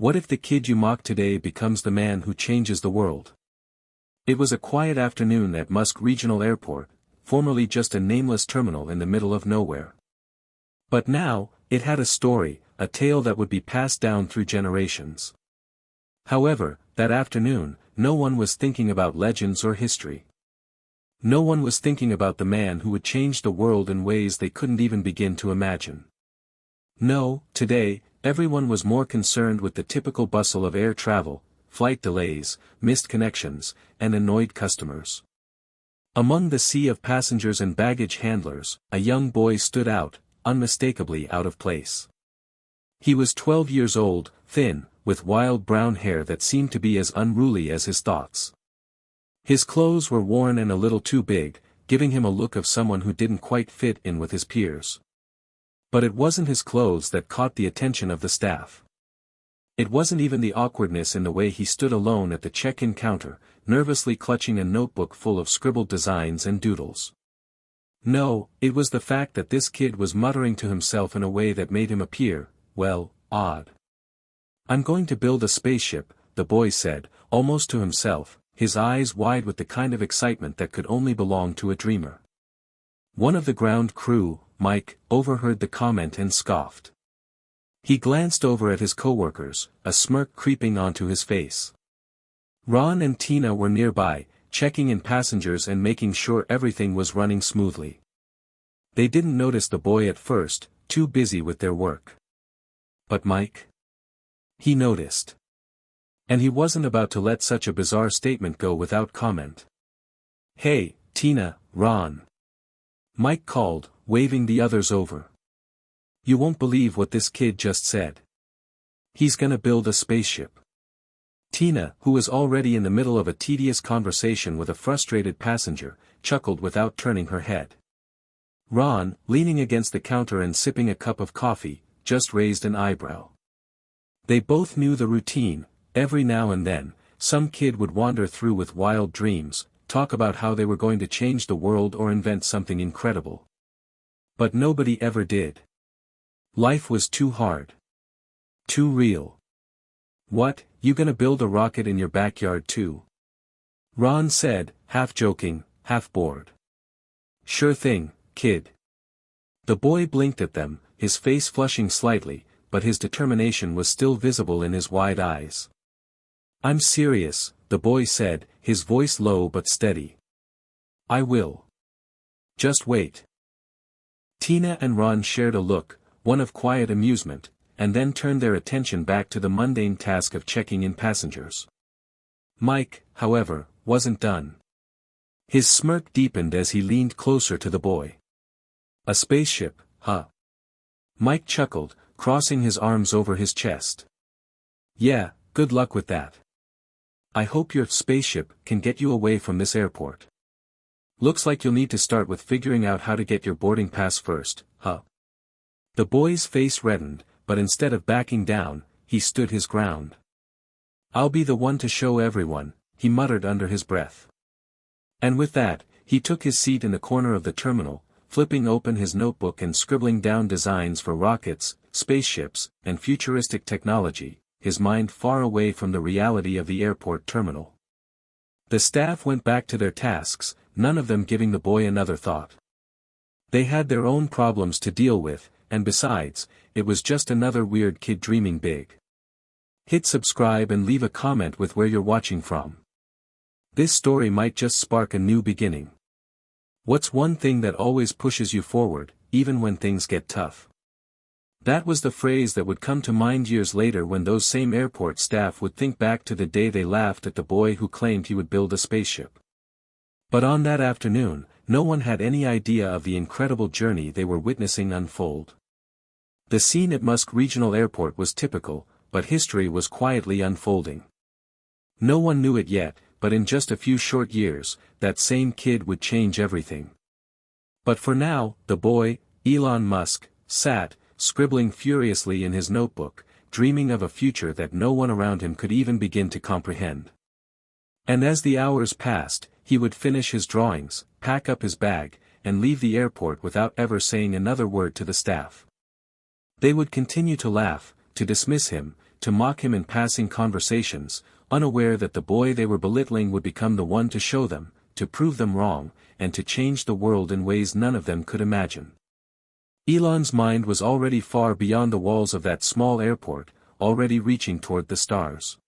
What if the kid you mock today becomes the man who changes the world? It was a quiet afternoon at Musk Regional Airport, formerly just a nameless terminal in the middle of nowhere. But now, it had a story, a tale that would be passed down through generations. However, that afternoon, no one was thinking about legends or history. No one was thinking about the man who would change the world in ways they couldn't even begin to imagine. No, today, everyone was more concerned with the typical bustle of air travel, flight delays, missed connections, and annoyed customers. Among the sea of passengers and baggage handlers, a young boy stood out, unmistakably out of place. He was 12 years old, thin, with wild brown hair that seemed to be as unruly as his thoughts. His clothes were worn and a little too big, giving him a look of someone who didn't quite fit in with his peers. But it wasn't his clothes that caught the attention of the staff. It wasn't even the awkwardness in the way he stood alone at the check-in counter, nervously clutching a notebook full of scribbled designs and doodles. No, it was the fact that this kid was muttering to himself in a way that made him appear, well, odd. "I'm going to build a spaceship," the boy said, almost to himself, his eyes wide with the kind of excitement that could only belong to a dreamer. One of the ground crew, Mike, overheard the comment and scoffed. He glanced over at his coworkers, a smirk creeping onto his face. Ron and Tina were nearby, checking in passengers and making sure everything was running smoothly. They didn't notice the boy at first, too busy with their work. But Mike? He noticed. And he wasn't about to let such a bizarre statement go without comment. "Hey, Tina, Ron," Mike called, waving the others over. "You won't believe what this kid just said. He's gonna build a spaceship." Tina, who was already in the middle of a tedious conversation with a frustrated passenger, chuckled without turning her head. Ron, leaning against the counter and sipping a cup of coffee, just raised an eyebrow. They both knew the routine. Every now and then, some kid would wander through with wild dreams, talk about how they were going to change the world or invent something incredible. But nobody ever did. Life was too hard. Too real. "What, you gonna build a rocket in your backyard too?" Ron said, half joking, half bored. "Sure thing, kid." The boy blinked at them, his face flushing slightly, but his determination was still visible in his wide eyes. "I'm serious," the boy said, his voice low but steady. "I will. Just wait." Tina and Ron shared a look, one of quiet amusement, and then turned their attention back to the mundane task of checking in passengers. Mike, however, wasn't done. His smirk deepened as he leaned closer to the boy. "A spaceship, huh?" Mike chuckled, crossing his arms over his chest. "Yeah, good luck with that. I hope your spaceship can get you away from this airport. Looks like you'll need to start with figuring out how to get your boarding pass first, huh?" The boy's face reddened, but instead of backing down, he stood his ground. "I'll be the one to show everyone," he muttered under his breath. And with that, he took his seat in the corner of the terminal, flipping open his notebook and scribbling down designs for rockets, spaceships, and futuristic technology, his mind far away from the reality of the airport terminal. The staff went back to their tasks, none of them giving the boy another thought. They had their own problems to deal with, and besides, it was just another weird kid dreaming big. Hit subscribe and leave a comment with where you're watching from. This story might just spark a new beginning. What's one thing that always pushes you forward, even when things get tough? That was the phrase that would come to mind years later when those same airport staff would think back to the day they laughed at the boy who claimed he would build a spaceship. But on that afternoon, no one had any idea of the incredible journey they were witnessing unfold. The scene at Musk Regional Airport was typical, but history was quietly unfolding. No one knew it yet, but in just a few short years, that same kid would change everything. But for now, the boy, Elon Musk, sat, scribbling furiously in his notebook, dreaming of a future that no one around him could even begin to comprehend. And as the hours passed, he would finish his drawings, pack up his bag, and leave the airport without ever saying another word to the staff. They would continue to laugh, to dismiss him, to mock him in passing conversations, unaware that the boy they were belittling would become the one to show them, to prove them wrong, and to change the world in ways none of them could imagine. Elon's mind was already far beyond the walls of that small airport, already reaching toward the stars.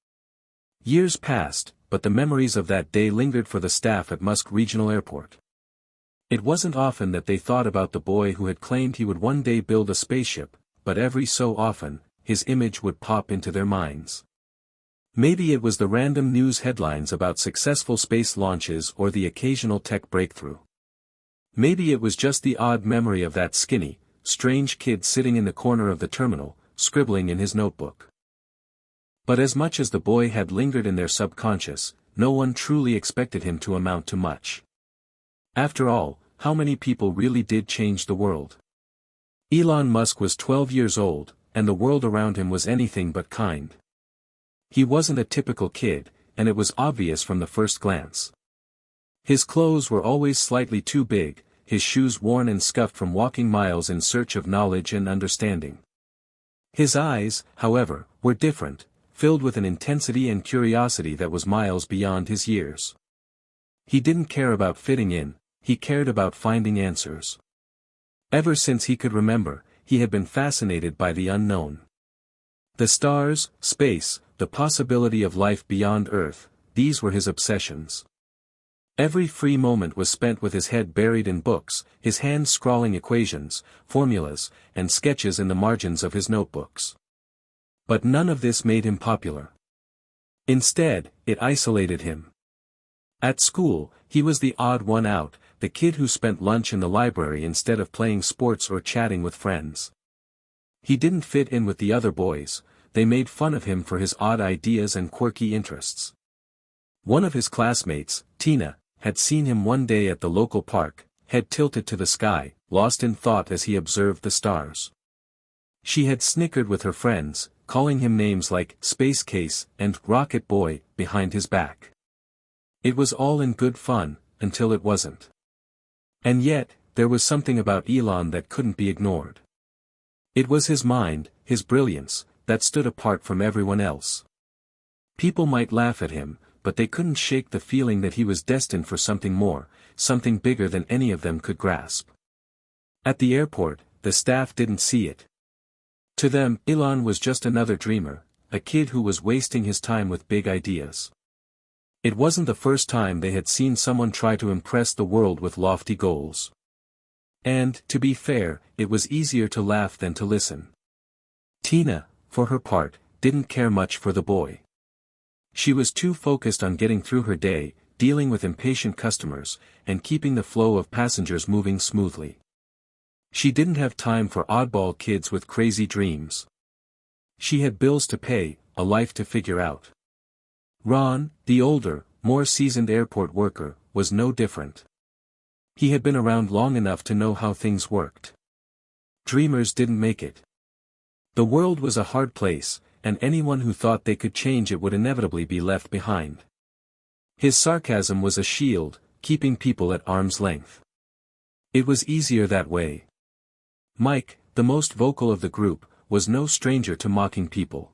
Years passed, but the memories of that day lingered for the staff at Musk Regional Airport. It wasn't often that they thought about the boy who had claimed he would one day build a spaceship, but every so often, his image would pop into their minds. Maybe it was the random news headlines about successful space launches or the occasional tech breakthrough. Maybe it was just the odd memory of that skinny, strange kid sitting in the corner of the terminal, scribbling in his notebook. But as much as the boy had lingered in their subconscious, no one truly expected him to amount to much. After all, how many people really did change the world? Elon Musk was 12 years old, and the world around him was anything but kind. He wasn't a typical kid, and it was obvious from the first glance. His clothes were always slightly too big, his shoes worn and scuffed from walking miles in search of knowledge and understanding. His eyes, however, were different, filled with an intensity and curiosity that was miles beyond his years. He didn't care about fitting in, he cared about finding answers. Ever since he could remember, he had been fascinated by the unknown. The stars, space, the possibility of life beyond Earth, these were his obsessions. Every free moment was spent with his head buried in books, his hands scrawling equations, formulas, and sketches in the margins of his notebooks. But none of this made him popular. Instead, it isolated him. At school, he was the odd one out, the kid who spent lunch in the library instead of playing sports or chatting with friends. He didn't fit in with the other boys, they made fun of him for his odd ideas and quirky interests. One of his classmates, Tina, had seen him one day at the local park, head tilted to the sky, lost in thought as he observed the stars. She had snickered with her friends, calling him names like Space Case and Rocket Boy behind his back. It was all in good fun, until it wasn't. And yet, there was something about Elon that couldn't be ignored. It was his mind, his brilliance, that stood apart from everyone else. People might laugh at him, but they couldn't shake the feeling that he was destined for something more, something bigger than any of them could grasp. At the airport, the staff didn't see it. To them, Elon was just another dreamer, a kid who was wasting his time with big ideas. It wasn't the first time they had seen someone try to impress the world with lofty goals. And, to be fair, it was easier to laugh than to listen. Tina, for her part, didn't care much for the boy. She was too focused on getting through her day, dealing with impatient customers, and keeping the flow of passengers moving smoothly. She didn't have time for oddball kids with crazy dreams. She had bills to pay, a life to figure out. Ron, the older, more seasoned airport worker, was no different. He had been around long enough to know how things worked. Dreamers didn't make it. The world was a hard place, and anyone who thought they could change it would inevitably be left behind. His sarcasm was a shield, keeping people at arm's length. It was easier that way. Mike, the most vocal of the group, was no stranger to mocking people.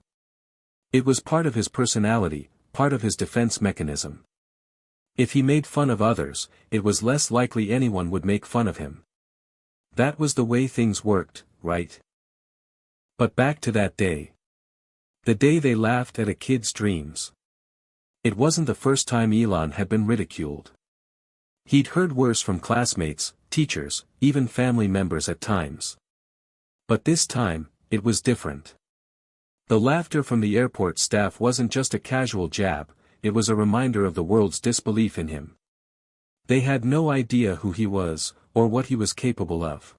It was part of his personality, part of his defense mechanism. If he made fun of others, it was less likely anyone would make fun of him. That was the way things worked, right? But back to that day. The day they laughed at a kid's dreams. It wasn't the first time Elon had been ridiculed. He'd heard worse from classmates, teachers, even family members at times. But this time, it was different. The laughter from the airport staff wasn't just a casual jab, it was a reminder of the world's disbelief in him. They had no idea who he was, or what he was capable of.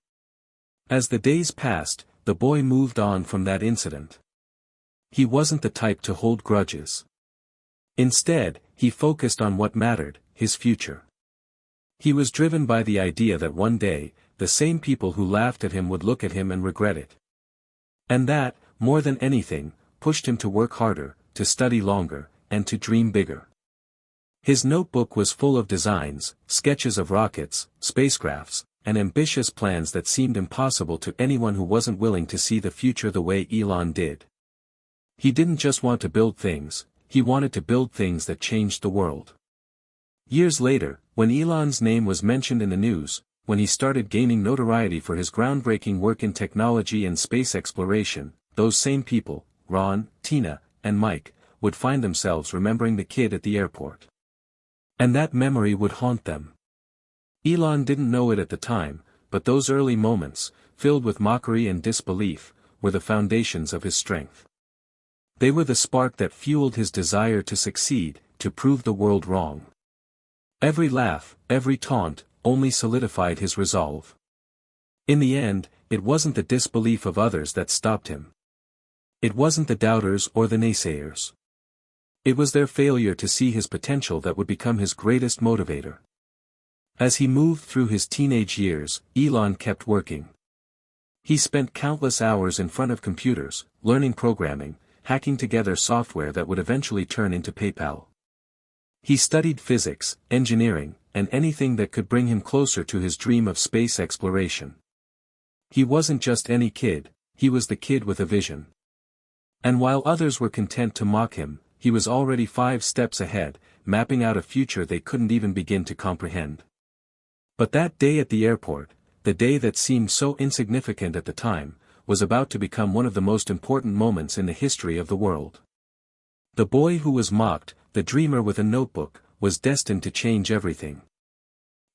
As the days passed, the boy moved on from that incident. He wasn't the type to hold grudges. Instead, he focused on what mattered, his future. He was driven by the idea that one day, the same people who laughed at him would look at him and regret it. And that, more than anything, pushed him to work harder, to study longer, and to dream bigger. His notebook was full of designs, sketches of rockets, spacecrafts, and ambitious plans that seemed impossible to anyone who wasn't willing to see the future the way Elon did. He didn't just want to build things, he wanted to build things that changed the world. Years later, when Elon's name was mentioned in the news, when he started gaining notoriety for his groundbreaking work in technology and space exploration, those same people, Ron, Tina, and Mike, would find themselves remembering the kid at the airport. And that memory would haunt them. Elon didn't know it at the time, but those early moments, filled with mockery and disbelief, were the foundations of his strength. They were the spark that fueled his desire to succeed, to prove the world wrong. Every laugh, every taunt, only solidified his resolve. In the end, it wasn't the disbelief of others that stopped him. It wasn't the doubters or the naysayers. It was their failure to see his potential that would become his greatest motivator. As he moved through his teenage years, Elon kept working. He spent countless hours in front of computers, learning programming, hacking together software that would eventually turn into PayPal. He studied physics, engineering, and anything that could bring him closer to his dream of space exploration. He wasn't just any kid, he was the kid with a vision. And while others were content to mock him, he was already 5 steps ahead, mapping out a future they couldn't even begin to comprehend. But that day at the airport, the day that seemed so insignificant at the time, was about to become one of the most important moments in the history of the world. The boy who was mocked, the dreamer with a notebook, was destined to change everything.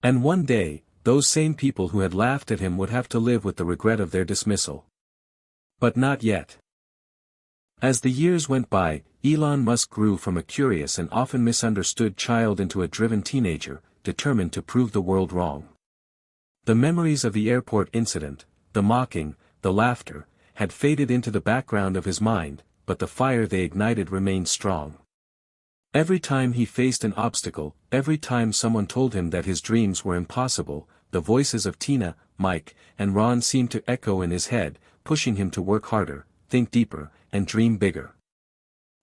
And one day, those same people who had laughed at him would have to live with the regret of their dismissal. But not yet. As the years went by, Elon Musk grew from a curious and often misunderstood child into a driven teenager, determined to prove the world wrong. The memories of the airport incident, the mocking, the laughter, had faded into the background of his mind, but the fire they ignited remained strong. Every time he faced an obstacle, every time someone told him that his dreams were impossible, the voices of Tina, Mike, and Ron seemed to echo in his head, pushing him to work harder, think deeper, and dream bigger.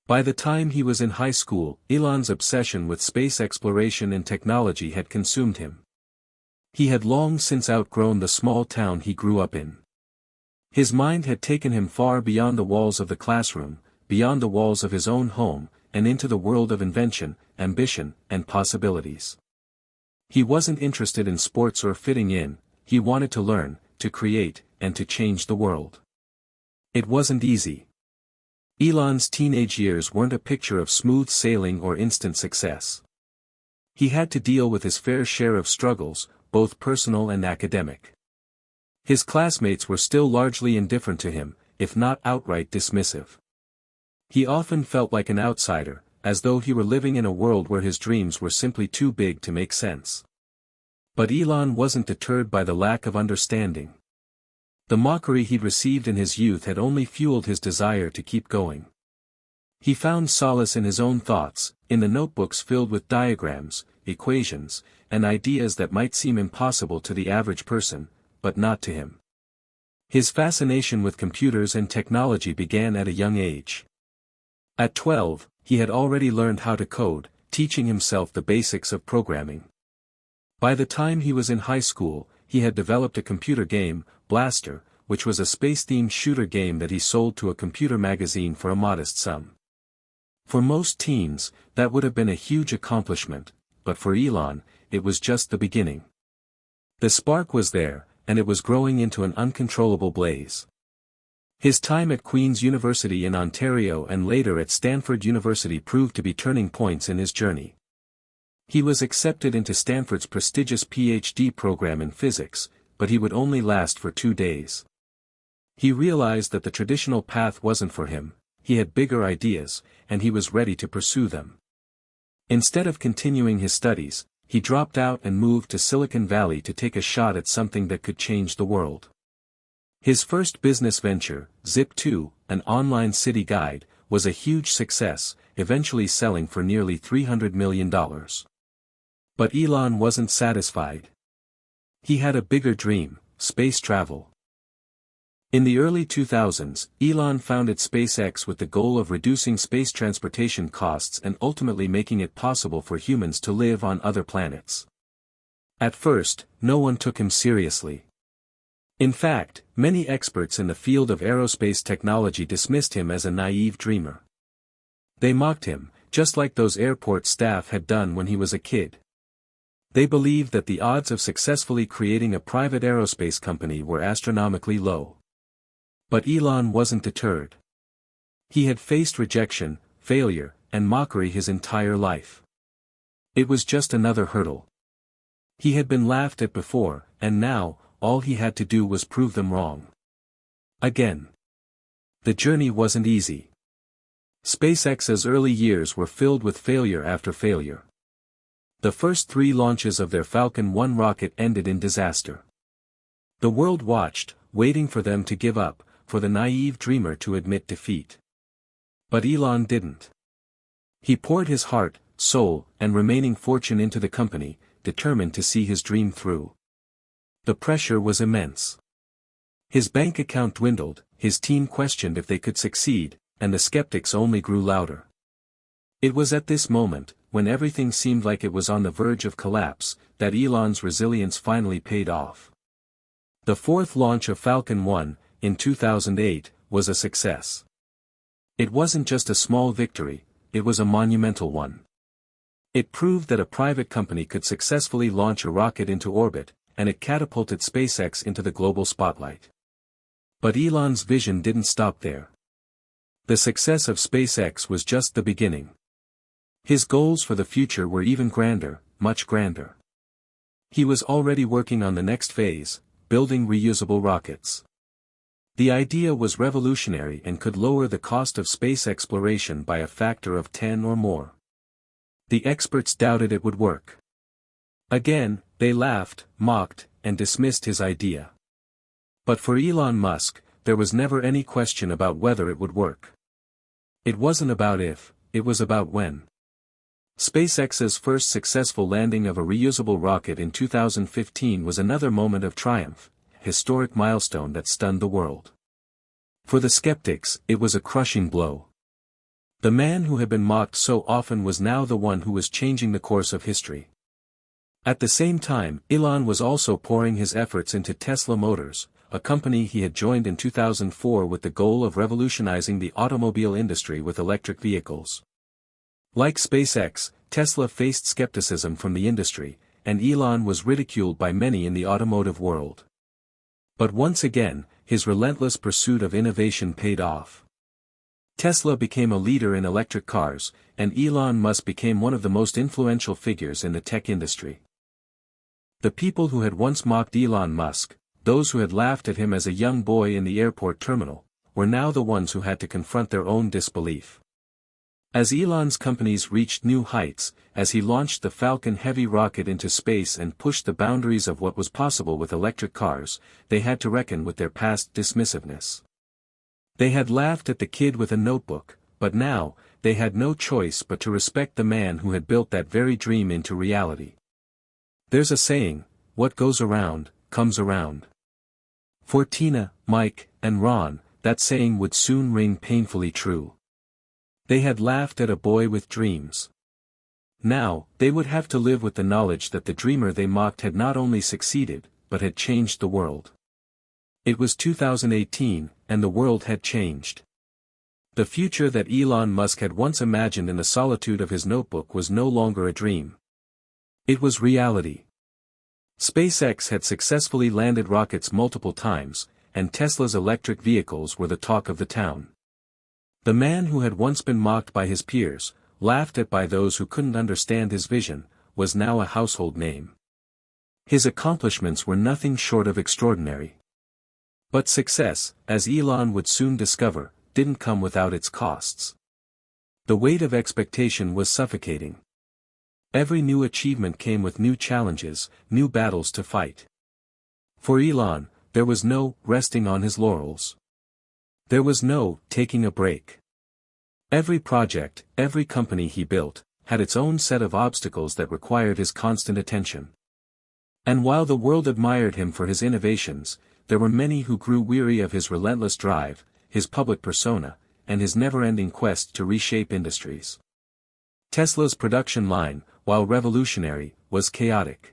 By the time he was in high school, Elon's obsession with space exploration and technology had consumed him. He had long since outgrown the small town he grew up in. His mind had taken him far beyond the walls of the classroom, beyond the walls of his own home, and into the world of invention, ambition, and possibilities. He wasn't interested in sports or fitting in, he wanted to learn, to create, and to change the world. It wasn't easy. Elon's teenage years weren't a picture of smooth sailing or instant success. He had to deal with his fair share of struggles, both personal and academic. His classmates were still largely indifferent to him, if not outright dismissive. He often felt like an outsider, as though he were living in a world where his dreams were simply too big to make sense. But Elon wasn't deterred by the lack of understanding. The mockery he'd received in his youth had only fueled his desire to keep going. He found solace in his own thoughts, in the notebooks filled with diagrams, equations, and ideas that might seem impossible to the average person, but not to him. His fascination with computers and technology began at a young age. At 12, he had already learned how to code, teaching himself the basics of programming. By the time he was in high school, he had developed a computer game, Blaster, which was a space-themed shooter game that he sold to a computer magazine for a modest sum. For most teens, that would have been a huge accomplishment, but for Elon, it was just the beginning. The spark was there, and it was growing into an uncontrollable blaze. His time at Queen's University in Ontario and later at Stanford University proved to be turning points in his journey. He was accepted into Stanford's prestigious PhD program in physics, but he would only last for 2 days. He realized that the traditional path wasn't for him, he had bigger ideas, and he was ready to pursue them. Instead of continuing his studies, he dropped out and moved to Silicon Valley to take a shot at something that could change the world. His first business venture, Zip2, an online city guide, was a huge success, eventually selling for nearly $300 million. But Elon wasn't satisfied. He had a bigger dream, space travel. In the early 2000s, Elon founded SpaceX with the goal of reducing space transportation costs and ultimately making it possible for humans to live on other planets. At first, no one took him seriously. In fact, many experts in the field of aerospace technology dismissed him as a naive dreamer. They mocked him, just like those airport staff had done when he was a kid. They believed that the odds of successfully creating a private aerospace company were astronomically low. But Elon wasn't deterred. He had faced rejection, failure, and mockery his entire life. It was just another hurdle. He had been laughed at before, and now, all he had to do was prove them wrong. Again. The journey wasn't easy. SpaceX's early years were filled with failure after failure. The first 3 launches of their Falcon 1 rocket ended in disaster. The world watched, waiting for them to give up, for the naive dreamer to admit defeat. But Elon didn't. He poured his heart, soul, and remaining fortune into the company, determined to see his dream through. The pressure was immense. His bank account dwindled, his team questioned if they could succeed, and the skeptics only grew louder. It was at this moment, when everything seemed like it was on the verge of collapse, that Elon's resilience finally paid off. The 4th launch of Falcon 1, in 2008, was a success. It wasn't just a small victory, it was a monumental one. It proved that a private company could successfully launch a rocket into orbit, and it catapulted SpaceX into the global spotlight. But Elon's vision didn't stop there. The success of SpaceX was just the beginning. His goals for the future were even grander, much grander. He was already working on the next phase, building reusable rockets. The idea was revolutionary and could lower the cost of space exploration by a factor of 10 or more. The experts doubted it would work. Again, they laughed, mocked, and dismissed his idea. But for Elon Musk, there was never any question about whether it would work. It wasn't about if, it was about when. SpaceX's first successful landing of a reusable rocket in 2015 was another moment of triumph, a historic milestone that stunned the world. For the skeptics, it was a crushing blow. The man who had been mocked so often was now the one who was changing the course of history. At the same time, Elon was also pouring his efforts into Tesla Motors, a company he had joined in 2004 with the goal of revolutionizing the automobile industry with electric vehicles. Like SpaceX, Tesla faced skepticism from the industry, and Elon was ridiculed by many in the automotive world. But once again, his relentless pursuit of innovation paid off. Tesla became a leader in electric cars, and Elon Musk became one of the most influential figures in the tech industry. The people who had once mocked Elon Musk, those who had laughed at him as a young boy in the airport terminal, were now the ones who had to confront their own disbelief. As Elon's companies reached new heights, as he launched the Falcon Heavy rocket into space and pushed the boundaries of what was possible with electric cars, they had to reckon with their past dismissiveness. They had laughed at the kid with a notebook, but now, they had no choice but to respect the man who had built that very dream into reality. There's a saying, what goes around, comes around. For Tina, Mike, and Ron, that saying would soon ring painfully true. They had laughed at a boy with dreams. Now, they would have to live with the knowledge that the dreamer they mocked had not only succeeded, but had changed the world. It was 2018, and the world had changed. The future that Elon Musk had once imagined in the solitude of his notebook was no longer a dream. It was reality. SpaceX had successfully landed rockets multiple times, and Tesla's electric vehicles were the talk of the town. The man who had once been mocked by his peers, laughed at by those who couldn't understand his vision, was now a household name. His accomplishments were nothing short of extraordinary. But success, as Elon would soon discover, didn't come without its costs. The weight of expectation was suffocating. Every new achievement came with new challenges, new battles to fight. For Elon, there was no resting on his laurels. There was no taking a break. Every project, every company he built, had its own set of obstacles that required his constant attention. And while the world admired him for his innovations, there were many who grew weary of his relentless drive, his public persona, and his never-ending quest to reshape industries. Tesla's production line, while revolutionary, was chaotic.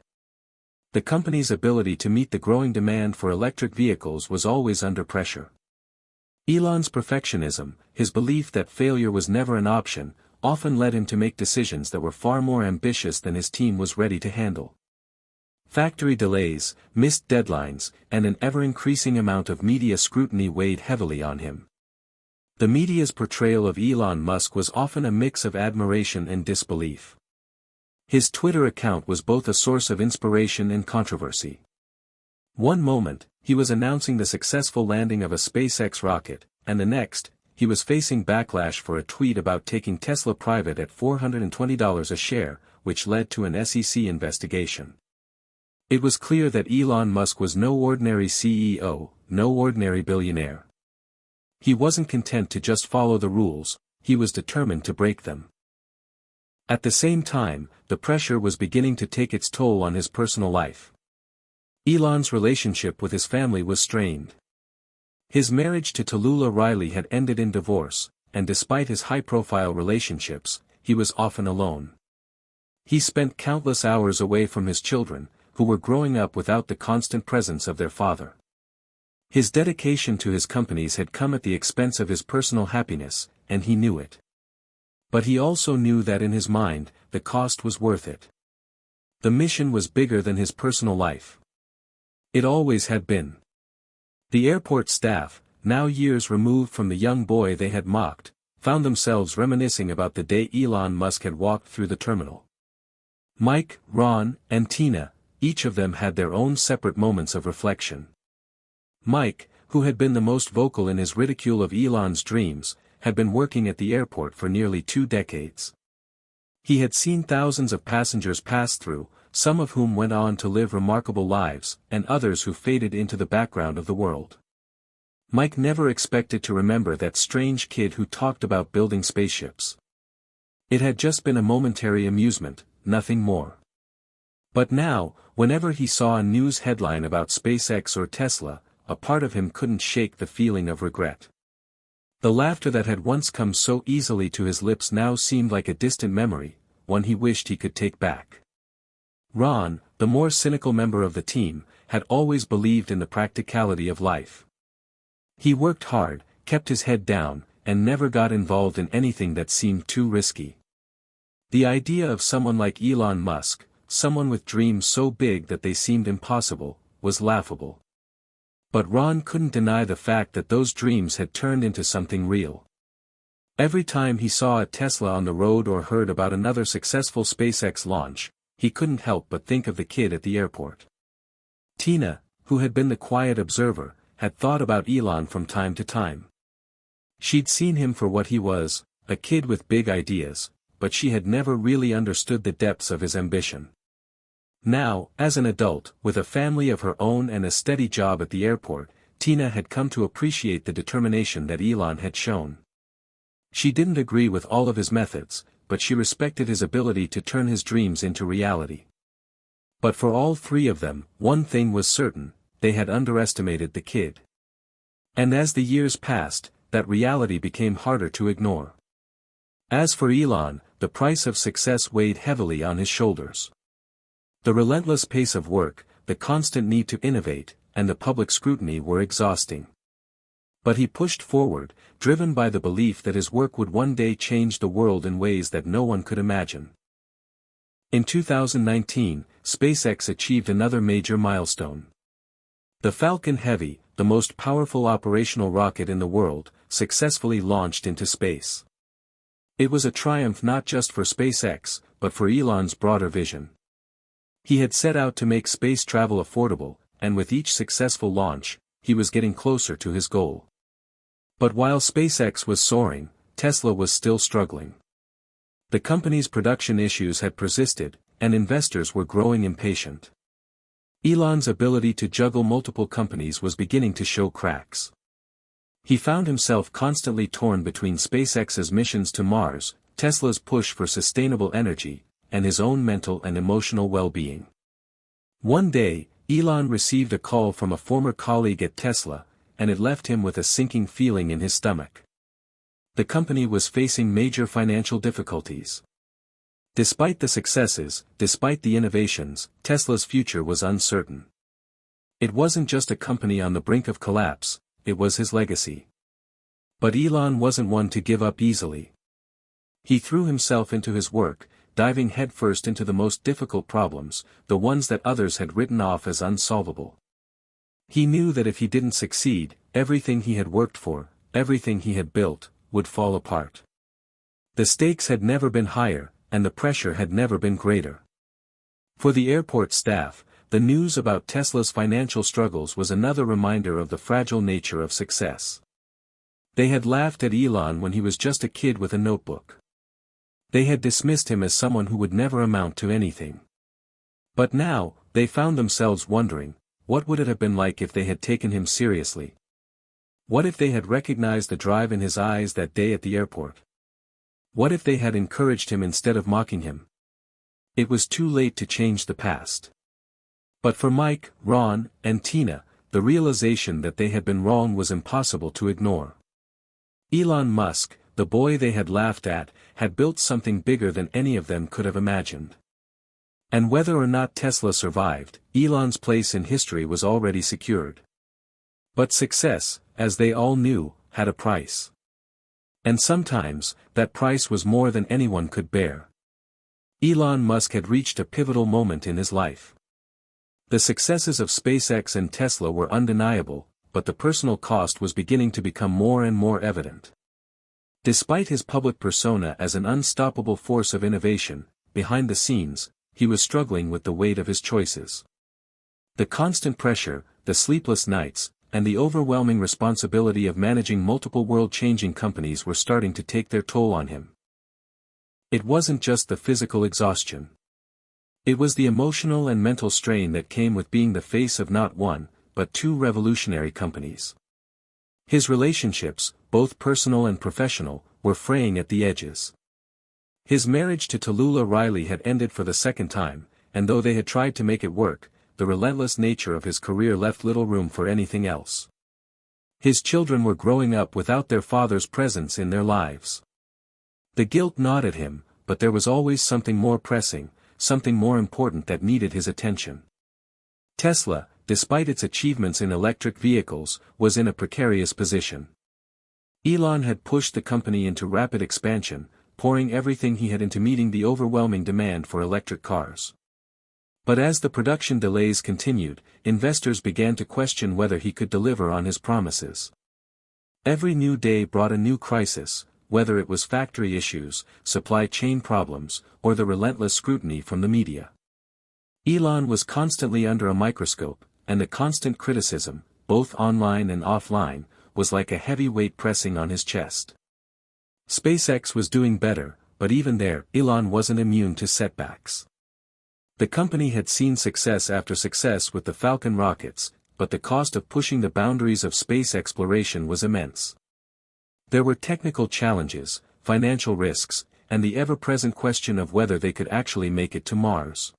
The company's ability to meet the growing demand for electric vehicles was always under pressure. Elon's perfectionism, his belief that failure was never an option, often led him to make decisions that were far more ambitious than his team was ready to handle. Factory delays, missed deadlines, and an ever-increasing amount of media scrutiny weighed heavily on him. The media's portrayal of Elon Musk was often a mix of admiration and disbelief. His Twitter account was both a source of inspiration and controversy. One moment, he was announcing the successful landing of a SpaceX rocket, and the next, he was facing backlash for a tweet about taking Tesla private at $420 a share, which led to an SEC investigation. It was clear that Elon Musk was no ordinary CEO, no ordinary billionaire. He wasn't content to just follow the rules, he was determined to break them. At the same time, the pressure was beginning to take its toll on his personal life. Elon's relationship with his family was strained. His marriage to Tallulah Riley had ended in divorce, and despite his high-profile relationships, he was often alone. He spent countless hours away from his children, who were growing up without the constant presence of their father. His dedication to his companies had come at the expense of his personal happiness, and he knew it. But he also knew that in his mind, the cost was worth it. The mission was bigger than his personal life. It always had been. The airport staff, now years removed from the young boy they had mocked, found themselves reminiscing about the day Elon Musk had walked through the terminal. Mike, Ron, and Tina, each of them had their own separate moments of reflection. Mike, who had been the most vocal in his ridicule of Elon's dreams, had been working at the airport for nearly 2 decades. He had seen thousands of passengers pass through, some of whom went on to live remarkable lives, and others who faded into the background of the world. Mike never expected to remember that strange kid who talked about building spaceships. It had just been a momentary amusement, nothing more. But now, whenever he saw a news headline about SpaceX or Tesla, a part of him couldn't shake the feeling of regret. The laughter that had once come so easily to his lips now seemed like a distant memory, one he wished he could take back. Ron, the more cynical member of the team, had always believed in the practicality of life. He worked hard, kept his head down, and never got involved in anything that seemed too risky. The idea of someone like Elon Musk, someone with dreams so big that they seemed impossible, was laughable. But Ron couldn't deny the fact that those dreams had turned into something real. Every time he saw a Tesla on the road or heard about another successful SpaceX launch, he couldn't help but think of the kid at the airport. Tina, who had been the quiet observer, had thought about Elon from time to time. She'd seen him for what he was, a kid with big ideas, but she had never really understood the depths of his ambition. Now, as an adult, with a family of her own and a steady job at the airport, Tina had come to appreciate the determination that Elon had shown. She didn't agree with all of his methods, but she respected his ability to turn his dreams into reality. But for all 3 of them, one thing was certain, they had underestimated the kid. And as the years passed, that reality became harder to ignore. As for Elon, the price of success weighed heavily on his shoulders. The relentless pace of work, the constant need to innovate, and the public scrutiny were exhausting. But he pushed forward, driven by the belief that his work would one day change the world in ways that no one could imagine. In 2019, SpaceX achieved another major milestone. The Falcon Heavy, the most powerful operational rocket in the world, successfully launched into space. It was a triumph not just for SpaceX, but for Elon's broader vision. He had set out to make space travel affordable, and with each successful launch, he was getting closer to his goal. But while SpaceX was soaring, Tesla was still struggling. The company's production issues had persisted, and investors were growing impatient. Elon's ability to juggle multiple companies was beginning to show cracks. He found himself constantly torn between SpaceX's missions to Mars, Tesla's push for sustainable energy, and his own mental and emotional well-being. One day, Elon received a call from a former colleague at Tesla, and it left him with a sinking feeling in his stomach. The company was facing major financial difficulties. Despite the successes, despite the innovations, Tesla's future was uncertain. It wasn't just a company on the brink of collapse, it was his legacy. But Elon wasn't one to give up easily. He threw himself into his work, diving headfirst into the most difficult problems, the ones that others had written off as unsolvable. He knew that if he didn't succeed, everything he had worked for, everything he had built, would fall apart. The stakes had never been higher, and the pressure had never been greater. For the airport staff, the news about Tesla's financial struggles was another reminder of the fragile nature of success. They had laughed at Elon when he was just a kid with a notebook. They had dismissed him as someone who would never amount to anything. But now, they found themselves wondering, what would it have been like if they had taken him seriously? What if they had recognized the drive in his eyes that day at the airport? What if they had encouraged him instead of mocking him? It was too late to change the past. But for Mike, Ron, and Tina, the realization that they had been wrong was impossible to ignore. Elon Musk, the boy they had laughed at, had built something bigger than any of them could have imagined. And whether or not Tesla survived, Elon's place in history was already secured. But success, as they all knew, had a price. And sometimes, that price was more than anyone could bear. Elon Musk had reached a pivotal moment in his life. The successes of SpaceX and Tesla were undeniable, but the personal cost was beginning to become more and more evident. Despite his public persona as an unstoppable force of innovation, behind the scenes, he was struggling with the weight of his choices. The constant pressure, the sleepless nights, and the overwhelming responsibility of managing multiple world-changing companies were starting to take their toll on him. It wasn't just the physical exhaustion. It was the emotional and mental strain that came with being the face of not one, but two revolutionary companies. His relationships, both personal and professional, were fraying at the edges. His marriage to Tallulah Riley had ended for the second time, and though they had tried to make it work, the relentless nature of his career left little room for anything else. His children were growing up without their father's presence in their lives. The guilt gnawed at him, but there was always something more pressing, something more important that needed his attention. Tesla, despite its achievements in electric vehicles, was in a precarious position. Elon had pushed the company into rapid expansion, pouring everything he had into meeting the overwhelming demand for electric cars. But as the production delays continued, investors began to question whether he could deliver on his promises. Every new day brought a new crisis, whether it was factory issues, supply chain problems, or the relentless scrutiny from the media. Elon was constantly under a microscope, and the constant criticism, both online and offline, was like a heavy weight pressing on his chest. SpaceX was doing better, but even there, Elon wasn't immune to setbacks. The company had seen success after success with the Falcon rockets, but the cost of pushing the boundaries of space exploration was immense. There were technical challenges, financial risks, and the ever-present question of whether they could actually make it to Mars.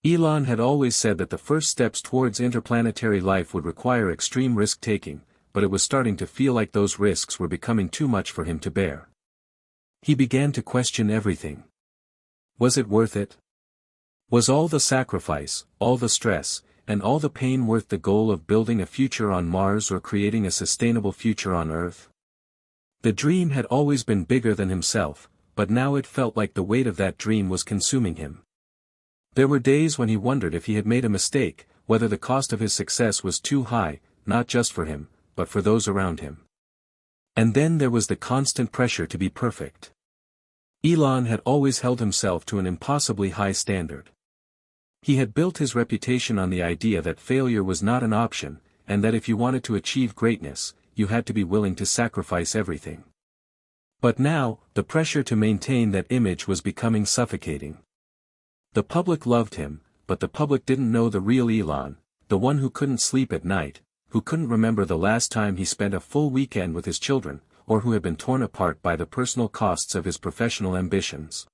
Elon had always said that the first steps towards interplanetary life would require extreme risk-taking, but it was starting to feel like those risks were becoming too much for him to bear. He began to question everything. Was it worth it? Was all the sacrifice, all the stress, and all the pain worth the goal of building a future on Mars or creating a sustainable future on Earth? The dream had always been bigger than himself, but now it felt like the weight of that dream was consuming him. There were days when he wondered if he had made a mistake, whether the cost of his success was too high, not just for him, but for those around him. And then there was the constant pressure to be perfect. Elon had always held himself to an impossibly high standard. He had built his reputation on the idea that failure was not an option, and that if you wanted to achieve greatness, you had to be willing to sacrifice everything. But now, the pressure to maintain that image was becoming suffocating. The public loved him, but the public didn't know the real Elon, the one who couldn't sleep at night, who couldn't remember the last time he spent a full weekend with his children, or who had been torn apart by the personal costs of his professional ambitions.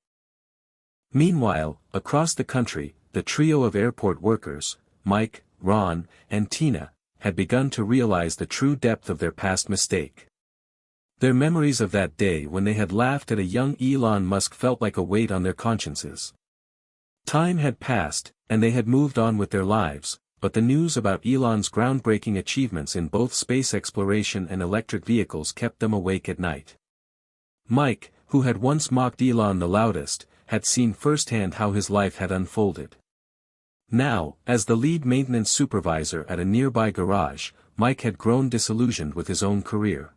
Meanwhile, across the country, the trio of airport workers, Mike, Ron, and Tina, had begun to realize the true depth of their past mistake. Their memories of that day when they had laughed at a young Elon Musk felt like a weight on their consciences. Time had passed, and they had moved on with their lives, but the news about Elon's groundbreaking achievements in both space exploration and electric vehicles kept them awake at night. Mike, who had once mocked Elon the loudest, had seen firsthand how his life had unfolded. Now, as the lead maintenance supervisor at a nearby garage, Mike had grown disillusioned with his own career.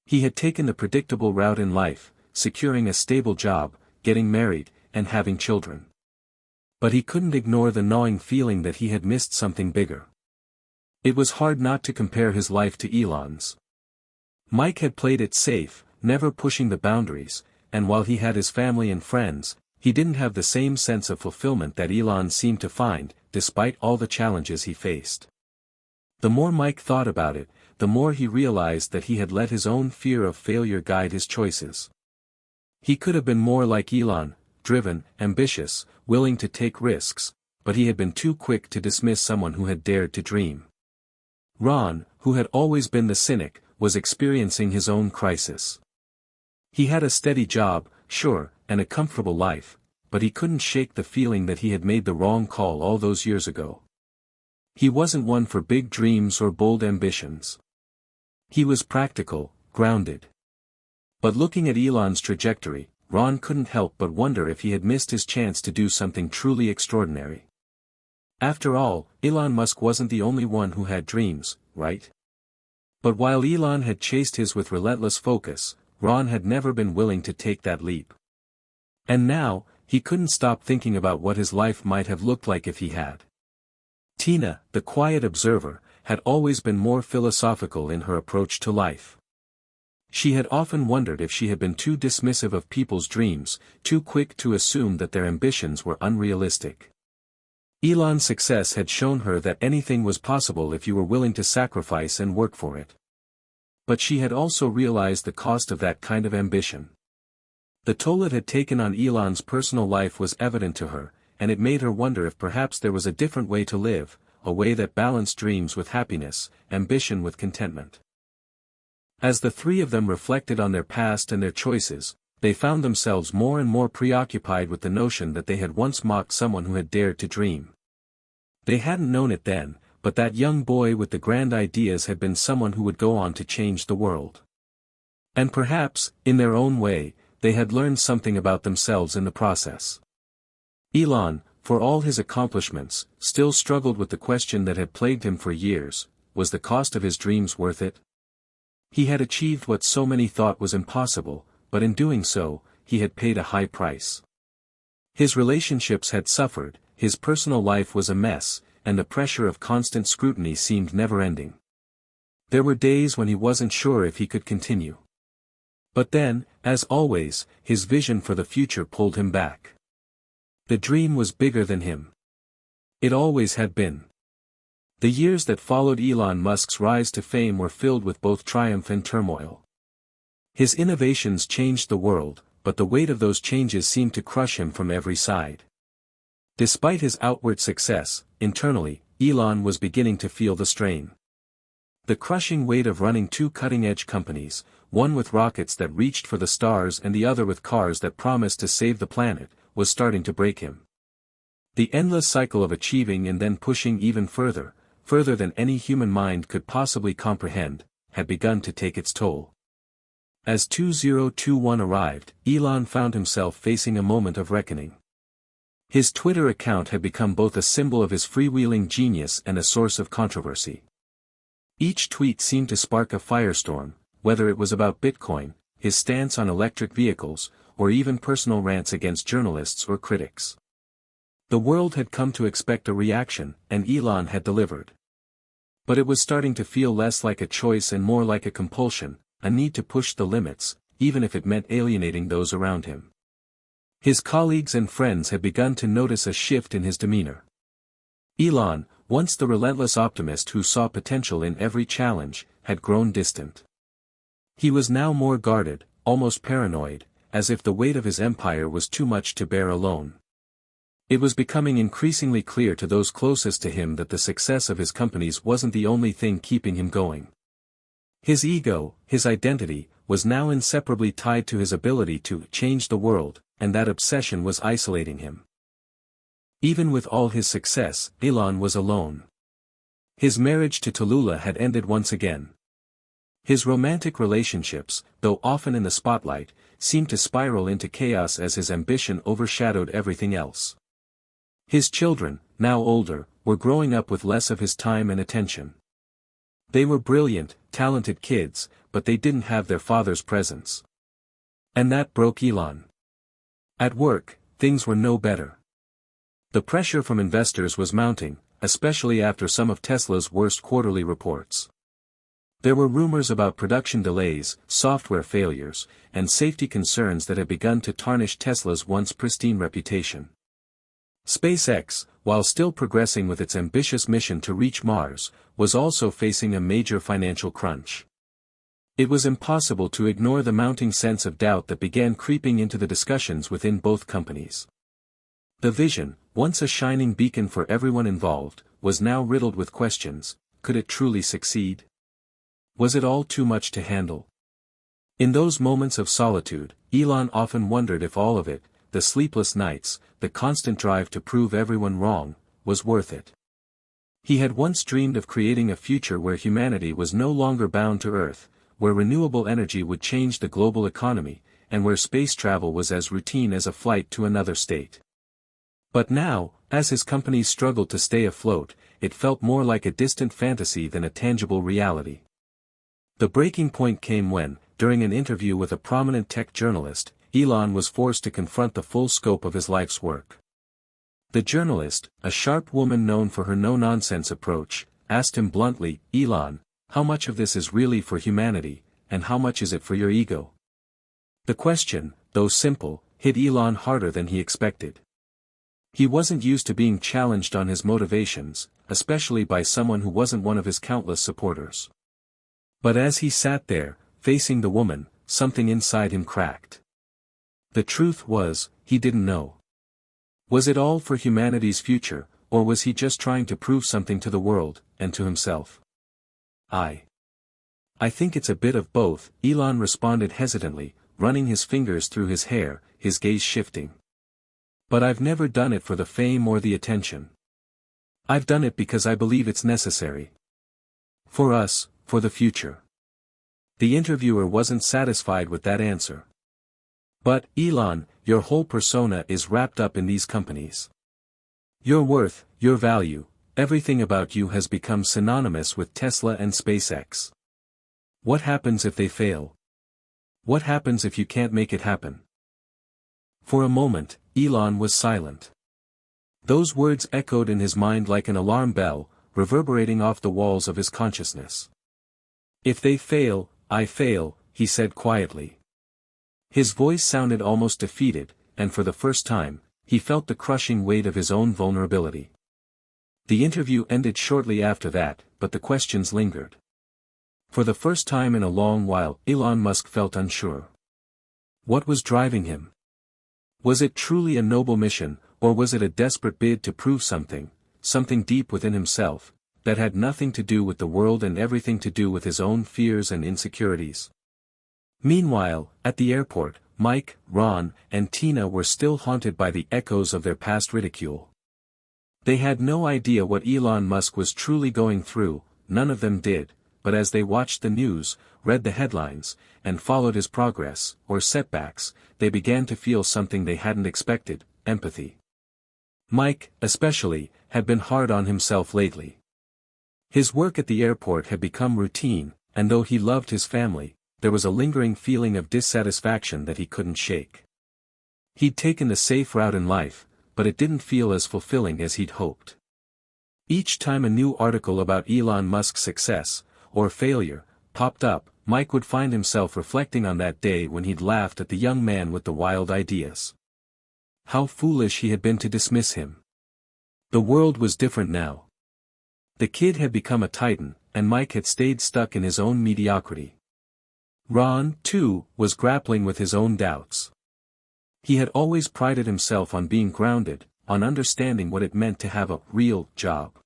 He had taken the predictable route in life, securing a stable job, getting married, and having children. But he couldn't ignore the gnawing feeling that he had missed something bigger. It was hard not to compare his life to Elon's. Mike had played it safe, never pushing the boundaries, and while he had his family and friends, he didn't have the same sense of fulfillment that Elon seemed to find, despite all the challenges he faced. The more Mike thought about it, the more he realized that he had let his own fear of failure guide his choices. He could have been more like Elon, driven, ambitious, willing to take risks, but he had been too quick to dismiss someone who had dared to dream. Ron, who had always been the cynic, was experiencing his own crisis. He had a steady job, sure, and a comfortable life, but he couldn't shake the feeling that he had made the wrong call all those years ago. He wasn't one for big dreams or bold ambitions. He was practical, grounded. But looking at Elon's trajectory, Ron couldn't help but wonder if he had missed his chance to do something truly extraordinary. After all, Elon Musk wasn't the only one who had dreams, right? But while Elon had chased his with relentless focus, Ron had never been willing to take that leap. And now, he couldn't stop thinking about what his life might have looked like if he had. Tina, the quiet observer, had always been more philosophical in her approach to life. She had often wondered if she had been too dismissive of people's dreams, too quick to assume that their ambitions were unrealistic. Elon's success had shown her that anything was possible if you were willing to sacrifice and work for it. But she had also realized the cost of that kind of ambition. The toll it had taken on Elon's personal life was evident to her, and it made her wonder if perhaps there was a different way to live, a way that balanced dreams with happiness, ambition with contentment. As the three of them reflected on their past and their choices, they found themselves more and more preoccupied with the notion that they had once mocked someone who had dared to dream. They hadn't known it then, but that young boy with the grand ideas had been someone who would go on to change the world. And perhaps, in their own way, they had learned something about themselves in the process. Elon, for all his accomplishments, still struggled with the question that had plagued him for years: was the cost of his dreams worth it? He had achieved what so many thought was impossible, but in doing so, he had paid a high price. His relationships had suffered, his personal life was a mess, and the pressure of constant scrutiny seemed never-ending. There were days when he wasn't sure if he could continue. But then, as always, his vision for the future pulled him back. The dream was bigger than him. It always had been. The years that followed Elon Musk's rise to fame were filled with both triumph and turmoil. His innovations changed the world, but the weight of those changes seemed to crush him from every side. Despite his outward success, internally, Elon was beginning to feel the strain. The crushing weight of running two cutting-edge companies, one with rockets that reached for the stars and the other with cars that promised to save the planet, was starting to break him. The endless cycle of achieving and then pushing even further than any human mind could possibly comprehend, had begun to take its toll. As 2021 arrived, Elon found himself facing a moment of reckoning. His Twitter account had become both a symbol of his freewheeling genius and a source of controversy. Each tweet seemed to spark a firestorm, whether it was about Bitcoin, his stance on electric vehicles, or even personal rants against journalists or critics. The world had come to expect a reaction, and Elon had delivered. But it was starting to feel less like a choice and more like a compulsion, a need to push the limits, even if it meant alienating those around him. His colleagues and friends had begun to notice a shift in his demeanor. Elon, once the relentless optimist who saw potential in every challenge, had grown distant. He was now more guarded, almost paranoid, as if the weight of his empire was too much to bear alone. It was becoming increasingly clear to those closest to him that the success of his companies wasn't the only thing keeping him going. His ego, his identity, was now inseparably tied to his ability to change the world, and that obsession was isolating him. Even with all his success, Elon was alone. His marriage to Tallulah had ended once again. His romantic relationships, though often in the spotlight, seemed to spiral into chaos as his ambition overshadowed everything else. His children, now older, were growing up with less of his time and attention. They were brilliant, talented kids, but they didn't have their father's presence. And that broke Elon. At work, things were no better. The pressure from investors was mounting, especially after some of Tesla's worst quarterly reports. There were rumors about production delays, software failures, and safety concerns that had begun to tarnish Tesla's once pristine reputation. SpaceX, while still progressing with its ambitious mission to reach Mars, was also facing a major financial crunch. It was impossible to ignore the mounting sense of doubt that began creeping into the discussions within both companies. The vision, once a shining beacon for everyone involved, was now riddled with questions. Could it truly succeed? Was it all too much to handle? In those moments of solitude, Elon often wondered if all of it, the sleepless nights, the constant drive to prove everyone wrong, was worth it. He had once dreamed of creating a future where humanity was no longer bound to Earth, where renewable energy would change the global economy, and where space travel was as routine as a flight to another state. But now, as his companies struggled to stay afloat, it felt more like a distant fantasy than a tangible reality. The breaking point came when, during an interview with a prominent tech journalist, Elon was forced to confront the full scope of his life's work. The journalist, a sharp woman known for her no-nonsense approach, asked him bluntly, "Elon, how much of this is really for humanity, and how much is it for your ego?" The question, though simple, hit Elon harder than he expected. He wasn't used to being challenged on his motivations, especially by someone who wasn't one of his countless supporters. But as he sat there, facing the woman, something inside him cracked. The truth was, he didn't know. Was it all for humanity's future, or was he just trying to prove something to the world, and to himself? I think it's a bit of both, Elon responded hesitantly, running his fingers through his hair, his gaze shifting. But I've never done it for the fame or the attention. I've done it because I believe it's necessary. For us, for the future. The interviewer wasn't satisfied with that answer. But, Elon, your whole persona is wrapped up in these companies. Your worth, your value, everything about you has become synonymous with Tesla and SpaceX. What happens if they fail? What happens if you can't make it happen? For a moment, Elon was silent. Those words echoed in his mind like an alarm bell, reverberating off the walls of his consciousness. If they fail, I fail, he said quietly. His voice sounded almost defeated, and for the first time, he felt the crushing weight of his own vulnerability. The interview ended shortly after that, but the questions lingered. For the first time in a long while, Elon Musk felt unsure. What was driving him? Was it truly a noble mission, or was it a desperate bid to prove something deep within himself, that had nothing to do with the world and everything to do with his own fears and insecurities? Meanwhile, at the airport, Mike, Ron, and Tina were still haunted by the echoes of their past ridicule. They had no idea what Elon Musk was truly going through, none of them did, but as they watched the news, read the headlines, and followed his progress, or setbacks, they began to feel something they hadn't expected: empathy. Mike, especially, had been hard on himself lately. His work at the airport had become routine, and though he loved his family, there was a lingering feeling of dissatisfaction that he couldn't shake. He'd taken the safe route in life, but it didn't feel as fulfilling as he'd hoped. Each time a new article about Elon Musk's success, or failure, popped up, Mike would find himself reflecting on that day when he'd laughed at the young man with the wild ideas. How foolish he had been to dismiss him. The world was different now. The kid had become a titan, and Mike had stayed stuck in his own mediocrity. Ron, too, was grappling with his own doubts. He had always prided himself on being grounded, on understanding what it meant to have a real job.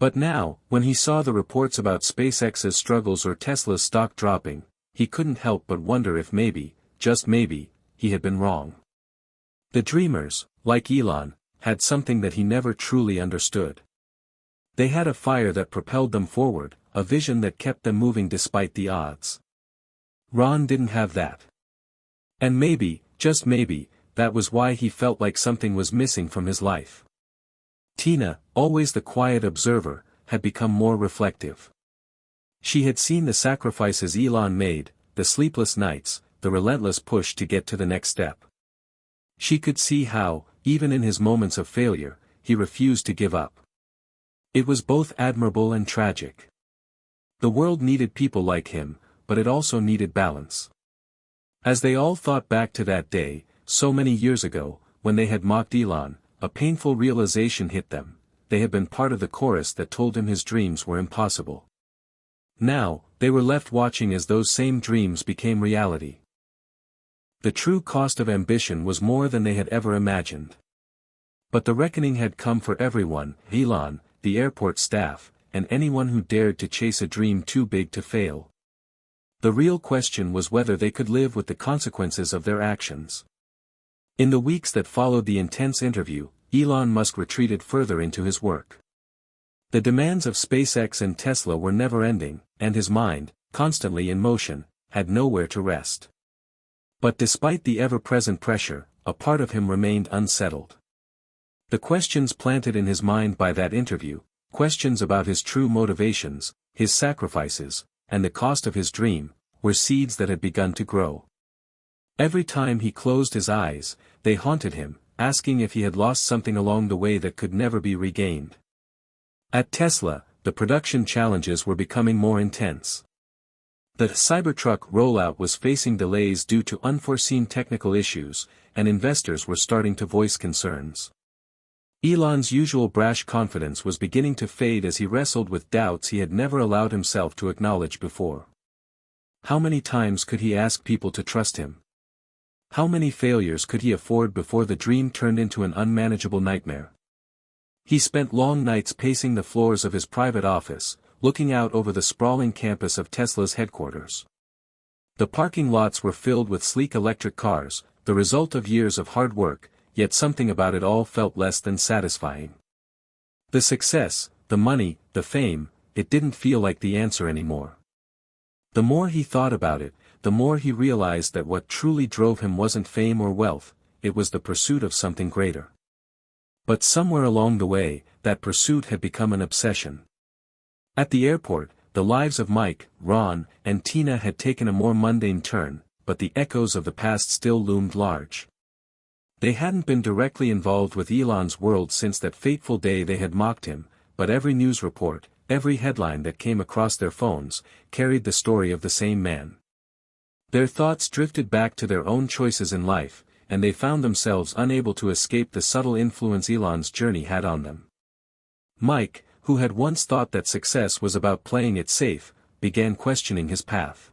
But now, when he saw the reports about SpaceX's struggles or Tesla's stock dropping, he couldn't help but wonder if maybe, just maybe, he had been wrong. The dreamers, like Elon, had something that he never truly understood. They had a fire that propelled them forward, a vision that kept them moving despite the odds. Ron didn't have that. And maybe, just maybe, that was why he felt like something was missing from his life. Tina, always the quiet observer, had become more reflective. She had seen the sacrifices Elon made, the sleepless nights, the relentless push to get to the next step. She could see how, even in his moments of failure, he refused to give up. It was both admirable and tragic. The world needed people like him, but it also needed balance. As they all thought back to that day, so many years ago, when they had mocked Elon, a painful realization hit them: they had been part of the chorus that told him his dreams were impossible. Now, they were left watching as those same dreams became reality. The true cost of ambition was more than they had ever imagined. But the reckoning had come for everyone: Elon, the airport staff, and anyone who dared to chase a dream too big to fail. The real question was whether they could live with the consequences of their actions. In the weeks that followed the intense interview, Elon Musk retreated further into his work. The demands of SpaceX and Tesla were never-ending, and his mind, constantly in motion, had nowhere to rest. But despite the ever-present pressure, a part of him remained unsettled. The questions planted in his mind by that interview, questions about his true motivations, his sacrifices, and the cost of his dream, were seeds that had begun to grow. Every time he closed his eyes, they haunted him, asking if he had lost something along the way that could never be regained. At Tesla, the production challenges were becoming more intense. The Cybertruck rollout was facing delays due to unforeseen technical issues, and investors were starting to voice concerns. Elon's usual brash confidence was beginning to fade as he wrestled with doubts he had never allowed himself to acknowledge before. How many times could he ask people to trust him? How many failures could he afford before the dream turned into an unmanageable nightmare? He spent long nights pacing the floors of his private office, looking out over the sprawling campus of Tesla's headquarters. The parking lots were filled with sleek electric cars, the result of years of hard work, yet something about it all felt less than satisfying. The success, the money, the fame, it didn't feel like the answer anymore. The more he thought about it, the more he realized that what truly drove him wasn't fame or wealth, it was the pursuit of something greater. But somewhere along the way, that pursuit had become an obsession. At the airport, the lives of Mike, Ron, and Tina had taken a more mundane turn, but the echoes of the past still loomed large. They hadn't been directly involved with Elon's world since that fateful day they had mocked him, but every news report, every headline that came across their phones, carried the story of the same man. Their thoughts drifted back to their own choices in life, and they found themselves unable to escape the subtle influence Elon's journey had on them. Mike, who had once thought that success was about playing it safe, began questioning his path.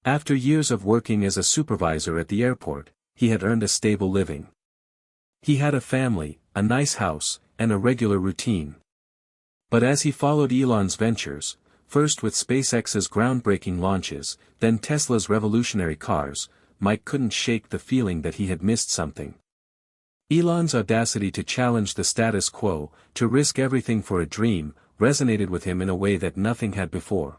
After years of working as a supervisor at the airport, he had earned a stable living. He had a family, a nice house, and a regular routine. But as he followed Elon's ventures, first with SpaceX's groundbreaking launches, then Tesla's revolutionary cars, Mike couldn't shake the feeling that he had missed something. Elon's audacity to challenge the status quo, to risk everything for a dream, resonated with him in a way that nothing had before.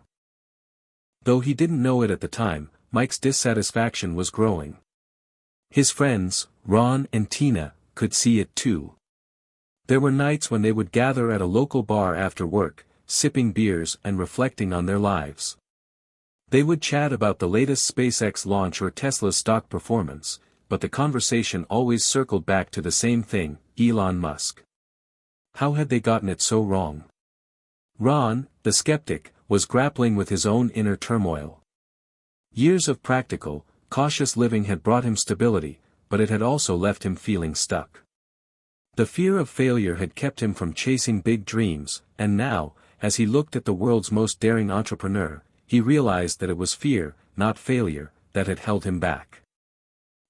Though he didn't know it at the time, Mike's dissatisfaction was growing. His friends, Ron and Tina, could see it too. There were nights when they would gather at a local bar after work, sipping beers and reflecting on their lives. They would chat about the latest SpaceX launch or Tesla's stock performance, but the conversation always circled back to the same thing: Elon Musk. How had they gotten it so wrong? Ron, the skeptic, was grappling with his own inner turmoil. Years of practical, cautious living had brought him stability, but it had also left him feeling stuck. The fear of failure had kept him from chasing big dreams, and now, as he looked at the world's most daring entrepreneur, he realized that it was fear, not failure, that had held him back.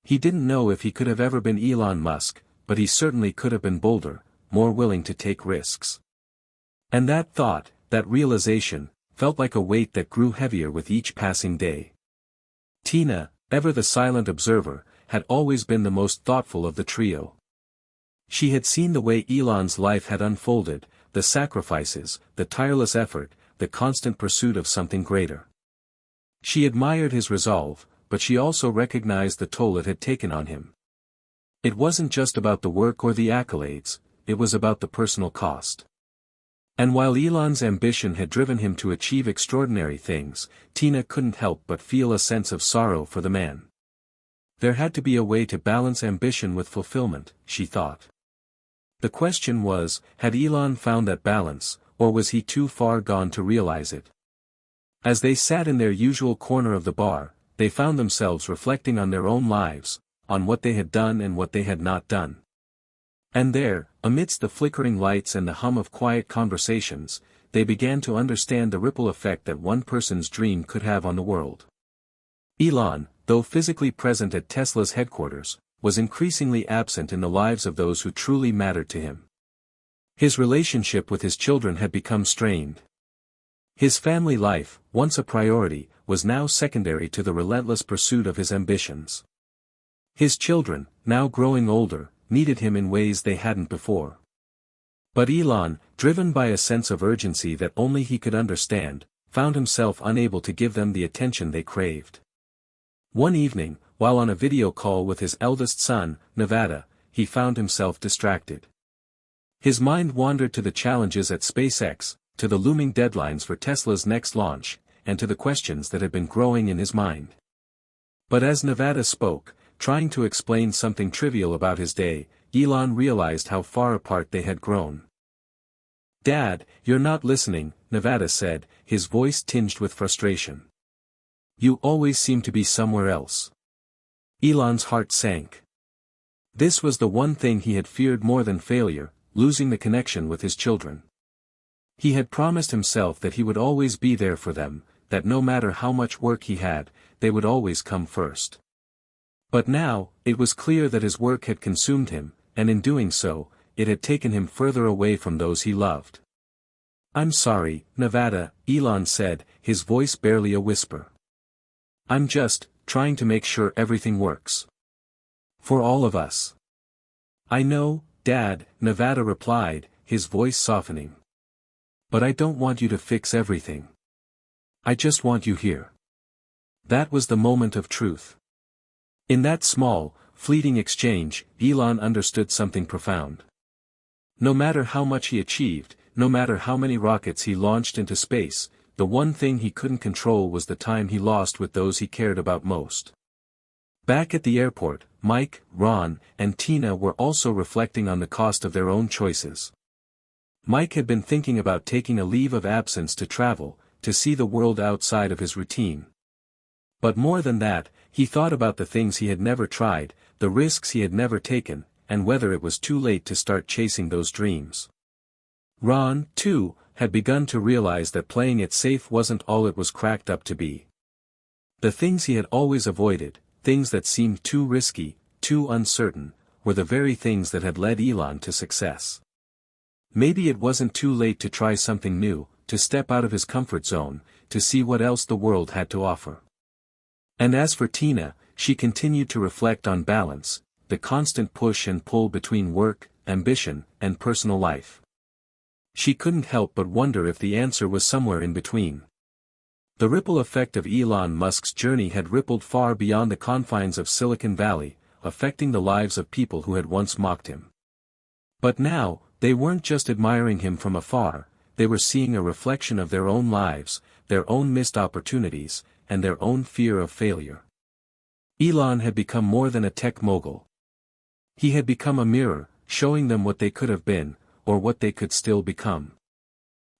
He didn't know if he could have ever been Elon Musk, but he certainly could have been bolder, more willing to take risks. And that thought, that realization, felt like a weight that grew heavier with each passing day. Tina, ever the silent observer, had always been the most thoughtful of the trio. She had seen the way Elon's life had unfolded, the sacrifices, the tireless effort, the constant pursuit of something greater. She admired his resolve, but she also recognized the toll it had taken on him. It wasn't just about the work or the accolades, it was about the personal cost. And while Elon's ambition had driven him to achieve extraordinary things, Tina couldn't help but feel a sense of sorrow for the man. There had to be a way to balance ambition with fulfillment, she thought. The question was, had Elon found that balance, or was he too far gone to realize it? As they sat in their usual corner of the bar, they found themselves reflecting on their own lives, on what they had done and what they had not done. And there, amidst the flickering lights and the hum of quiet conversations, they began to understand the ripple effect that one person's dream could have on the world. Elon, though physically present at Tesla's headquarters, was increasingly absent in the lives of those who truly mattered to him. His relationship with his children had become strained. His family life, once a priority, was now secondary to the relentless pursuit of his ambitions. His children, now growing older, needed him in ways they hadn't before. But Elon, driven by a sense of urgency that only he could understand, found himself unable to give them the attention they craved. One evening, while on a video call with his eldest son, Nevada, he found himself distracted. His mind wandered to the challenges at SpaceX, to the looming deadlines for Tesla's next launch, and to the questions that had been growing in his mind. But as Nevada spoke, trying to explain something trivial about his day, Elon realized how far apart they had grown. "Dad, you're not listening," Nevada said, his voice tinged with frustration. "You always seem to be somewhere else." Elon's heart sank. This was the one thing he had feared more than failure, losing the connection with his children. He had promised himself that he would always be there for them, that no matter how much work he had, they would always come first. But now, it was clear that his work had consumed him, and in doing so, it had taken him further away from those he loved. "I'm sorry, Nevada," Elon said, his voice barely a whisper. "I'm just trying to make sure everything works. For all of us." "I know, Dad," Nevada replied, his voice softening. "But I don't want you to fix everything. I just want you here." That was the moment of truth. In that small, fleeting exchange, Elon understood something profound. No matter how much he achieved, no matter how many rockets he launched into space, the one thing he couldn't control was the time he lost with those he cared about most. Back at the airport, Mike, Ron, and Tina were also reflecting on the cost of their own choices. Mike had been thinking about taking a leave of absence to travel, to see the world outside of his routine. But more than that, he thought about the things he had never tried, the risks he had never taken, and whether it was too late to start chasing those dreams. Ron, too, had begun to realize that playing it safe wasn't all it was cracked up to be. The things he had always avoided, things that seemed too risky, too uncertain, were the very things that had led Elon to success. Maybe it wasn't too late to try something new, to step out of his comfort zone, to see what else the world had to offer. And as for Tina, she continued to reflect on balance, the constant push and pull between work, ambition, and personal life. She couldn't help but wonder if the answer was somewhere in between. The ripple effect of Elon Musk's journey had rippled far beyond the confines of Silicon Valley, affecting the lives of people who had once mocked him. But now, they weren't just admiring him from afar, they were seeing a reflection of their own lives, their own missed opportunities, and their own fear of failure. Elon had become more than a tech mogul. He had become a mirror, showing them what they could have been, or what they could still become.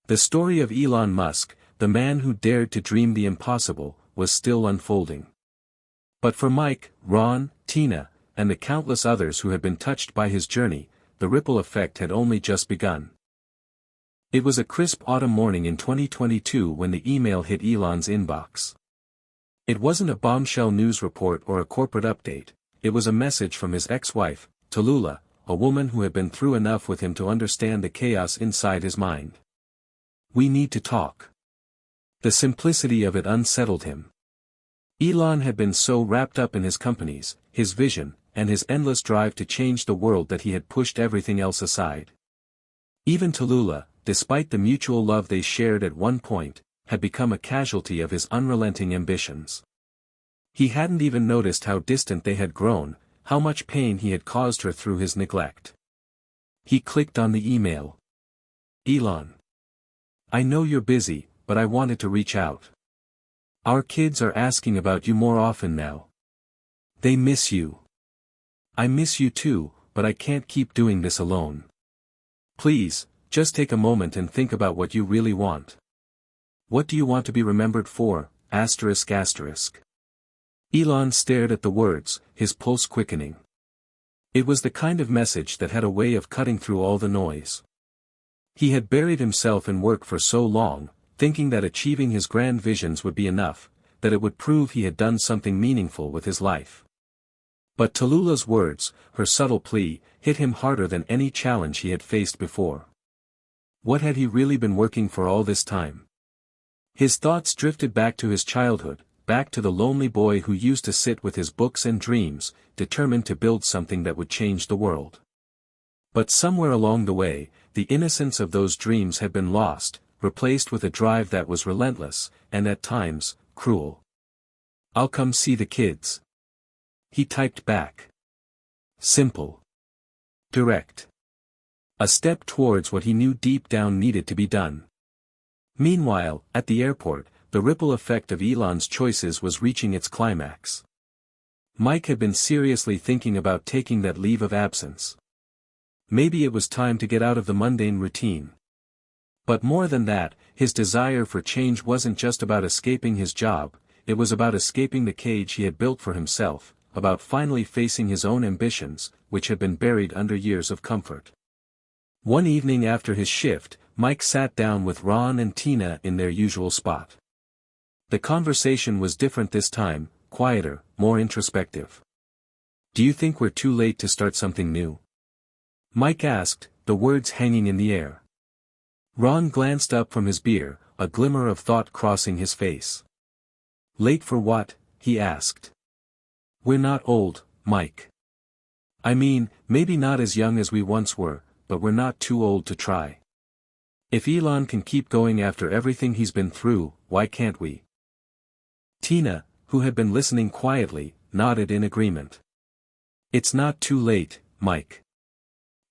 The story of Elon Musk, the man who dared to dream the impossible, was still unfolding. But for Mike, Ron, Tina, and the countless others who had been touched by his journey, the ripple effect had only just begun. It was a crisp autumn morning in 2022 when the email hit Elon's inbox. It wasn't a bombshell news report or a corporate update, it was a message from his ex-wife, Tallulah, a woman who had been through enough with him to understand the chaos inside his mind. We need to talk. The simplicity of it unsettled him. Elon had been so wrapped up in his companies, his vision, and his endless drive to change the world that he had pushed everything else aside. Even Tallulah, despite the mutual love they shared at one point, had become a casualty of his unrelenting ambitions. He hadn't even noticed how distant they had grown, how much pain he had caused her through his neglect. He clicked on the email. Elon. I know you're busy, but I wanted to reach out. Our kids are asking about you more often now. They miss you. I miss you too, but I can't keep doing this alone. Please, just take a moment and think about what you really want. What do you want to be remembered for? Elon stared at the words, his pulse quickening. It was the kind of message that had a way of cutting through all the noise. He had buried himself in work for so long, thinking that achieving his grand visions would be enough, that it would prove he had done something meaningful with his life. But Tallulah's words, her subtle plea, hit him harder than any challenge he had faced before. What had he really been working for all this time? His thoughts drifted back to his childhood, back to the lonely boy who used to sit with his books and dreams, determined to build something that would change the world. But somewhere along the way, the innocence of those dreams had been lost, replaced with a drive that was relentless, and at times, cruel. I'll come see the kids. He typed back. Simple. Direct. A step towards what he knew deep down needed to be done. Meanwhile, at the airport, the ripple effect of Elon's choices was reaching its climax. Mike had been seriously thinking about taking that leave of absence. Maybe it was time to get out of the mundane routine. But more than that, his desire for change wasn't just about escaping his job, it was about escaping the cage he had built for himself, about finally facing his own ambitions, which had been buried under years of comfort. One evening after his shift, Mike sat down with Ron and Tina in their usual spot. The conversation was different this time, quieter, more introspective. Do you think we're too late to start something new? Mike asked, the words hanging in the air. Ron glanced up from his beer, a glimmer of thought crossing his face. Late for what? He asked. We're not old, Mike. I mean, maybe not as young as we once were, but we're not too old to try. If Elon can keep going after everything he's been through, why can't we? Tina, who had been listening quietly, nodded in agreement. It's not too late, Mike.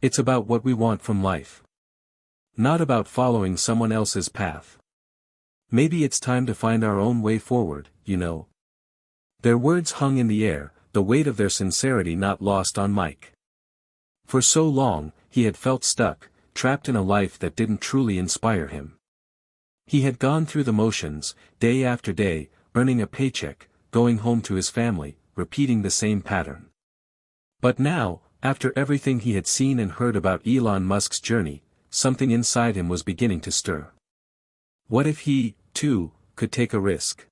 It's about what we want from life. Not about following someone else's path. Maybe it's time to find our own way forward, you know. Their words hung in the air, the weight of their sincerity not lost on Mike. For so long, he had felt stuck, trapped in a life that didn't truly inspire him. He had gone through the motions, day after day, earning a paycheck, going home to his family, repeating the same pattern. But now, after everything he had seen and heard about Elon Musk's journey, something inside him was beginning to stir. What if he, too, could take a risk?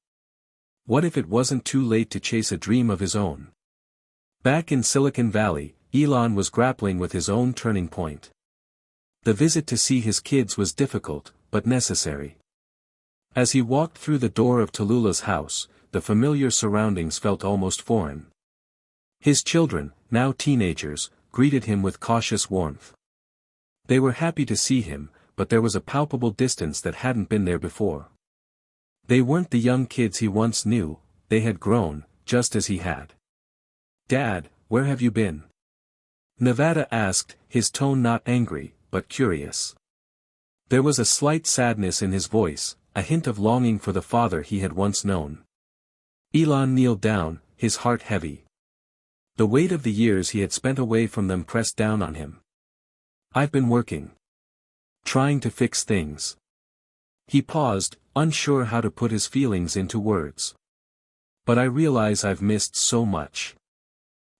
What if it wasn't too late to chase a dream of his own? Back in Silicon Valley, Elon was grappling with his own turning point. The visit to see his kids was difficult, but necessary. As he walked through the door of Tallulah's house, the familiar surroundings felt almost foreign. His children, now teenagers, greeted him with cautious warmth. They were happy to see him, but there was a palpable distance that hadn't been there before. They weren't the young kids he once knew, they had grown, just as he had. Dad, where have you been? Nevada asked, his tone not angry, but curious. There was a slight sadness in his voice, a hint of longing for the father he had once known. Elon kneeled down, his heart heavy. The weight of the years he had spent away from them pressed down on him. I've been working. Trying to fix things. He paused, unsure how to put his feelings into words. But I realize I've missed so much.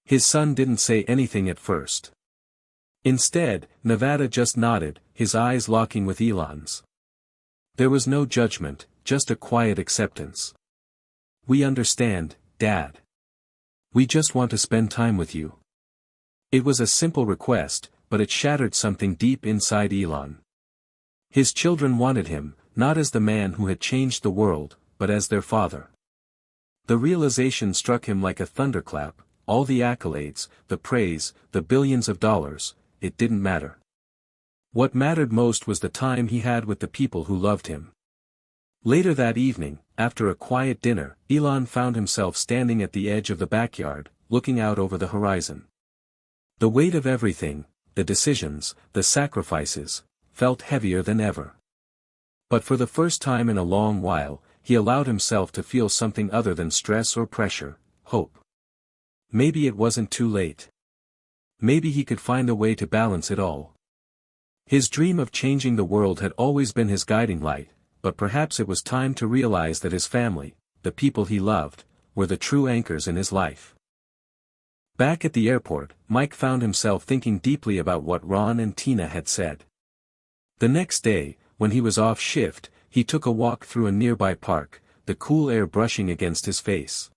His son didn't say anything at first. Instead, Nevada just nodded, his eyes locking with Elon's. There was no judgment, just a quiet acceptance. We understand, Dad. We just want to spend time with you. It was a simple request, but it shattered something deep inside Elon. His children wanted him, not as the man who had changed the world, but as their father. The realization struck him like a thunderclap: all the accolades, the praise, the billions of dollars, it didn't matter. What mattered most was the time he had with the people who loved him. Later that evening, after a quiet dinner, Elon found himself standing at the edge of the backyard, looking out over the horizon. The weight of everything, the decisions, the sacrifices, felt heavier than ever. But for the first time in a long while, he allowed himself to feel something other than stress or pressure: hope. Maybe it wasn't too late. Maybe he could find a way to balance it all. His dream of changing the world had always been his guiding light, but perhaps it was time to realize that his family, the people he loved, were the true anchors in his life. Back at the airport, Mike found himself thinking deeply about what Ron and Tina had said. The next day, when he was off shift, he took a walk through a nearby park, the cool air brushing against his face.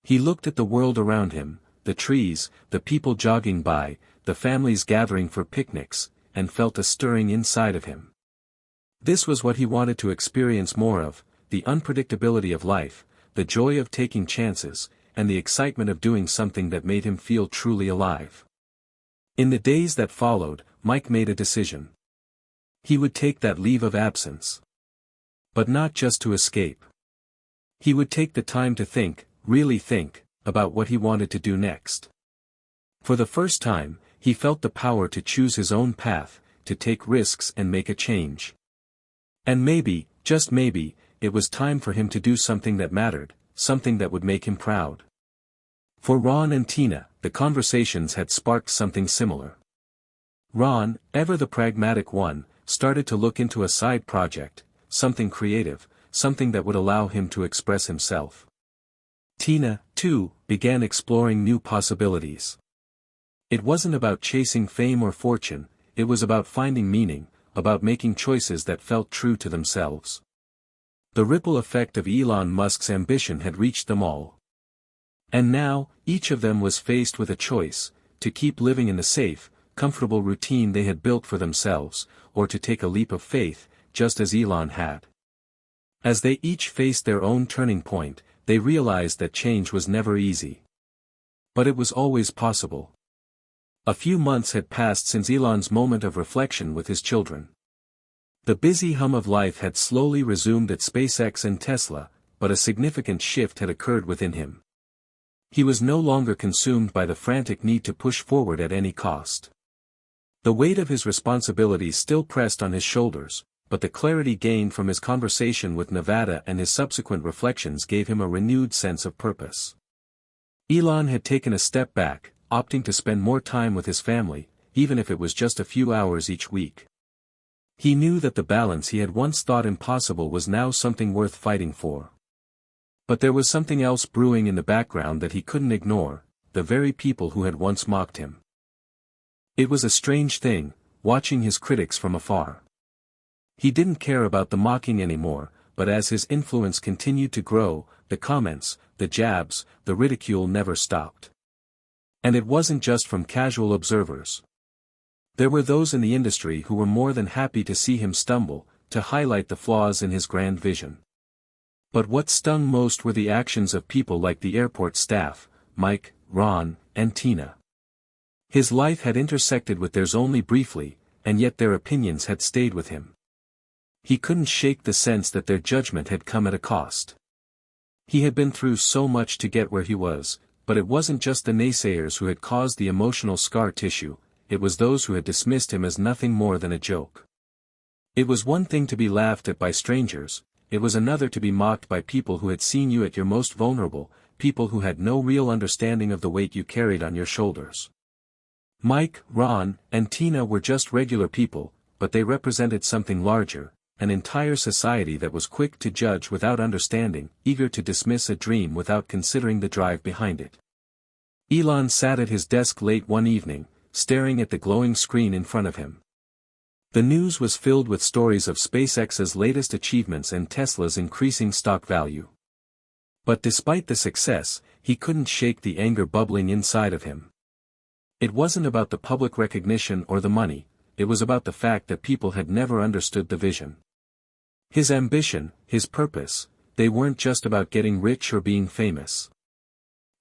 He looked at the world around him, the trees, the people jogging by, the families gathering for picnics, and felt a stirring inside of him. This was what he wanted to experience more of: the unpredictability of life, the joy of taking chances, and the excitement of doing something that made him feel truly alive. In the days that followed, Mike made a decision. He would take that leave of absence. But not just to escape. He would take the time to think, really think, about what he wanted to do next. For the first time, he felt the power to choose his own path, to take risks and make a change. And maybe, just maybe, it was time for him to do something that mattered, something that would make him proud. For Ron and Tina, the conversations had sparked something similar. Ron, ever the pragmatic one, started to look into a side project, something creative, something that would allow him to express himself. Tina, too, began exploring new possibilities. It wasn't about chasing fame or fortune, it was about finding meaning, about making choices that felt true to themselves. The ripple effect of Elon Musk's ambition had reached them all. And now, each of them was faced with a choice: to keep living in the safe, comfortable routine they had built for themselves, or to take a leap of faith, just as Elon had. As they each faced their own turning point, they realized that change was never easy. But it was always possible. A few months had passed since Elon's moment of reflection with his children. The busy hum of life had slowly resumed at SpaceX and Tesla, but a significant shift had occurred within him. He was no longer consumed by the frantic need to push forward at any cost. The weight of his responsibilities still pressed on his shoulders, but the clarity gained from his conversation with Nevada and his subsequent reflections gave him a renewed sense of purpose. Elon had taken a step back, opting to spend more time with his family, even if it was just a few hours each week. He knew that the balance he had once thought impossible was now something worth fighting for. But there was something else brewing in the background that he couldn't ignore: the very people who had once mocked him. It was a strange thing, watching his critics from afar. He didn't care about the mocking anymore, but as his influence continued to grow, the comments, the jabs, the ridicule never stopped. And it wasn't just from casual observers. There were those in the industry who were more than happy to see him stumble, to highlight the flaws in his grand vision. But what stung most were the actions of people like the airport staff, Mike, Ron, and Tina. His life had intersected with theirs only briefly, and yet their opinions had stayed with him. He couldn't shake the sense that their judgment had come at a cost. He had been through so much to get where he was, but it wasn't just the naysayers who had caused the emotional scar tissue, it was those who had dismissed him as nothing more than a joke. It was one thing to be laughed at by strangers, it was another to be mocked by people who had seen you at your most vulnerable, people who had no real understanding of the weight you carried on your shoulders. Mike, Ron, and Tina were just regular people, but they represented something larger, an entire society that was quick to judge without understanding, eager to dismiss a dream without considering the drive behind it. Elon sat at his desk late one evening, staring at the glowing screen in front of him. The news was filled with stories of SpaceX's latest achievements and Tesla's increasing stock value. But despite the success, he couldn't shake the anger bubbling inside of him. It wasn't about the public recognition or the money, it was about the fact that people had never understood the vision. His ambition, his purpose, they weren't just about getting rich or being famous.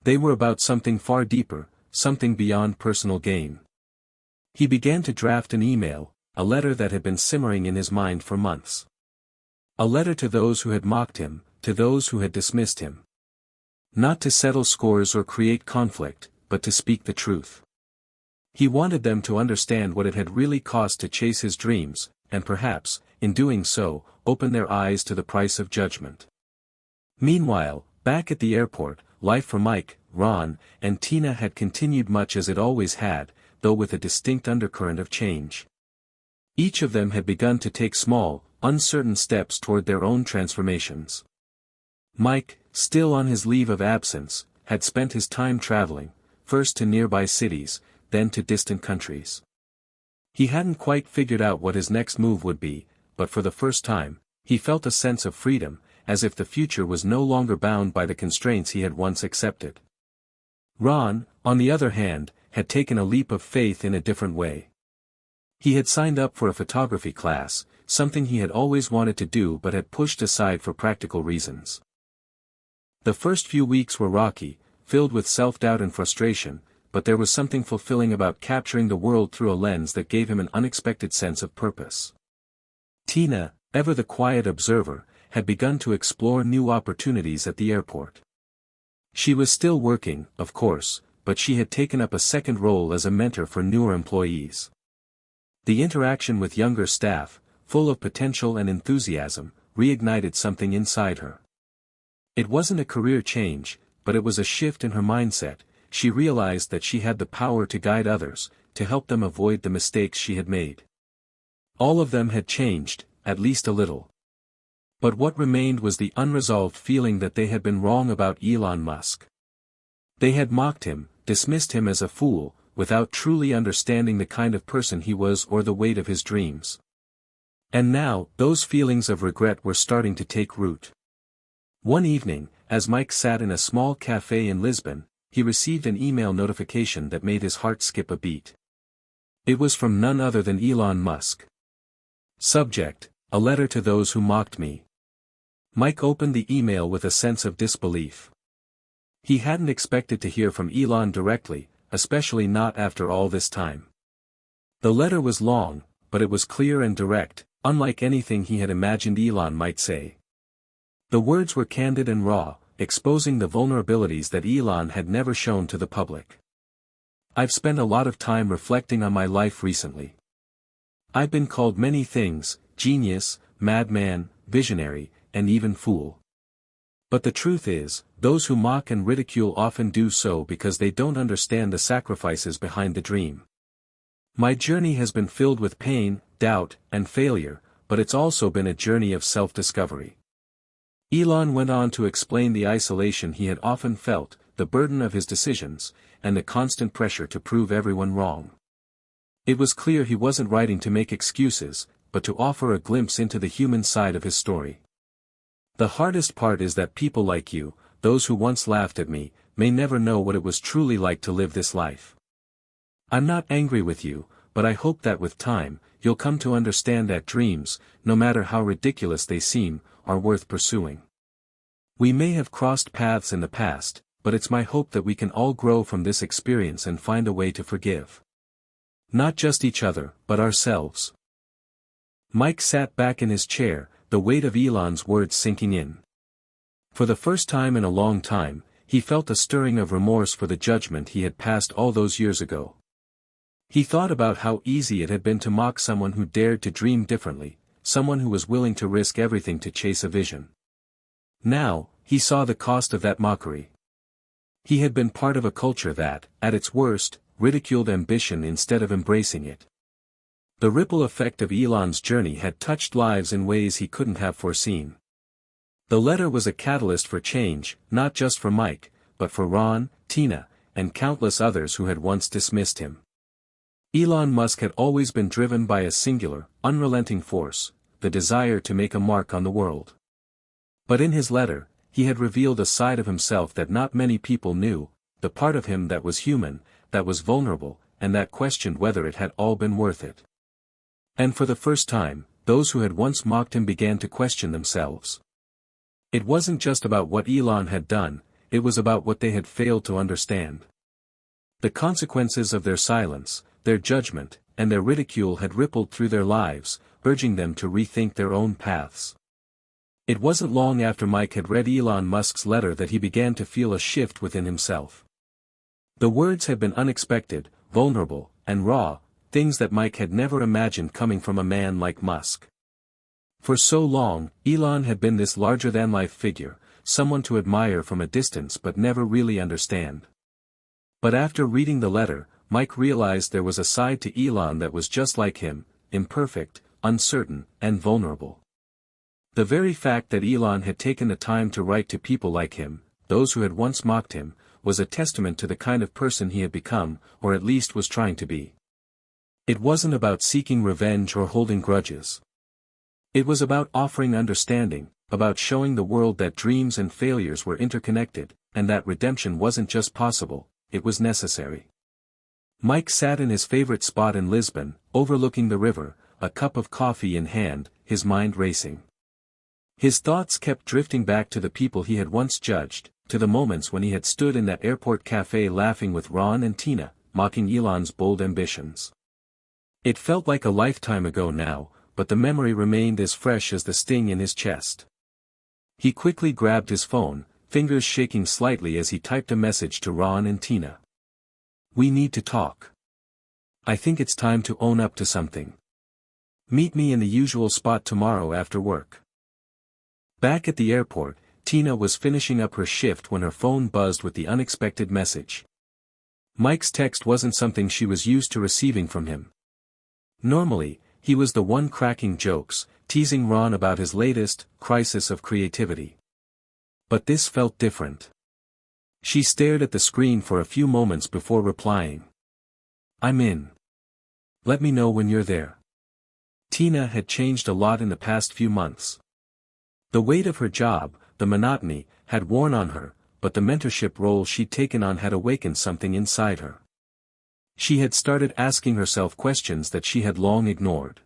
They were about something far deeper, something beyond personal gain. He began to draft an email, a letter that had been simmering in his mind for months. A letter to those who had mocked him, to those who had dismissed him. Not to settle scores or create conflict, but to speak the truth. He wanted them to understand what it had really cost to chase his dreams, and perhaps, in doing so, open their eyes to the price of judgment. Meanwhile, back at the airport, life for Mike, Ron, and Tina had continued much as it always had, though with a distinct undercurrent of change. Each of them had begun to take small, uncertain steps toward their own transformations. Mike, still on his leave of absence, had spent his time traveling, first to nearby cities, then to distant countries. He hadn't quite figured out what his next move would be, but for the first time, he felt a sense of freedom, as if the future was no longer bound by the constraints he had once accepted. Ron, on the other hand, had taken a leap of faith in a different way. He had signed up for a photography class, something he had always wanted to do but had pushed aside for practical reasons. The first few weeks were rocky, filled with self-doubt and frustration, but there was something fulfilling about capturing the world through a lens that gave him an unexpected sense of purpose. Tina, ever the quiet observer, had begun to explore new opportunities at the airport. She was still working, of course, but she had taken up a second role as a mentor for newer employees. The interaction with younger staff, full of potential and enthusiasm, reignited something inside her. It wasn't a career change, but it was a shift in her mindset. She realized that she had the power to guide others, to help them avoid the mistakes she had made. All of them had changed, at least a little. But what remained was the unresolved feeling that they had been wrong about Elon Musk. They had mocked him, dismissed him as a fool, without truly understanding the kind of person he was or the weight of his dreams. And now, those feelings of regret were starting to take root. One evening, as Mike sat in a small cafe in Lisbon, he received an email notification that made his heart skip a beat. It was from none other than Elon Musk. Subject: a letter to those who mocked me. Mike opened the email with a sense of disbelief. He hadn't expected to hear from Elon directly, especially not after all this time. The letter was long, but it was clear and direct, unlike anything he had imagined Elon might say. The words were candid and raw, exposing the vulnerabilities that Elon had never shown to the public. I've spent a lot of time reflecting on my life recently. I've been called many things: genius, madman, visionary, and even fool. But the truth is, those who mock and ridicule often do so because they don't understand the sacrifices behind the dream. My journey has been filled with pain, doubt, and failure, but it's also been a journey of self-discovery. Elon went on to explain the isolation he had often felt, the burden of his decisions, and the constant pressure to prove everyone wrong. It was clear he wasn't writing to make excuses, but to offer a glimpse into the human side of his story. The hardest part is that people like you, those who once laughed at me, may never know what it was truly like to live this life. I'm not angry with you, but I hope that with time, you'll come to understand that dreams, no matter how ridiculous they seem, are worth pursuing. We may have crossed paths in the past, but it's my hope that we can all grow from this experience and find a way to forgive. Not just each other, but ourselves. Mike sat back in his chair, the weight of Elon's words sinking in. For the first time in a long time, he felt a stirring of remorse for the judgment he had passed all those years ago. He thought about how easy it had been to mock someone who dared to dream differently, someone who was willing to risk everything to chase a vision. Now, he saw the cost of that mockery. He had been part of a culture that, at its worst, ridiculed ambition instead of embracing it. The ripple effect of Elon's journey had touched lives in ways he couldn't have foreseen. The letter was a catalyst for change, not just for Mike, but for Ron, Tina, and countless others who had once dismissed him. Elon Musk had always been driven by a singular, unrelenting force, the desire to make a mark on the world. But in his letter, he had revealed a side of himself that not many people knew, the part of him that was human, that was vulnerable, and that questioned whether it had all been worth it. And for the first time, those who had once mocked him began to question themselves. It wasn't just about what Elon had done, it was about what they had failed to understand. The consequences of their silence, their judgment, and their ridicule had rippled through their lives, urging them to rethink their own paths. It wasn't long after Mike had read Elon Musk's letter that he began to feel a shift within himself. The words had been unexpected, vulnerable, and raw, things that Mike had never imagined coming from a man like Musk. For so long, Elon had been this larger-than-life figure, someone to admire from a distance but never really understand. But after reading the letter, Mike realized there was a side to Elon that was just like him, imperfect, uncertain, and vulnerable. The very fact that Elon had taken the time to write to people like him, those who had once mocked him, was a testament to the kind of person he had become, or at least was trying to be. It wasn't about seeking revenge or holding grudges. It was about offering understanding, about showing the world that dreams and failures were interconnected, and that redemption wasn't just possible, it was necessary. Mike sat in his favorite spot in Lisbon, overlooking the river, a cup of coffee in hand, his mind racing. His thoughts kept drifting back to the people he had once judged, to the moments when he had stood in that airport cafe laughing with Ron and Tina, mocking Elon's bold ambitions. It felt like a lifetime ago now, but the memory remained as fresh as the sting in his chest. He quickly grabbed his phone, fingers shaking slightly as he typed a message to Ron and Tina. "We need to talk. I think it's time to own up to something. Meet me in the usual spot tomorrow after work." Back at the airport, Tina was finishing up her shift when her phone buzzed with the unexpected message. Mike's text wasn't something she was used to receiving from him. Normally, he was the one cracking jokes, teasing Ron about his latest crisis of creativity. But this felt different. She stared at the screen for a few moments before replying. "I'm in. Let me know when you're there." Tina had changed a lot in the past few months. The weight of her job, the monotony, had worn on her, but the mentorship role she'd taken on had awakened something inside her. She had started asking herself questions that she had long ignored.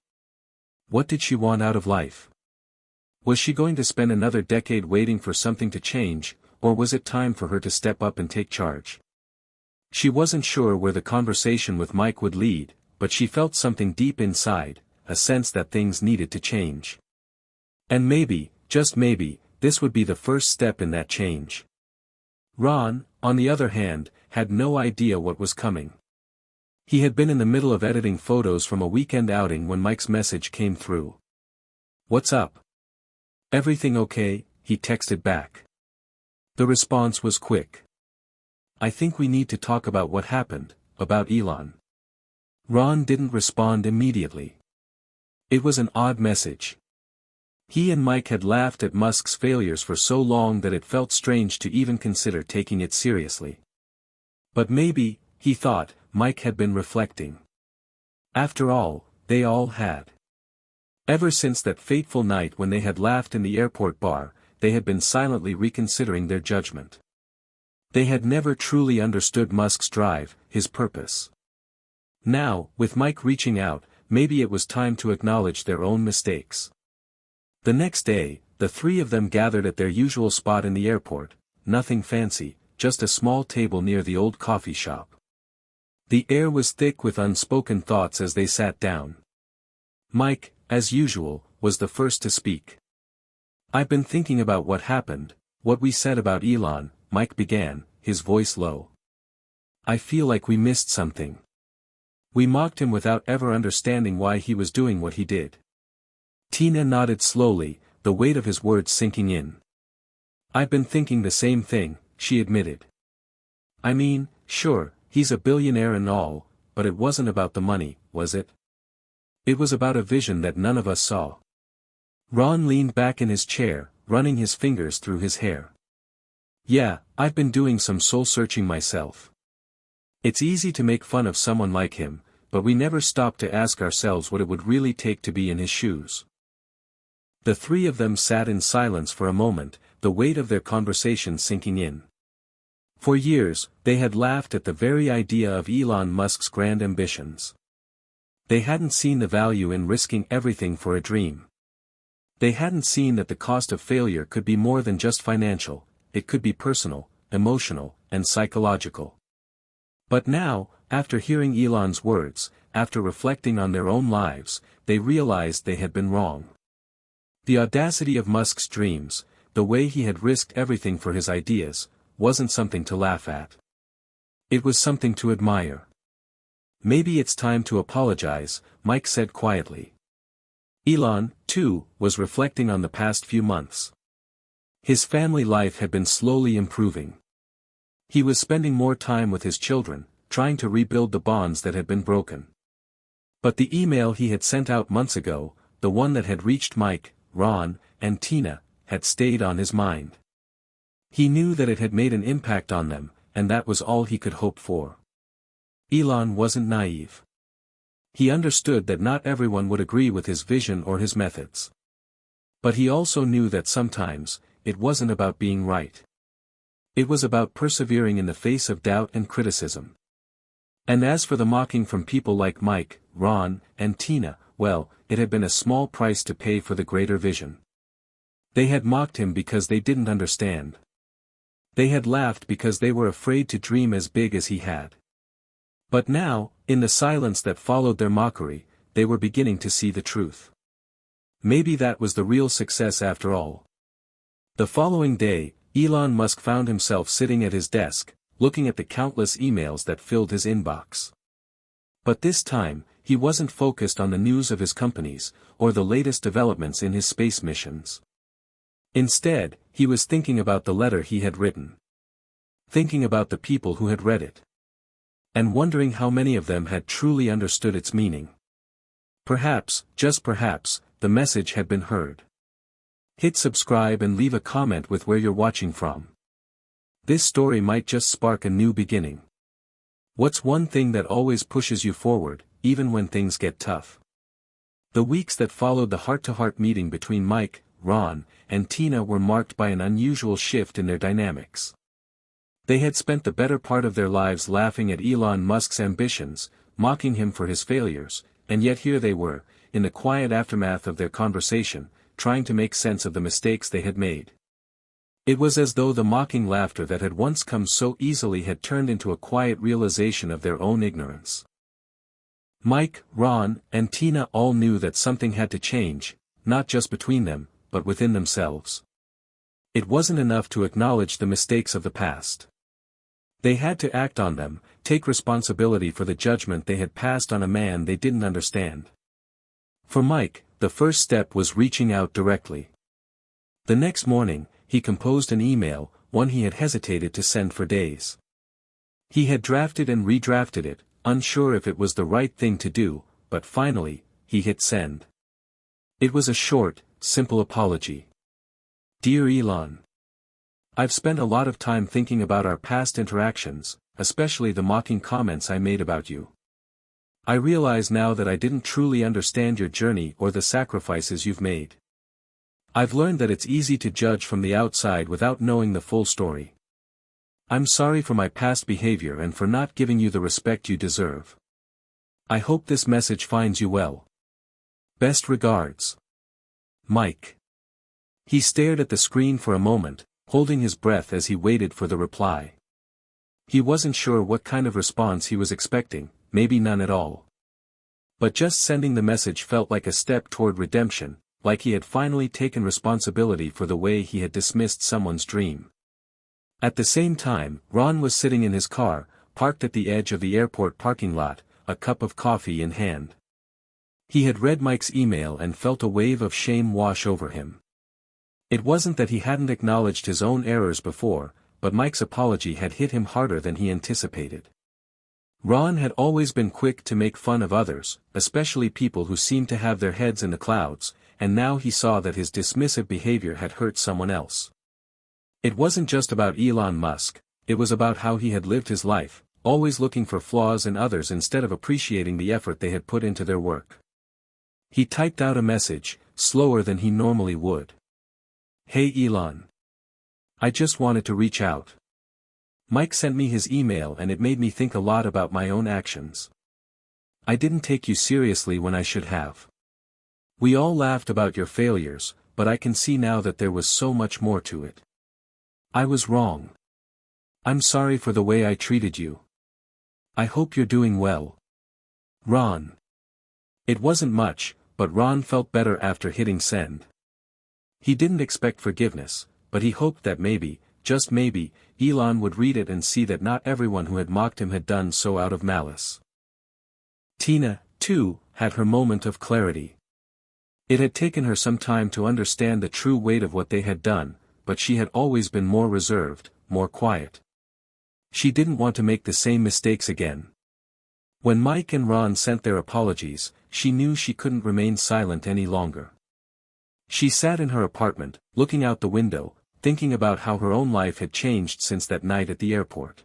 What did she want out of life? Was she going to spend another decade waiting for something to change, or was it time for her to step up and take charge? She wasn't sure where the conversation with Mike would lead, but she felt something deep inside, a sense that things needed to change. And maybe, just maybe, this would be the first step in that change. Ron, on the other hand, had no idea what was coming. He had been in the middle of editing photos from a weekend outing when Mike's message came through. "What's up? Everything okay?" he texted back. The response was quick. "I think we need to talk about what happened, about Elon." Ron didn't respond immediately. It was an odd message. He and Mike had laughed at Musk's failures for so long that it felt strange to even consider taking it seriously. But maybe, he thought, Mike had been reflecting. After all, they all had. Ever since that fateful night when they had laughed in the airport bar, they had been silently reconsidering their judgment. They had never truly understood Musk's drive, his purpose. Now, with Mike reaching out, maybe it was time to acknowledge their own mistakes. The next day, the three of them gathered at their usual spot in the airport, nothing fancy, just a small table near the old coffee shop. The air was thick with unspoken thoughts as they sat down. Mike, as usual, was the first to speak. "I've been thinking about what happened, what we said about Elon," Mike began, his voice low. "I feel like we missed something. We mocked him without ever understanding why he was doing what he did." Tina nodded slowly, the weight of his words sinking in. "I've been thinking the same thing," she admitted. "I mean, sure, he's a billionaire and all, but it wasn't about the money, was it? It was about a vision that none of us saw." Ron leaned back in his chair, running his fingers through his hair. "Yeah, I've been doing some soul-searching myself. It's easy to make fun of someone like him, but we never stop to ask ourselves what it would really take to be in his shoes." The three of them sat in silence for a moment, the weight of their conversation sinking in. For years, they had laughed at the very idea of Elon Musk's grand ambitions. They hadn't seen the value in risking everything for a dream. They hadn't seen that the cost of failure could be more than just financial, it could be personal, emotional, and psychological. But now, after hearing Elon's words, after reflecting on their own lives, they realized they had been wrong. The audacity of Musk's dreams, the way he had risked everything for his ideas, wasn't something to laugh at. It was something to admire. "Maybe it's time to apologize," Mike said quietly. Elon, too, was reflecting on the past few months. His family life had been slowly improving. He was spending more time with his children, trying to rebuild the bonds that had been broken. But the email he had sent out months ago, the one that had reached Mike, Ron, and Tina, had stayed on his mind. He knew that it had made an impact on them, and that was all he could hope for. Elon wasn't naive. He understood that not everyone would agree with his vision or his methods. But he also knew that sometimes, it wasn't about being right. It was about persevering in the face of doubt and criticism. And as for the mocking from people like Mike, Ron, and Tina, well, it had been a small price to pay for the greater vision. They had mocked him because they didn't understand. They had laughed because they were afraid to dream as big as he had. But now, in the silence that followed their mockery, they were beginning to see the truth. Maybe that was the real success after all. The following day, Elon Musk found himself sitting at his desk, looking at the countless emails that filled his inbox. But this time, he wasn't focused on the news of his companies, or the latest developments in his space missions. Instead, he was thinking about the letter he had written. Thinking about the people who had read it. And wondering how many of them had truly understood its meaning. Perhaps, just perhaps, the message had been heard. Hit subscribe and leave a comment with where you're watching from. This story might just spark a new beginning. What's one thing that always pushes you forward, even when things get tough? The weeks that followed the heart-to-heart meeting between Mike, Ron, and Tina were marked by an unusual shift in their dynamics. They had spent the better part of their lives laughing at Elon Musk's ambitions, mocking him for his failures, and yet here they were, in the quiet aftermath of their conversation, trying to make sense of the mistakes they had made. It was as though the mocking laughter that had once come so easily had turned into a quiet realization of their own ignorance. Mike, Ron, and Tina all knew that something had to change, not just between them, but within themselves. It wasn't enough to acknowledge the mistakes of the past. They had to act on them, take responsibility for the judgment they had passed on a man they didn't understand. For Mike, the first step was reaching out directly. The next morning, he composed an email, one he had hesitated to send for days. He had drafted and redrafted it, unsure if it was the right thing to do, but finally, he hit send. It was a short, simple apology. Dear Elon, I've spent a lot of time thinking about our past interactions, especially the mocking comments I made about you. I realize now that I didn't truly understand your journey or the sacrifices you've made. I've learned that it's easy to judge from the outside without knowing the full story. I'm sorry for my past behavior and for not giving you the respect you deserve. I hope this message finds you well. Best regards. Mike. He stared at the screen for a moment, holding his breath as he waited for the reply. He wasn't sure what kind of response he was expecting, maybe none at all. But just sending the message felt like a step toward redemption, like he had finally taken responsibility for the way he had dismissed someone's dream. At the same time, Ron was sitting in his car, parked at the edge of the airport parking lot, a cup of coffee in hand. He had read Mike's email and felt a wave of shame wash over him. It wasn't that he hadn't acknowledged his own errors before, but Mike's apology had hit him harder than he anticipated. Ron had always been quick to make fun of others, especially people who seemed to have their heads in the clouds, and now he saw that his dismissive behavior had hurt someone else. It wasn't just about Elon Musk, it was about how he had lived his life, always looking for flaws in others instead of appreciating the effort they had put into their work. He typed out a message, slower than he normally would. Hey Elon. I just wanted to reach out. Mike sent me his email and it made me think a lot about my own actions. I didn't take you seriously when I should have. We all laughed about your failures, but I can see now that there was so much more to it. I was wrong. I'm sorry for the way I treated you. I hope you're doing well. Ron. It wasn't much, but Ron felt better after hitting send. He didn't expect forgiveness, but he hoped that maybe, just maybe, Elon would read it and see that not everyone who had mocked him had done so out of malice. Tina, too, had her moment of clarity. It had taken her some time to understand the true weight of what they had done, but she had always been more reserved, more quiet. She didn't want to make the same mistakes again. When Mike and Ron sent their apologies, she knew she couldn't remain silent any longer. She sat in her apartment, looking out the window, thinking about how her own life had changed since that night at the airport.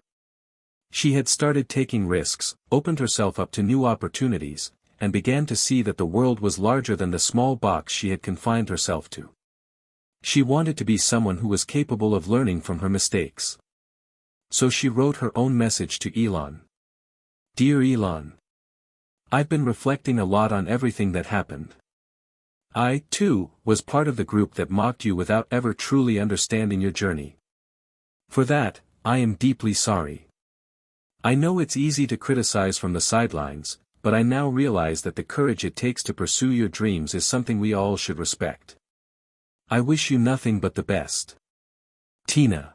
She had started taking risks, opened herself up to new opportunities, and began to see that the world was larger than the small box she had confined herself to. She wanted to be someone who was capable of learning from her mistakes. So she wrote her own message to Elon. Dear Elon. I've been reflecting a lot on everything that happened. I, too, was part of the group that mocked you without ever truly understanding your journey. For that, I am deeply sorry. I know it's easy to criticize from the sidelines, but I now realize that the courage it takes to pursue your dreams is something we all should respect. I wish you nothing but the best. Tina.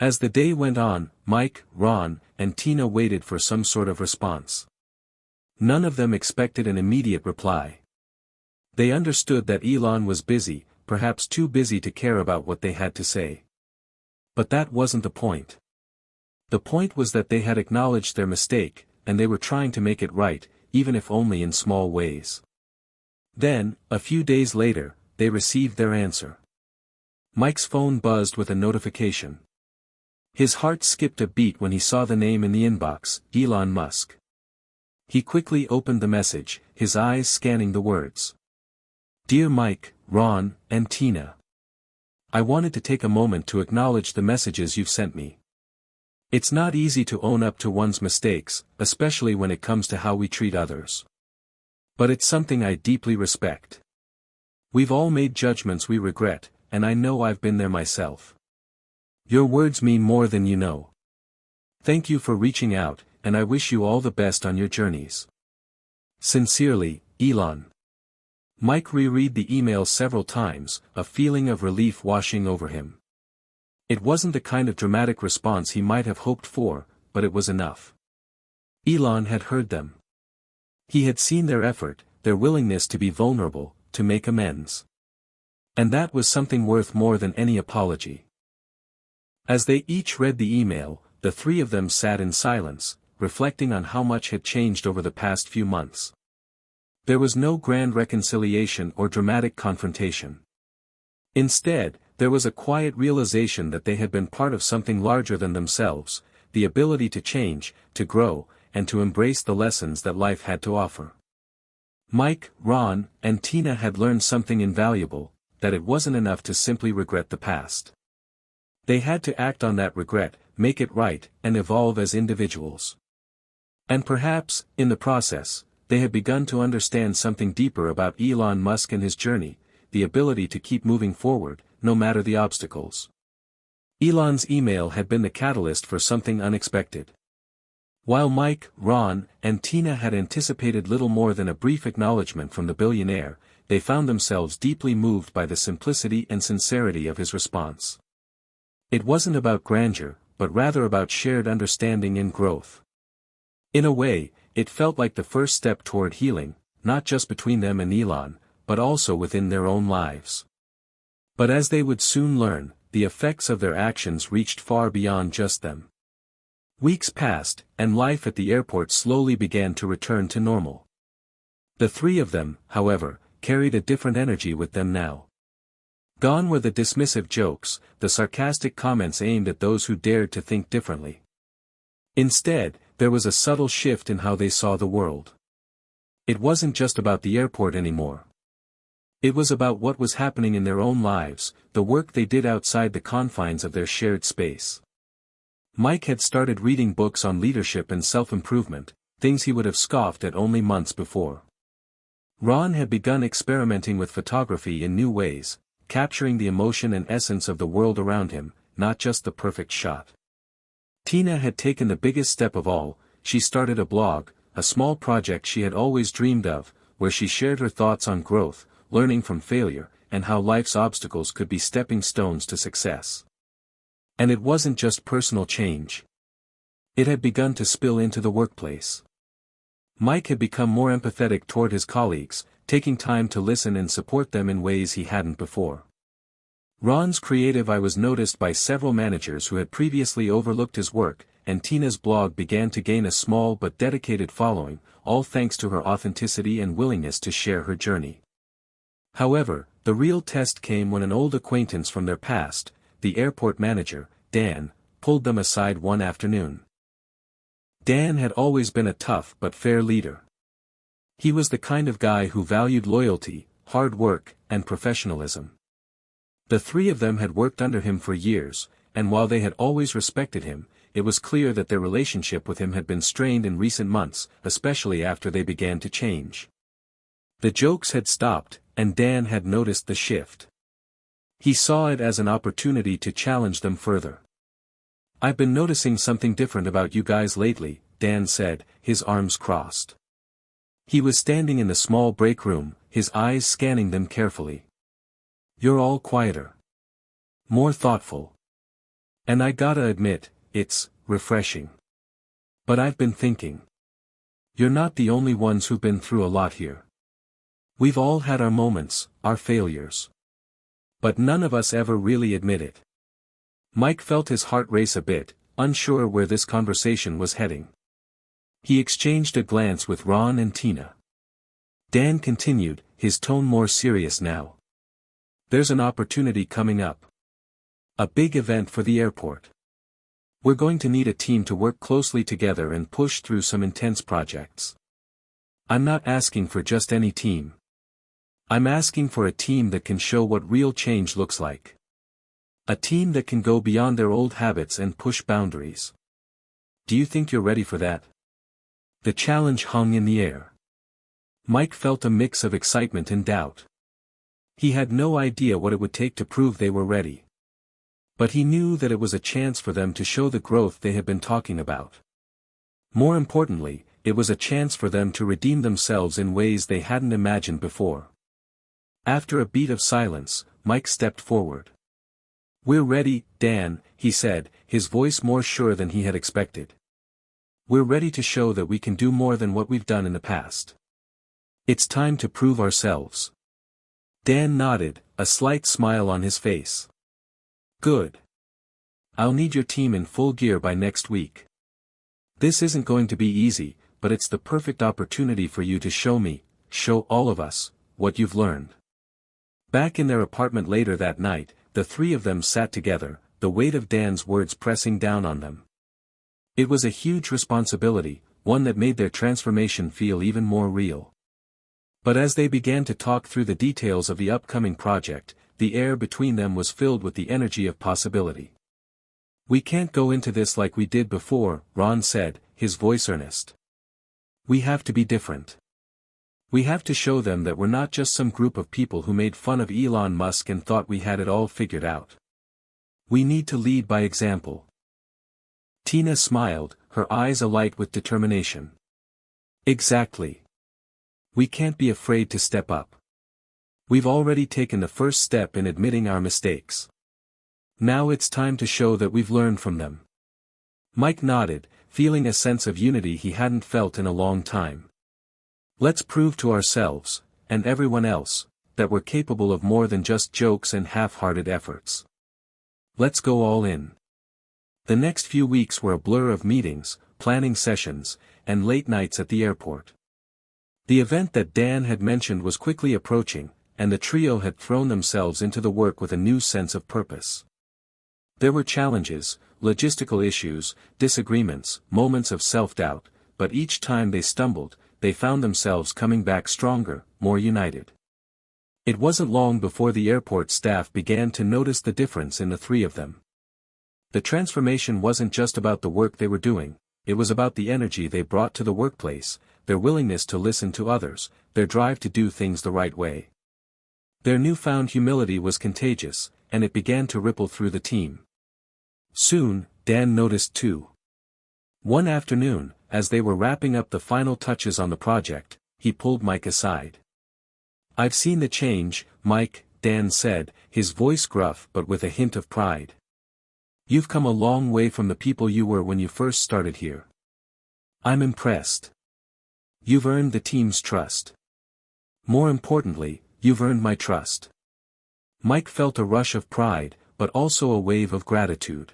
As the day went on, Mike, Ron, and Tina waited for some sort of response. None of them expected an immediate reply. They understood that Elon was busy, perhaps too busy to care about what they had to say. But that wasn't the point. The point was that they had acknowledged their mistake, and they were trying to make it right, even if only in small ways. Then, a few days later, they received their answer. Mike's phone buzzed with a notification. His heart skipped a beat when he saw the name in the inbox, Elon Musk. He quickly opened the message, his eyes scanning the words. Dear Mike, Ron, and Tina. I wanted to take a moment to acknowledge the messages you've sent me. It's not easy to own up to one's mistakes, especially when it comes to how we treat others. But it's something I deeply respect. We've all made judgments we regret, and I know I've been there myself. Your words mean more than you know. Thank you for reaching out, and I wish you all the best on your journeys. Sincerely, Elon. Mike reread the email several times, a feeling of relief washing over him. It wasn't the kind of dramatic response he might have hoped for, but it was enough. Elon had heard them. He had seen their effort, their willingness to be vulnerable, to make amends. And that was something worth more than any apology. As they each read the email, the three of them sat in silence, reflecting on how much had changed over the past few months. There was no grand reconciliation or dramatic confrontation. Instead, there was a quiet realization that they had been part of something larger than themselves, the ability to change, to grow, and to embrace the lessons that life had to offer. Mike, Ron, and Tina had learned something invaluable, that it wasn't enough to simply regret the past. They had to act on that regret, make it right, and evolve as individuals. And perhaps, in the process, they had begun to understand something deeper about Elon Musk and his journey, the ability to keep moving forward, no matter the obstacles. Elon's email had been the catalyst for something unexpected. While Mike, Ron, and Tina had anticipated little more than a brief acknowledgement from the billionaire, they found themselves deeply moved by the simplicity and sincerity of his response. It wasn't about grandeur, but rather about shared understanding and growth. In a way, it felt like the first step toward healing, not just between them and Elon, but also within their own lives. But as they would soon learn, the effects of their actions reached far beyond just them. Weeks passed, and life at the airport slowly began to return to normal. The three of them, however, carried a different energy with them now. Gone were the dismissive jokes, the sarcastic comments aimed at those who dared to think differently. Instead, there was a subtle shift in how they saw the world. It wasn't just about the airport anymore. It was about what was happening in their own lives, the work they did outside the confines of their shared space. Mike had started reading books on leadership and self-improvement, things he would have scoffed at only months before. Ron had begun experimenting with photography in new ways, capturing the emotion and essence of the world around him, not just the perfect shot. Tina had taken the biggest step of all. She started a blog, a small project she had always dreamed of, where she shared her thoughts on growth, learning from failure, and how life's obstacles could be stepping stones to success. And it wasn't just personal change. It had begun to spill into the workplace. Mike had become more empathetic toward his colleagues, taking time to listen and support them in ways he hadn't before. Ron's creative eye was noticed by several managers who had previously overlooked his work, and Tina's blog began to gain a small but dedicated following, all thanks to her authenticity and willingness to share her journey. However, the real test came when an old acquaintance from their past, the airport manager, Dan, pulled them aside one afternoon. Dan had always been a tough but fair leader. He was the kind of guy who valued loyalty, hard work, and professionalism. The three of them had worked under him for years, and while they had always respected him, it was clear that their relationship with him had been strained in recent months, especially after they began to change. The jokes had stopped, and Dan had noticed the shift. He saw it as an opportunity to challenge them further. "I've been noticing something different about you guys lately," Dan said, his arms crossed. He was standing in the small break room, his eyes scanning them carefully. "You're all quieter. More thoughtful. And I gotta admit, it's refreshing. But I've been thinking. You're not the only ones who've been through a lot here. We've all had our moments, our failures. But none of us ever really admit it." Mike felt his heart race a bit, unsure where this conversation was heading. He exchanged a glance with Ron and Tina. Dan continued, his tone more serious now. "There's an opportunity coming up. A big event for the airport. We're going to need a team to work closely together and push through some intense projects. I'm not asking for just any team. I'm asking for a team that can show what real change looks like. A team that can go beyond their old habits and push boundaries. Do you think you're ready for that?" The challenge hung in the air. Mike felt a mix of excitement and doubt. He had no idea what it would take to prove they were ready. But he knew that it was a chance for them to show the growth they had been talking about. More importantly, it was a chance for them to redeem themselves in ways they hadn't imagined before. After a beat of silence, Mike stepped forward. "We're ready, Dan," he said, his voice more sure than he had expected. "We're ready to show that we can do more than what we've done in the past. It's time to prove ourselves." Dan nodded, a slight smile on his face. "Good. I'll need your team in full gear by next week. This isn't going to be easy, but it's the perfect opportunity for you to show all of us, what you've learned." Back in their apartment later that night, the three of them sat together, the weight of Dan's words pressing down on them. It was a huge responsibility, one that made their transformation feel even more real. But as they began to talk through the details of the upcoming project, the air between them was filled with the energy of possibility. "We can't go into this like we did before," Ron said, his voice earnest. "We have to be different. We have to show them that we're not just some group of people who made fun of Elon Musk and thought we had it all figured out. We need to lead by example." Tina smiled, her eyes alight with determination. "Exactly. We can't be afraid to step up. We've already taken the first step in admitting our mistakes. Now it's time to show that we've learned from them." Mike nodded, feeling a sense of unity he hadn't felt in a long time. "Let's prove to ourselves, and everyone else, that we're capable of more than just jokes and half-hearted efforts. Let's go all in." The next few weeks were a blur of meetings, planning sessions, and late nights at the airport. The event that Dan had mentioned was quickly approaching, and the trio had thrown themselves into the work with a new sense of purpose. There were challenges, logistical issues, disagreements, moments of self-doubt, but each time they stumbled, they found themselves coming back stronger, more united. It wasn't long before the airport staff began to notice the difference in the three of them. The transformation wasn't just about the work they were doing, it was about the energy they brought to the workplace, their willingness to listen to others, their drive to do things the right way. Their newfound humility was contagious, and it began to ripple through the team. Soon, Dan noticed too. One afternoon, as they were wrapping up the final touches on the project, he pulled Mike aside. "I've seen the change, Mike," Dan said, his voice gruff but with a hint of pride. "You've come a long way from the people you were when you first started here. I'm impressed. You've earned the team's trust. More importantly, you've earned my trust." Mike felt a rush of pride, but also a wave of gratitude.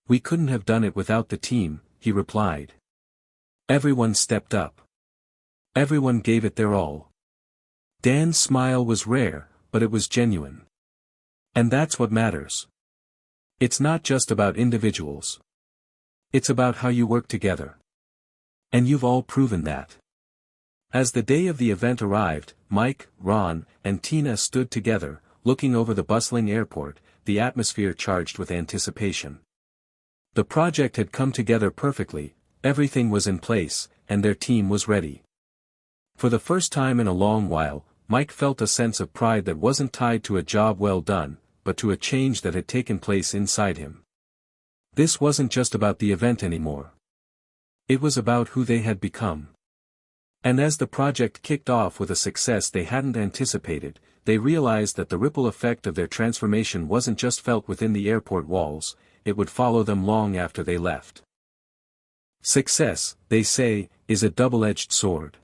"We couldn't have done it without the team," he replied. Everyone stepped up. Everyone gave it their all. Dan's smile was rare, but it was genuine. And that's what matters. It's not just about individuals. It's about how you work together. And you've all proven that. As the day of the event arrived, Mike, Ron, and Tina stood together, looking over the bustling airport, the atmosphere charged with anticipation. The project had come together perfectly, everything was in place, and their team was ready. For the first time in a long while, Mike felt a sense of pride that wasn't tied to a job well done, but to a change that had taken place inside him. This wasn't just about the event anymore. It was about who they had become. And as the project kicked off with a success they hadn't anticipated, they realized that the ripple effect of their transformation wasn't just felt within the airport walls, it would follow them long after they left. Success, they say, is a double-edged sword.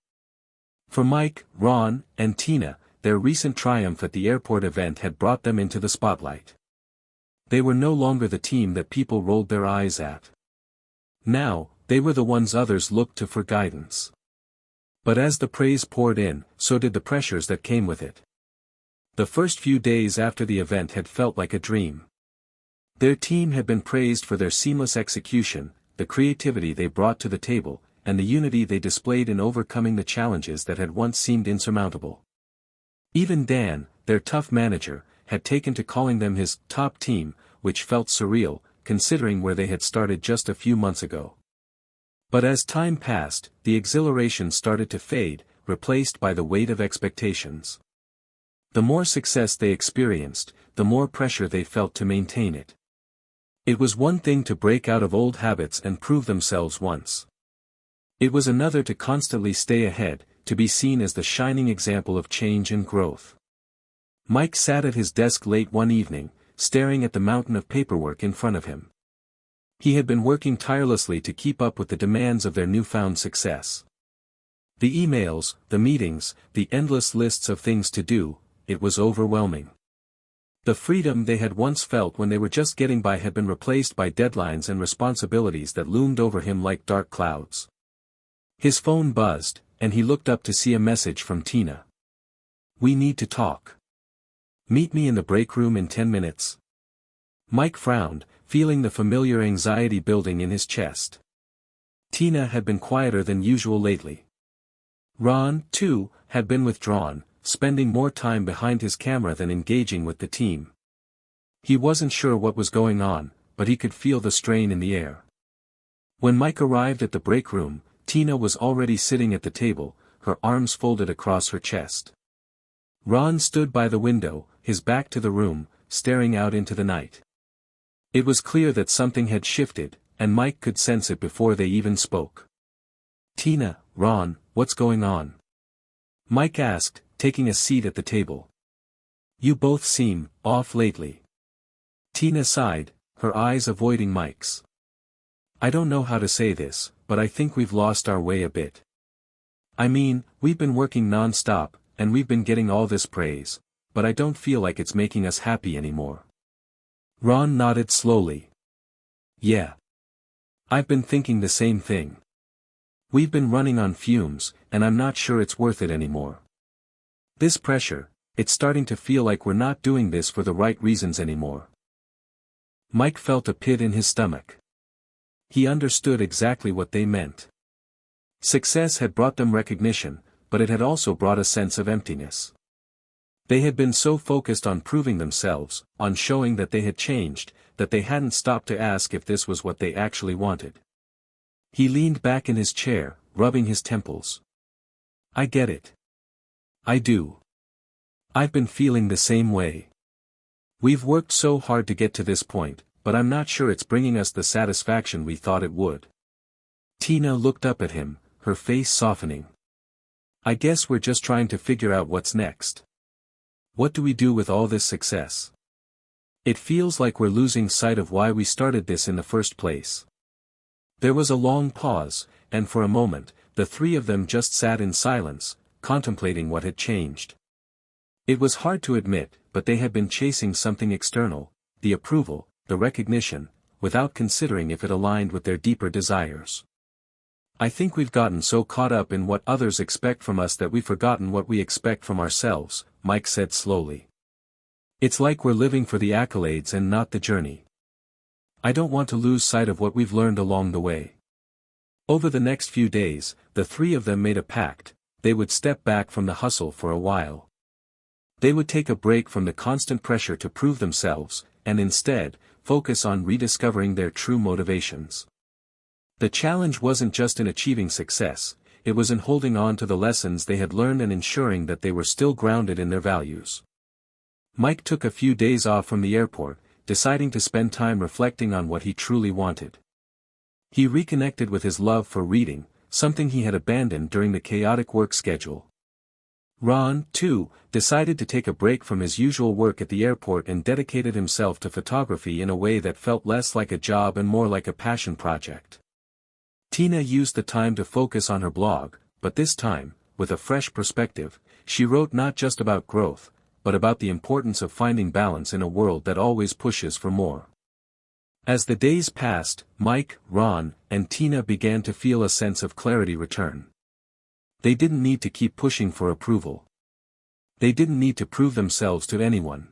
For Mike, Ron, and Tina, their recent triumph at the airport event had brought them into the spotlight. They were no longer the team that people rolled their eyes at. Now, they were the ones others looked to for guidance. But as the praise poured in, so did the pressures that came with it. The first few days after the event had felt like a dream. Their team had been praised for their seamless execution, the creativity they brought to the table, and the unity they displayed in overcoming the challenges that had once seemed insurmountable. Even Dan, their tough manager, had taken to calling them his top team, which felt surreal, considering where they had started just a few months ago. But as time passed, the exhilaration started to fade, replaced by the weight of expectations. The more success they experienced, the more pressure they felt to maintain it. It was one thing to break out of old habits and prove themselves once. It was another to constantly stay ahead, to be seen as the shining example of change and growth. Mike sat at his desk late one evening, staring at the mountain of paperwork in front of him. He had been working tirelessly to keep up with the demands of their newfound success. The emails, the meetings, the endless lists of things to do, it was overwhelming. The freedom they had once felt when they were just getting by had been replaced by deadlines and responsibilities that loomed over him like dark clouds. His phone buzzed, and he looked up to see a message from Tina. "We need to talk. Meet me in the break room in 10 minutes. Mike frowned, feeling the familiar anxiety building in his chest. Tina had been quieter than usual lately. Ron, too, had been withdrawn, spending more time behind his camera than engaging with the team. He wasn't sure what was going on, but he could feel the strain in the air. When Mike arrived at the break room, Tina was already sitting at the table, her arms folded across her chest. Ron stood by the window, his back to the room, staring out into the night. It was clear that something had shifted, and Mike could sense it before they even spoke. "Tina, Ron, what's going on?" Mike asked, taking a seat at the table. "You both seem off lately." Tina sighed, her eyes avoiding Mike's. "I don't know how to say this, but I think we've lost our way a bit. I mean, we've been working non-stop, and we've been getting all this praise, but I don't feel like it's making us happy anymore." Ron nodded slowly. "Yeah. I've been thinking the same thing. We've been running on fumes, and I'm not sure it's worth it anymore. This pressure, it's starting to feel like we're not doing this for the right reasons anymore." Mike felt a pit in his stomach. He understood exactly what they meant. Success had brought them recognition, but it had also brought a sense of emptiness. They had been so focused on proving themselves, on showing that they had changed, that they hadn't stopped to ask if this was what they actually wanted. He leaned back in his chair, rubbing his temples. I get it. I do. I've been feeling the same way. We've worked so hard to get to this point, but I'm not sure it's bringing us the satisfaction we thought it would. Tina looked up at him, her face softening. I guess we're just trying to figure out what's next. What do we do with all this success? It feels like we're losing sight of why we started this in the first place. There was a long pause, and for a moment, the three of them just sat in silence, contemplating what had changed. It was hard to admit, but they had been chasing something external, the approval, the recognition, without considering if it aligned with their deeper desires. I think we've gotten so caught up in what others expect from us that we've forgotten what we expect from ourselves, Mike said slowly. It's like we're living for the accolades and not the journey. I don't want to lose sight of what we've learned along the way. Over the next few days, the three of them made a pact: they would step back from the hustle for a while. They would take a break from the constant pressure to prove themselves, and instead, focus on rediscovering their true motivations. The challenge wasn't just in achieving success, it was in holding on to the lessons they had learned and ensuring that they were still grounded in their values. Mike took a few days off from the airport, deciding to spend time reflecting on what he truly wanted. He reconnected with his love for reading, something he had abandoned during the chaotic work schedule. Ron, too, decided to take a break from his usual work at the airport and dedicated himself to photography in a way that felt less like a job and more like a passion project. Tina used the time to focus on her blog, but this time, with a fresh perspective, she wrote not just about growth, but about the importance of finding balance in a world that always pushes for more. As the days passed, Mike, Ron, and Tina began to feel a sense of clarity return. They didn't need to keep pushing for approval. They didn't need to prove themselves to anyone.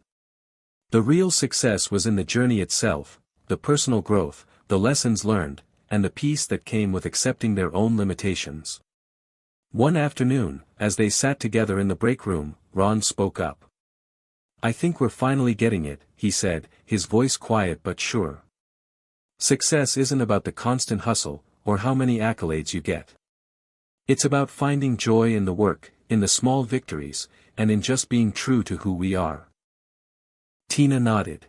The real success was in the journey itself, the personal growth, the lessons learned, and the peace that came with accepting their own limitations. One afternoon, as they sat together in the break room, Ron spoke up. I think we're finally getting it, he said, his voice quiet but sure. Success isn't about the constant hustle, or how many accolades you get. It's about finding joy in the work, in the small victories, and in just being true to who we are. Tina nodded.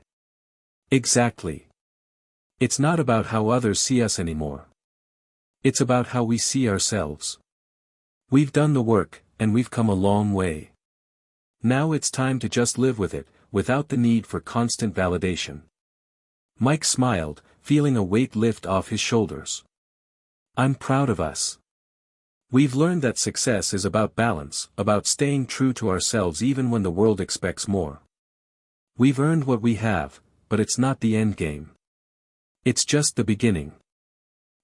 Exactly. It's not about how others see us anymore. It's about how we see ourselves. We've done the work, and we've come a long way. Now it's time to just live with it, without the need for constant validation. Mike smiled, feeling a weight lift off his shoulders. I'm proud of us. We've learned that success is about balance, about staying true to ourselves even when the world expects more. We've earned what we have, but it's not the end game. It's just the beginning.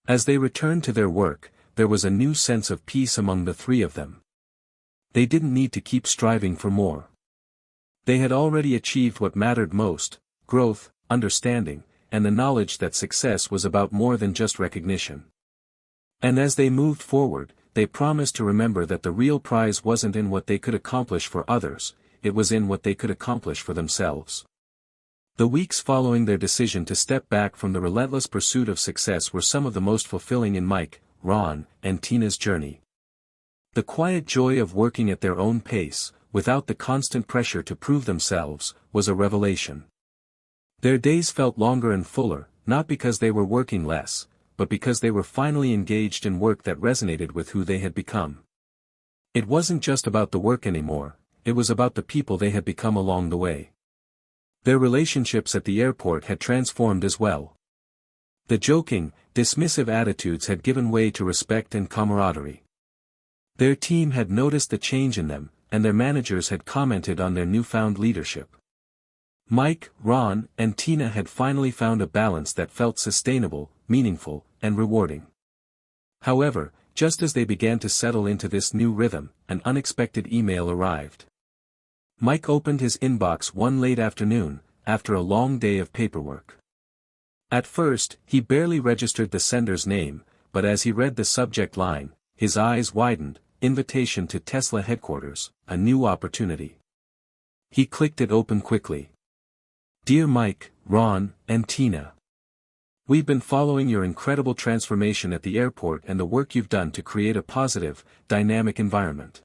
As they returned to their work, there was a new sense of peace among the three of them. They didn't need to keep striving for more. They had already achieved what mattered most: growth, understanding, and the knowledge that success was about more than just recognition. And as they moved forward, they promised to remember that the real prize wasn't in what they could accomplish for others, it was in what they could accomplish for themselves. The weeks following their decision to step back from the relentless pursuit of success were some of the most fulfilling in Mike, Ron, and Tina's journey. The quiet joy of working at their own pace, without the constant pressure to prove themselves, was a revelation. Their days felt longer and fuller, not because they were working less, but because they were finally engaged in work that resonated with who they had become. It wasn't just about the work anymore, it was about the people they had become along the way. Their relationships at the airport had transformed as well. The joking, dismissive attitudes had given way to respect and camaraderie. Their team had noticed the change in them, and their managers had commented on their newfound leadership. Mike, Ron, and Tina had finally found a balance that felt sustainable, meaningful, and rewarding. However, just as they began to settle into this new rhythm, an unexpected email arrived. Mike opened his inbox one late afternoon, after a long day of paperwork. At first, he barely registered the sender's name, but as he read the subject line, his eyes widened: invitation to Tesla headquarters, a new opportunity. He clicked it open quickly. Dear Mike, Ron, and Tina. We've been following your incredible transformation at the airport and the work you've done to create a positive, dynamic environment.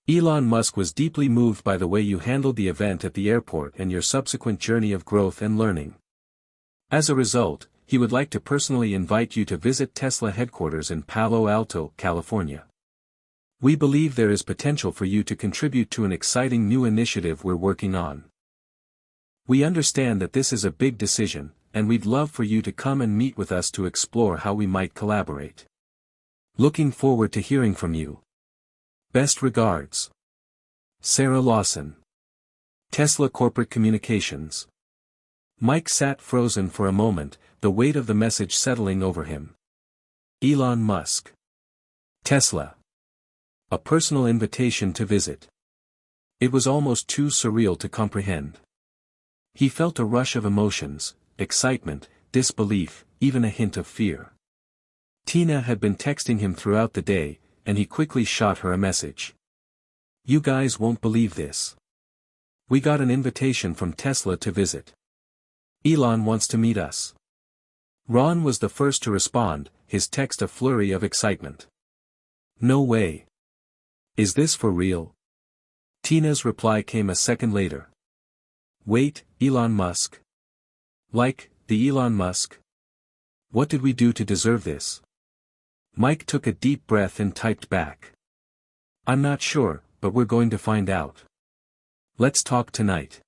Elon Musk was deeply moved by the way you handled the event at the airport and your subsequent journey of growth and learning. As a result, he would like to personally invite you to visit Tesla headquarters in Palo Alto, California. We believe there is potential for you to contribute to an exciting new initiative we're working on. We understand that this is a big decision, and we'd love for you to come and meet with us to explore how we might collaborate. Looking forward to hearing from you. Best regards. Sarah Lawson. Tesla Corporate Communications. Mike sat frozen for a moment, the weight of the message settling over him. Elon Musk. Tesla. A personal invitation to visit. It was almost too surreal to comprehend. He felt a rush of emotions, excitement, disbelief, even a hint of fear. Tina had been texting him throughout the day, and he quickly shot her a message. You guys won't believe this. We got an invitation from Tesla to visit. Elon wants to meet us. Ron was the first to respond, his text a flurry of excitement. No way. Is this for real? Tina's reply came a second later. Wait, Elon Musk? Like, the Elon Musk? What did we do to deserve this? Mike took a deep breath and typed back. I'm not sure, but we're going to find out. Let's talk tonight.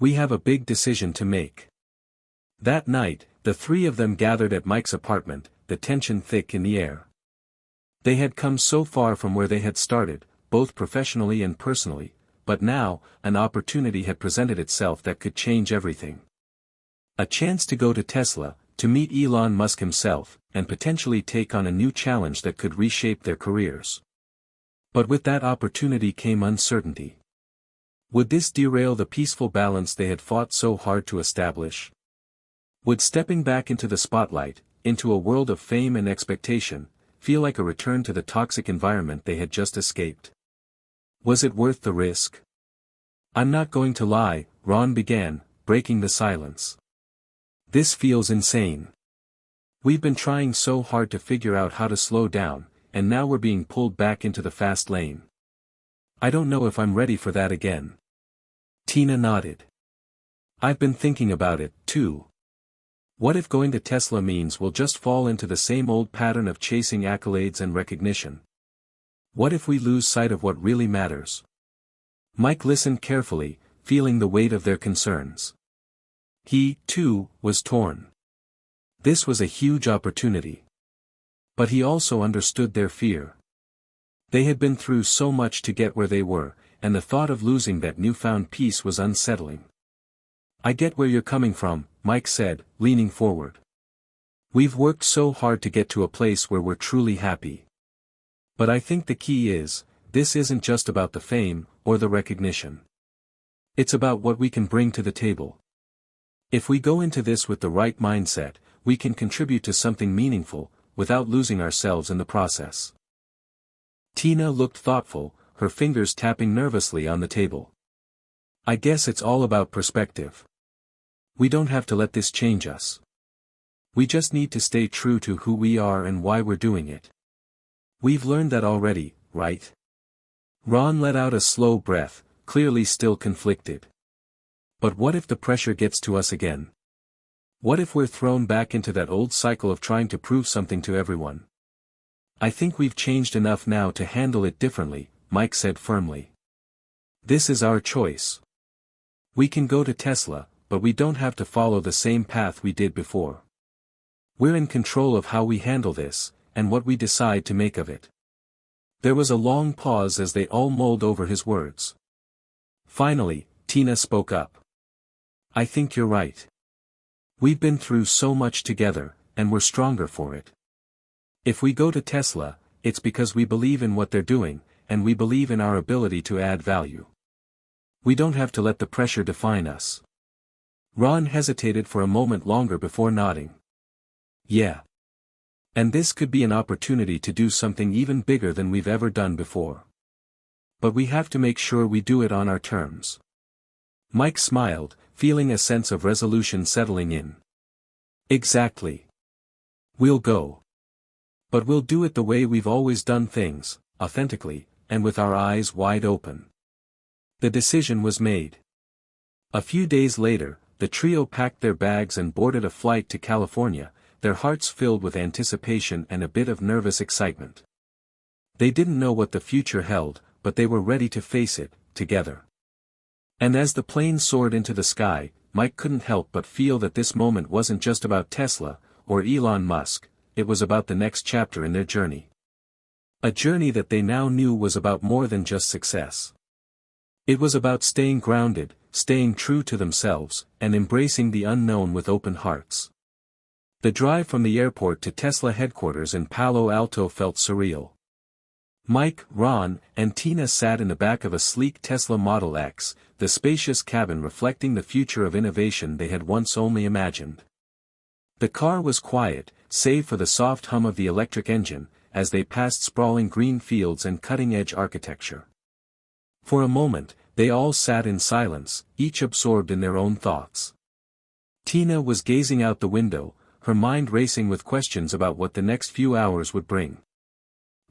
We have a big decision to make. That night, the three of them gathered at Mike's apartment, the tension thick in the air. They had come so far from where they had started, both professionally and personally, but now, an opportunity had presented itself that could change everything. A chance to go to Tesla, to meet Elon Musk himself, and potentially take on a new challenge that could reshape their careers. But with that opportunity came uncertainty. Would this derail the peaceful balance they had fought so hard to establish? Would stepping back into the spotlight, into a world of fame and expectation, feel like a return to the toxic environment they had just escaped? Was it worth the risk? I'm not going to lie, Ron began, breaking the silence. This feels insane. We've been trying so hard to figure out how to slow down, and now we're being pulled back into the fast lane. I don't know if I'm ready for that again. Tina nodded. I've been thinking about it, too. What if going to Tesla means we'll just fall into the same old pattern of chasing accolades and recognition? What if we lose sight of what really matters? Mike listened carefully, feeling the weight of their concerns. He, too, was torn. This was a huge opportunity. But he also understood their fear. They had been through so much to get where they were, and the thought of losing that newfound peace was unsettling. I get where you're coming from, Mike said, leaning forward. We've worked so hard to get to a place where we're truly happy. But I think the key is, this isn't just about the fame, or the recognition. It's about what we can bring to the table. If we go into this with the right mindset, we can contribute to something meaningful, without losing ourselves in the process. Tina looked thoughtful, her fingers tapping nervously on the table. I guess it's all about perspective. We don't have to let this change us. We just need to stay true to who we are and why we're doing it. We've learned that already, right? Ron let out a slow breath, clearly still conflicted. But what if the pressure gets to us again? What if we're thrown back into that old cycle of trying to prove something to everyone? I think we've changed enough now to handle it differently, Mike said firmly. This is our choice. We can go to Tesla, but we don't have to follow the same path we did before. We're in control of how we handle this, and what we decide to make of it. There was a long pause as they all mulled over his words. Finally, Tina spoke up. I think you're right. We've been through so much together, and we're stronger for it. If we go to Tesla, it's because we believe in what they're doing, and we believe in our ability to add value. We don't have to let the pressure define us. Ron hesitated for a moment longer before nodding. Yeah. And this could be an opportunity to do something even bigger than we've ever done before. But we have to make sure we do it on our terms. Mike smiled, feeling a sense of resolution settling in. Exactly. We'll go. But we'll do it the way we've always done things, authentically, and with our eyes wide open. The decision was made. A few days later, the trio packed their bags and boarded a flight to California, their hearts filled with anticipation and a bit of nervous excitement. They didn't know what the future held, but they were ready to face it, together. And as the plane soared into the sky, Mike couldn't help but feel that this moment wasn't just about Tesla, or Elon Musk, it was about the next chapter in their journey. A journey that they now knew was about more than just success. It was about staying grounded, staying true to themselves, and embracing the unknown with open hearts. The drive from the airport to Tesla headquarters in Palo Alto felt surreal. Mike, Ron, and Tina sat in the back of a sleek Tesla Model X, the spacious cabin reflecting the future of innovation they had once only imagined. The car was quiet, save for the soft hum of the electric engine, as they passed sprawling green fields and cutting-edge architecture. For a moment, they all sat in silence, each absorbed in their own thoughts. Tina was gazing out the window, her mind racing with questions about what the next few hours would bring.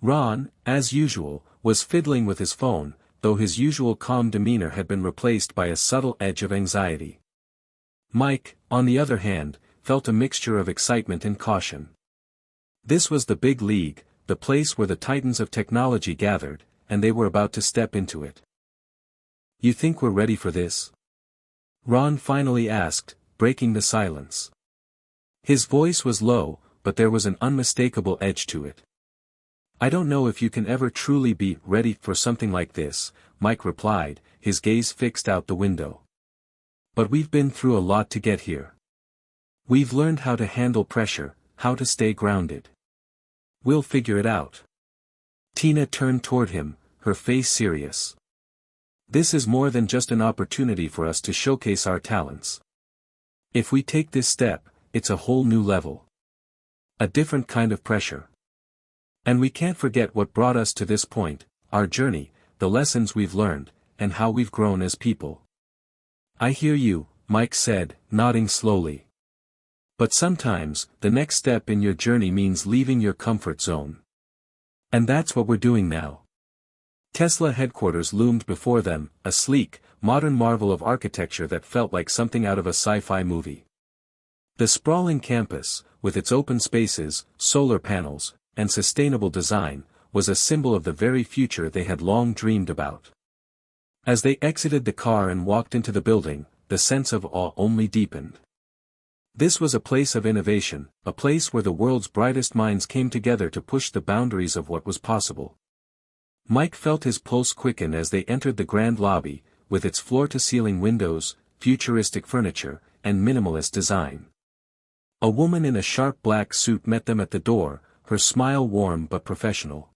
Ron, as usual, was fiddling with his phone, though his usual calm demeanor had been replaced by a subtle edge of anxiety. Mike, on the other hand, felt a mixture of excitement and caution. This was the big league, the place where the titans of technology gathered, and they were about to step into it. "You think we're ready for this?" Ron finally asked, breaking the silence. His voice was low, but there was an unmistakable edge to it. "I don't know if you can ever truly be ready for something like this," Mike replied, his gaze fixed out the window. "But we've been through a lot to get here. We've learned how to handle pressure, how to stay grounded. We'll figure it out." Tina turned toward him, her face serious. "This is more than just an opportunity for us to showcase our talents. If we take this step, it's a whole new level. A different kind of pressure. And we can't forget what brought us to this point, our journey, the lessons we've learned, and how we've grown as people." "I hear you," Mike said, nodding slowly. "But sometimes, the next step in your journey means leaving your comfort zone. And that's what we're doing now." Tesla headquarters loomed before them, a sleek, modern marvel of architecture that felt like something out of a sci-fi movie. The sprawling campus, with its open spaces, solar panels, and sustainable design, was a symbol of the very future they had long dreamed about. As they exited the car and walked into the building, the sense of awe only deepened. This was a place of innovation, a place where the world's brightest minds came together to push the boundaries of what was possible. Mike felt his pulse quicken as they entered the grand lobby, with its floor-to-ceiling windows, futuristic furniture, and minimalist design. A woman in a sharp black suit met them at the door, her smile warm but professional.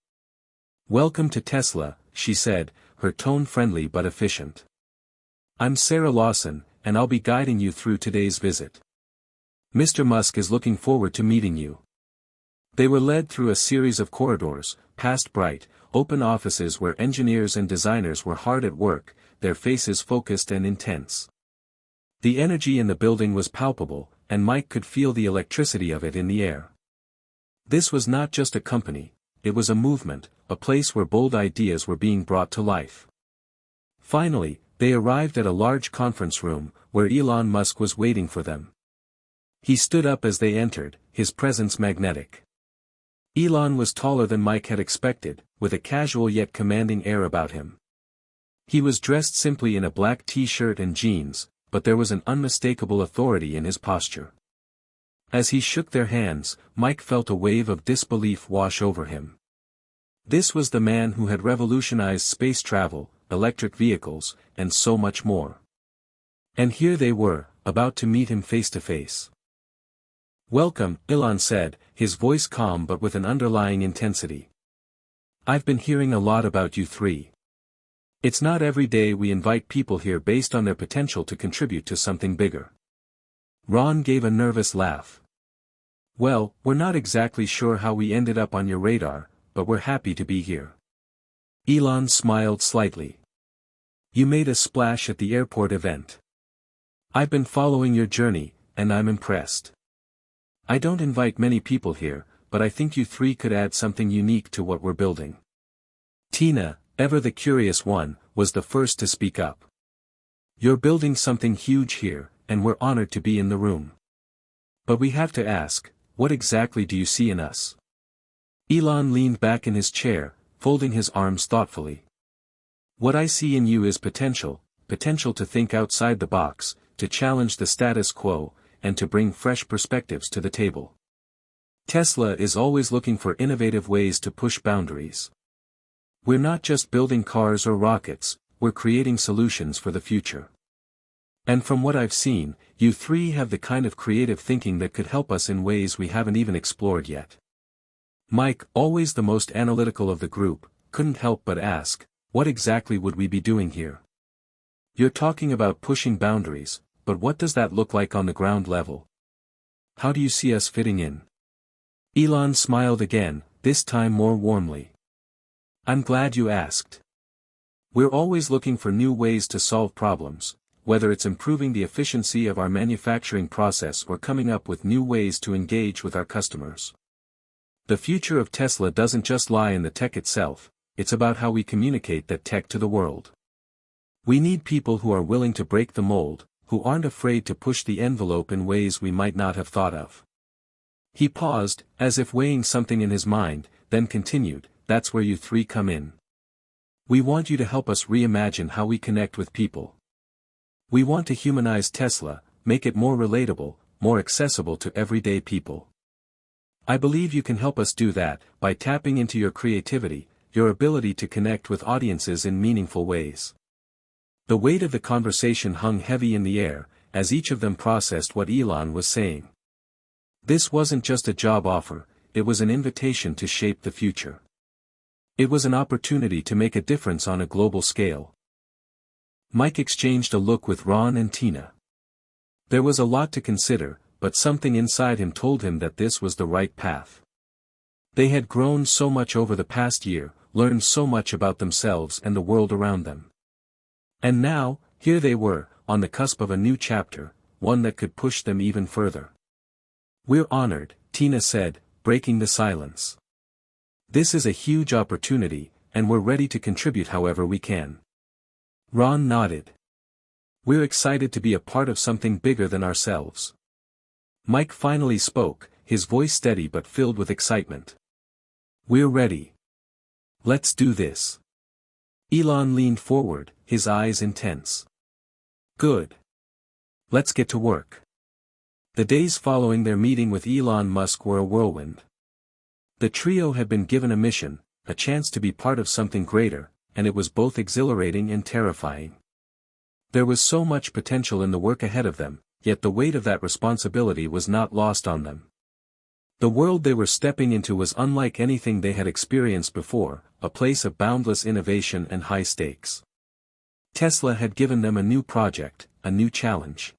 "Welcome to Tesla," she said, her tone friendly but efficient. "I'm Sarah Lawson, and I'll be guiding you through today's visit. Mr. Musk is looking forward to meeting you." They were led through a series of corridors, past bright, open offices where engineers and designers were hard at work, their faces focused and intense. The energy in the building was palpable, and Mike could feel the electricity of it in the air. This was not just a company, it was a movement, a place where bold ideas were being brought to life. Finally, they arrived at a large conference room, where Elon Musk was waiting for them. He stood up as they entered, his presence magnetic. Elon was taller than Mike had expected, with a casual yet commanding air about him. He was dressed simply in a black t-shirt and jeans, but there was an unmistakable authority in his posture. As he shook their hands, Mike felt a wave of disbelief wash over him. This was the man who had revolutionized space travel, electric vehicles, and so much more. And here they were, about to meet him face to face. "Welcome," Elon said, his voice calm but with an underlying intensity. "I've been hearing a lot about you three. It's not every day we invite people here based on their potential to contribute to something bigger." Ron gave a nervous laugh. "Well, we're not exactly sure how we ended up on your radar, but we're happy to be here." Elon smiled slightly. "You made a splash at the airport event. I've been following your journey, and I'm impressed. I don't invite many people here, but I think you three could add something unique to what we're building. Tina, ever the curious one, was the first to speak up. You're building something huge here, and we're honored to be in the room. But we have to ask, what exactly do you see in us? Elon leaned back in his chair, folding his arms thoughtfully. What I see in you is potential to think outside the box, to challenge the status quo, and to bring fresh perspectives to the table. Tesla is always looking for innovative ways to push boundaries. We're not just building cars or rockets, we're creating solutions for the future. And from what I've seen, you three have the kind of creative thinking that could help us in ways we haven't even explored yet. Mike, always the most analytical of the group, couldn't help but ask, what exactly would we be doing here? You're talking about pushing boundaries, but what does that look like on the ground level? How do you see us fitting in? Elon smiled again, this time more warmly. I'm glad you asked. We're always looking for new ways to solve problems, whether it's improving the efficiency of our manufacturing process or coming up with new ways to engage with our customers. The future of Tesla doesn't just lie in the tech itself, it's about how we communicate that tech to the world. We need people who are willing to break the mold, who aren't afraid to push the envelope in ways we might not have thought of. He paused, as if weighing something in his mind, then continued, that's where you three come in. We want you to help us reimagine how we connect with people. We want to humanize Tesla, make it more relatable, more accessible to everyday people. I believe you can help us do that, by tapping into your creativity, your ability to connect with audiences in meaningful ways. The weight of the conversation hung heavy in the air, as each of them processed what Elon was saying. This wasn't just a job offer, it was an invitation to shape the future. It was an opportunity to make a difference on a global scale. Mike exchanged a look with Ron and Tina. There was a lot to consider, but something inside him told him that this was the right path. They had grown so much over the past year, learned so much about themselves and the world around them. And now, here they were, on the cusp of a new chapter, one that could push them even further. We're honored, Tina said, breaking the silence. This is a huge opportunity, and we're ready to contribute however we can. Ron nodded. We're excited to be a part of something bigger than ourselves. Mike finally spoke, his voice steady but filled with excitement. We're ready. Let's do this. Elon leaned forward, his eyes intense. Good. Let's get to work. The days following their meeting with Elon Musk were a whirlwind. The trio had been given a mission, a chance to be part of something greater, and it was both exhilarating and terrifying. There was so much potential in the work ahead of them, yet the weight of that responsibility was not lost on them. The world they were stepping into was unlike anything they had experienced before, a place of boundless innovation and high stakes. Tesla had given them a new project, a new challenge.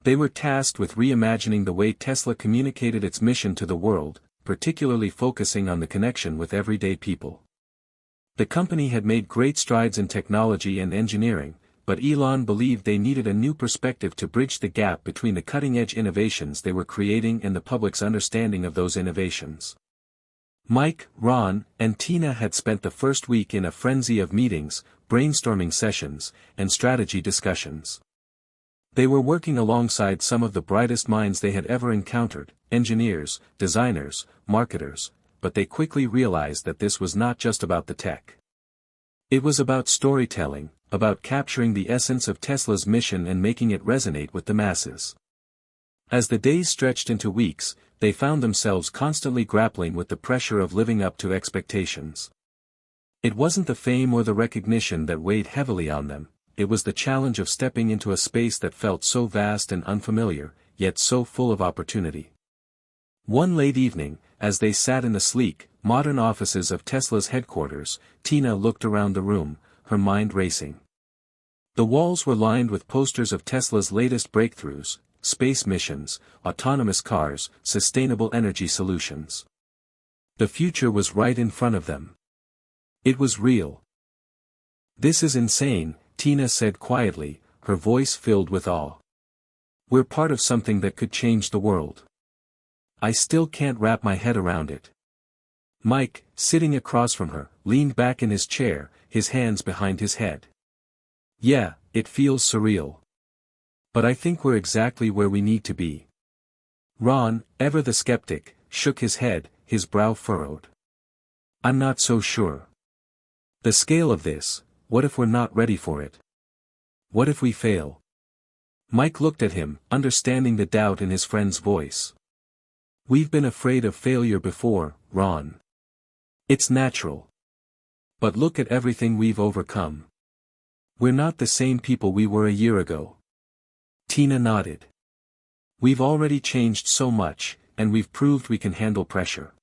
They were tasked with reimagining the way Tesla communicated its mission to the world, particularly focusing on the connection with everyday people. The company had made great strides in technology and engineering, but Elon believed they needed a new perspective to bridge the gap between the cutting-edge innovations they were creating and the public's understanding of those innovations. Mike, Ron, and Tina had spent the first week in a frenzy of meetings, brainstorming sessions, and strategy discussions. They were working alongside some of the brightest minds they had ever encountered, engineers, designers, marketers, but they quickly realized that this was not just about the tech. It was about storytelling, about capturing the essence of Tesla's mission and making it resonate with the masses. As the days stretched into weeks, they found themselves constantly grappling with the pressure of living up to expectations. It wasn't the fame or the recognition that weighed heavily on them, it was the challenge of stepping into a space that felt so vast and unfamiliar, yet so full of opportunity. One late evening, as they sat in the sleek, modern offices of Tesla's headquarters, Tina looked around the room, her mind racing. The walls were lined with posters of Tesla's latest breakthroughs, space missions, autonomous cars, sustainable energy solutions. The future was right in front of them. It was real. This is insane, Tina said quietly, her voice filled with awe. We're part of something that could change the world. I still can't wrap my head around it. Mike, sitting across from her, leaned back in his chair, his hands behind his head. Yeah, it feels surreal. But I think we're exactly where we need to be. Ron, ever the skeptic, shook his head, his brow furrowed. I'm not so sure. The scale of this, what if we're not ready for it? What if we fail? Mike looked at him, understanding the doubt in his friend's voice. We've been afraid of failure before, Ron. It's natural. But look at everything we've overcome. We're not the same people we were a year ago. Tina nodded. We've already changed so much, and we've proved we can handle pressure.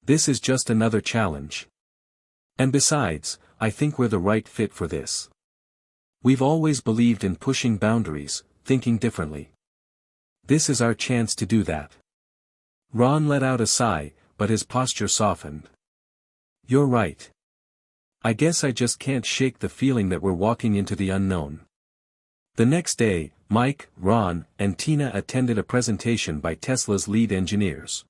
This is just another challenge. And besides, I think we're the right fit for this. We've always believed in pushing boundaries, thinking differently. This is our chance to do that. Ron let out a sigh, but his posture softened. You're right. I guess I just can't shake the feeling that we're walking into the unknown. The next day, Mike, Ron, and Tina attended a presentation by Tesla's lead engineers.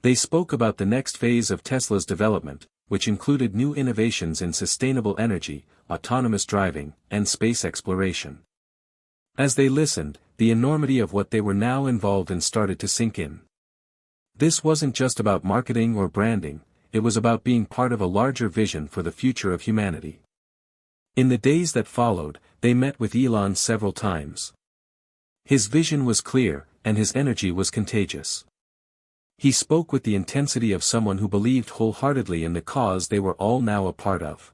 They spoke about the next phase of Tesla's development, which included new innovations in sustainable energy, autonomous driving, and space exploration. As they listened, the enormity of what they were now involved in started to sink in. This wasn't just about marketing or branding, it was about being part of a larger vision for the future of humanity. In the days that followed, they met with Elon several times. His vision was clear, and his energy was contagious. He spoke with the intensity of someone who believed wholeheartedly in the cause they were all now a part of.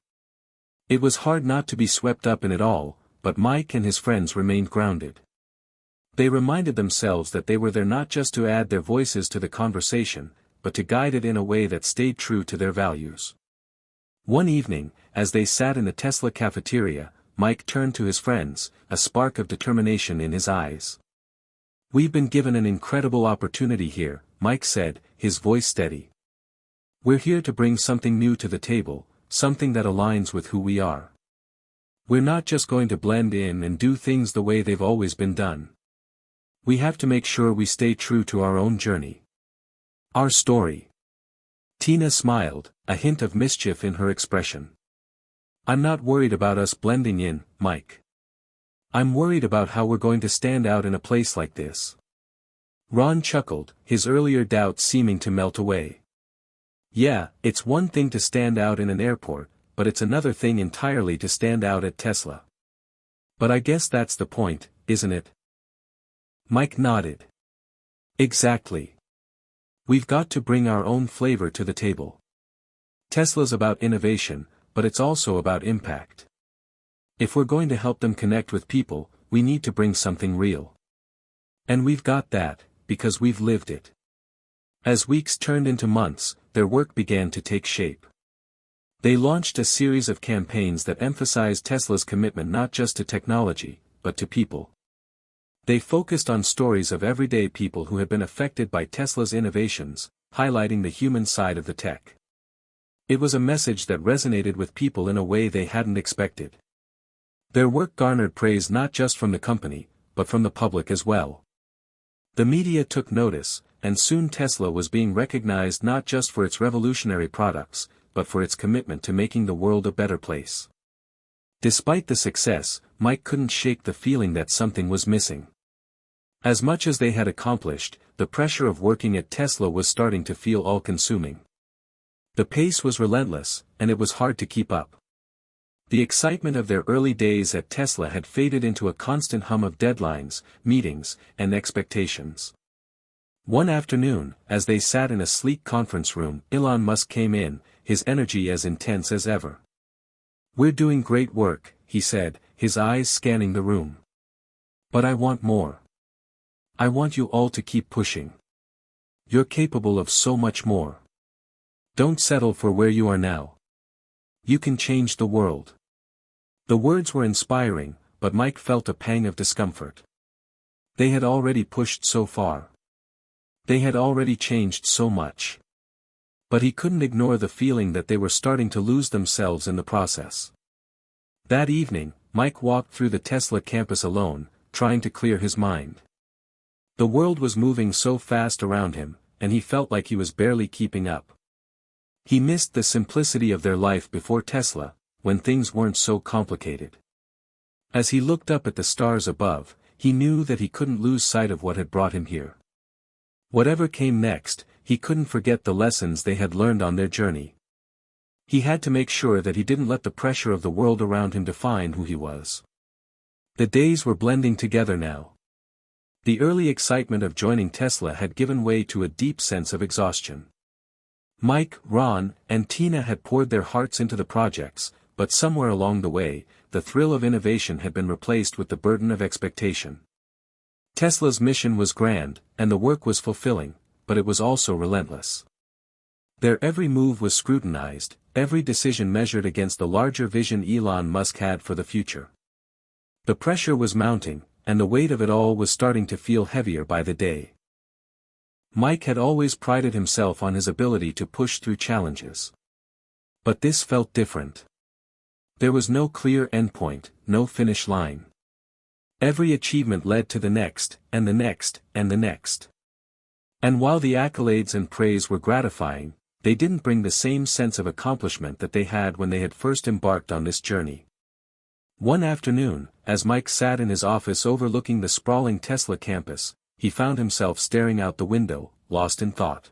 It was hard not to be swept up in it all, but Mike and his friends remained grounded. They reminded themselves that they were there not just to add their voices to the conversation, but to guide it in a way that stayed true to their values. One evening, as they sat in the Tesla cafeteria, Mike turned to his friends, a spark of determination in his eyes. We've been given an incredible opportunity here, Mike said, his voice steady. We're here to bring something new to the table, something that aligns with who we are. We're not just going to blend in and do things the way they've always been done. We have to make sure we stay true to our own journey. Our story. Tina smiled, a hint of mischief in her expression. I'm not worried about us blending in, Mike. I'm worried about how we're going to stand out in a place like this. Ron chuckled, his earlier doubts seeming to melt away. Yeah, it's one thing to stand out in an airport, but it's another thing entirely to stand out at Tesla. But I guess that's the point, isn't it? Mike nodded. Exactly. We've got to bring our own flavor to the table. Tesla's about innovation, but it's also about impact. If we're going to help them connect with people, we need to bring something real. And we've got that, because we've lived it. As weeks turned into months, their work began to take shape. They launched a series of campaigns that emphasized Tesla's commitment not just to technology, but to people. They focused on stories of everyday people who had been affected by Tesla's innovations, highlighting the human side of the tech. It was a message that resonated with people in a way they hadn't expected. Their work garnered praise not just from the company, but from the public as well. The media took notice, and soon Tesla was being recognized not just for its revolutionary products, but for its commitment to making the world a better place. Despite the success, Mike couldn't shake the feeling that something was missing. As much as they had accomplished, the pressure of working at Tesla was starting to feel all-consuming. The pace was relentless, and it was hard to keep up. The excitement of their early days at Tesla had faded into a constant hum of deadlines, meetings, and expectations. One afternoon, as they sat in a sleek conference room, Elon Musk came in, his energy as intense as ever. We're doing great work, he said, his eyes scanning the room. But I want more. I want you all to keep pushing. You're capable of so much more. Don't settle for where you are now. You can change the world. The words were inspiring, but Mike felt a pang of discomfort. They had already pushed so far. They had already changed so much. But he couldn't ignore the feeling that they were starting to lose themselves in the process. That evening, Mike walked through the Tesla campus alone, trying to clear his mind. The world was moving so fast around him, and he felt like he was barely keeping up. He missed the simplicity of their life before Tesla, when things weren't so complicated. As he looked up at the stars above, he knew that he couldn't lose sight of what had brought him here. Whatever came next, he couldn't forget the lessons they had learned on their journey. He had to make sure that he didn't let the pressure of the world around him define who he was. The days were blending together now. The early excitement of joining Tesla had given way to a deep sense of exhaustion. Mike, Ron, and Tina had poured their hearts into the projects, but somewhere along the way, the thrill of innovation had been replaced with the burden of expectation. Tesla's mission was grand, and the work was fulfilling, but it was also relentless. Their every move was scrutinized, every decision measured against the larger vision Elon Musk had for the future. The pressure was mounting, and the weight of it all was starting to feel heavier by the day. Mike had always prided himself on his ability to push through challenges. But this felt different. There was no clear endpoint, no finish line. Every achievement led to the next, and the next, and the next. And while the accolades and praise were gratifying, they didn't bring the same sense of accomplishment that they had when they had first embarked on this journey. One afternoon, as Mike sat in his office overlooking the sprawling Tesla campus, he found himself staring out the window, lost in thought.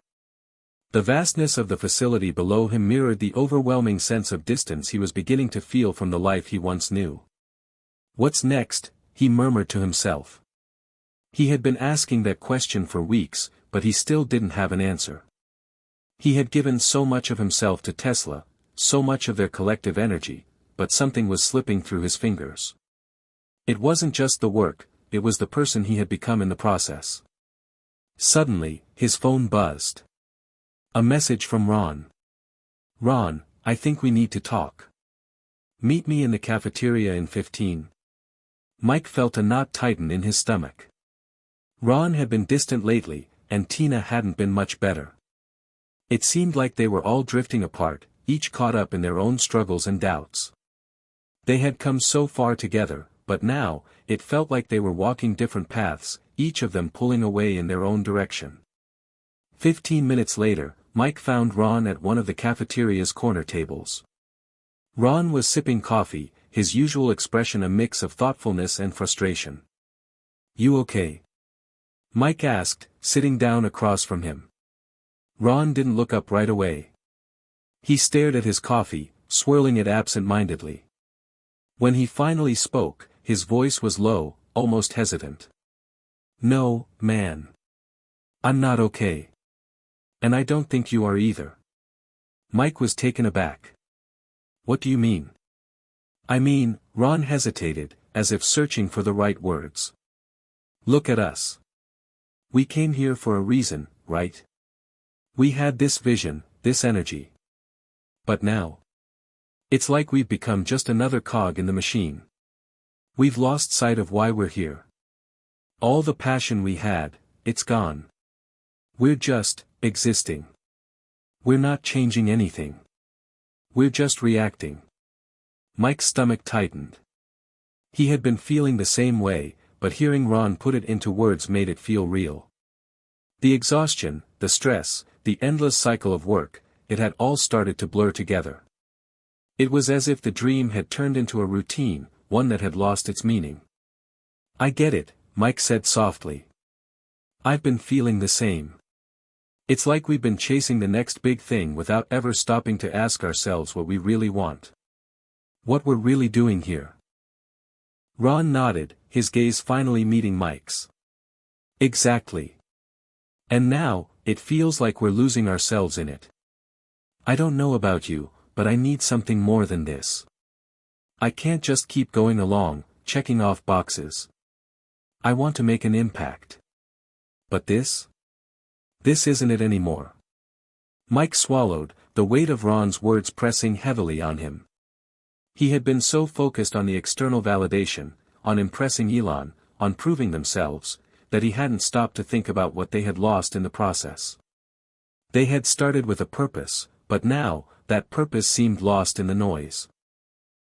The vastness of the facility below him mirrored the overwhelming sense of distance he was beginning to feel from the life he once knew. "What's next?" he murmured to himself. He had been asking that question for weeks, but he still didn't have an answer. He had given so much of himself to Tesla, so much of their collective energy, but something was slipping through his fingers. It wasn't just the work, it was the person he had become in the process. Suddenly, his phone buzzed. A message from Ron. "Ron, I think we need to talk. Meet me in the cafeteria in 15. Mike felt a knot tighten in his stomach. Ron had been distant lately, and Tina hadn't been much better. It seemed like they were all drifting apart, each caught up in their own struggles and doubts. They had come so far together, but now, it felt like they were walking different paths, each of them pulling away in their own direction. 15 minutes later, Mike found Ron at one of the cafeteria's corner tables. Ron was sipping coffee, his usual expression a mix of thoughtfulness and frustration. "You okay?" Mike asked, sitting down across from him. Ron didn't look up right away. He stared at his coffee, swirling it absent-mindedly. When he finally spoke, his voice was low, almost hesitant. "No, man. I'm not okay. And I don't think you are either." Mike was taken aback. "What do you mean?" "I mean," Ron hesitated, as if searching for the right words. "Look at us. We came here for a reason, right? We had this vision, this energy. But now, it's like we've become just another cog in the machine. We've lost sight of why we're here. All the passion we had, it's gone. We're just existing. We're not changing anything. We're just reacting." Mike's stomach tightened. He had been feeling the same way, but hearing Ron put it into words made it feel real. The exhaustion, the stress, the endless cycle of work, it had all started to blur together. It was as if the dream had turned into a routine, one that had lost its meaning. "I get it," Mike said softly. "I've been feeling the same. It's like we've been chasing the next big thing without ever stopping to ask ourselves what we really want. What we're really doing here." Ron nodded, his gaze finally meeting Mike's. "Exactly. And now, it feels like we're losing ourselves in it. I don't know about you, but I need something more than this. I can't just keep going along, checking off boxes. I want to make an impact. But this? This isn't it anymore." Mike swallowed, the weight of Ron's words pressing heavily on him. He had been so focused on the external validation, on impressing Elon, on proving themselves, that he hadn't stopped to think about what they had lost in the process. They had started with a purpose, but now, that purpose seemed lost in the noise.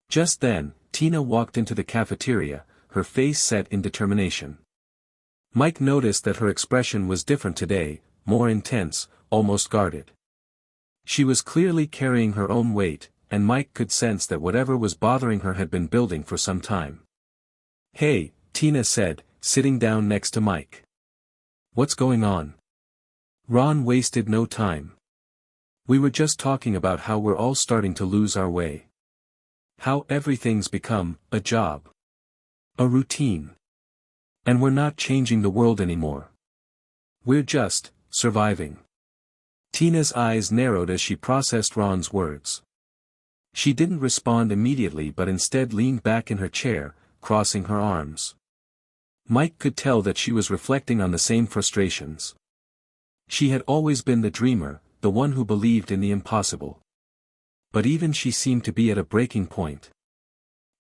Just then, Tina walked into the cafeteria, her face set in determination. Mike noticed that her expression was different today, more intense, almost guarded. She was clearly carrying her own weight, and Mike could sense that whatever was bothering her had been building for some time. "Hey," Tina said, sitting down next to Mike. "What's going on?" Ron wasted no time. "We were just talking about how we're all starting to lose our way. How everything's become a job. A routine. And we're not changing the world anymore. We're just surviving." Tina's eyes narrowed as she processed Ron's words. She didn't respond immediately but instead leaned back in her chair, crossing her arms. Mike could tell that she was reflecting on the same frustrations. She had always been the dreamer, the one who believed in the impossible. But even she seemed to be at a breaking point.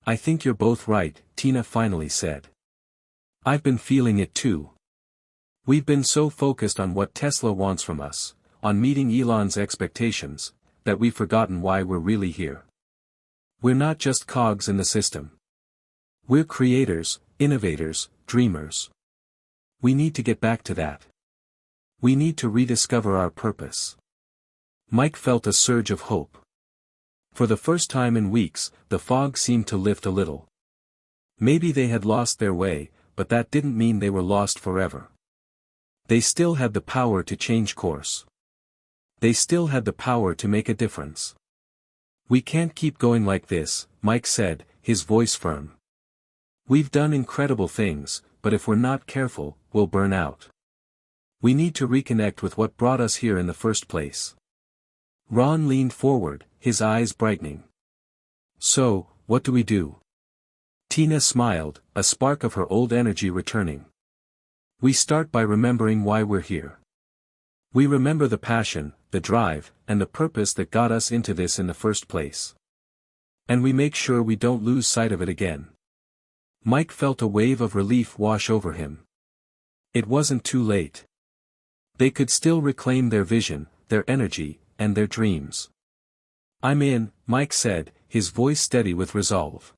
"I think you're both right," Tina finally said. "I've been feeling it too. We've been so focused on what Tesla wants from us, on meeting Elon's expectations, that we've forgotten why we're really here. We're not just cogs in the system. We're creators, innovators, dreamers. We need to get back to that. We need to rediscover our purpose." Mike felt a surge of hope. For the first time in weeks, the fog seemed to lift a little. Maybe they had lost their way, but that didn't mean they were lost forever. They still had the power to change course. They still had the power to make a difference. "We can't keep going like this," Mike said, his voice firm. "We've done incredible things, but if we're not careful, we'll burn out. We need to reconnect with what brought us here in the first place." Ron leaned forward, his eyes brightening. "So, what do we do?" Tina smiled, a spark of her old energy returning. "We start by remembering why we're here. We remember the passion, the drive, and the purpose that got us into this in the first place. And we make sure we don't lose sight of it again." Mike felt a wave of relief wash over him. It wasn't too late. They could still reclaim their vision, their energy, and their dreams. "I'm in," Mike said, his voice steady with resolve.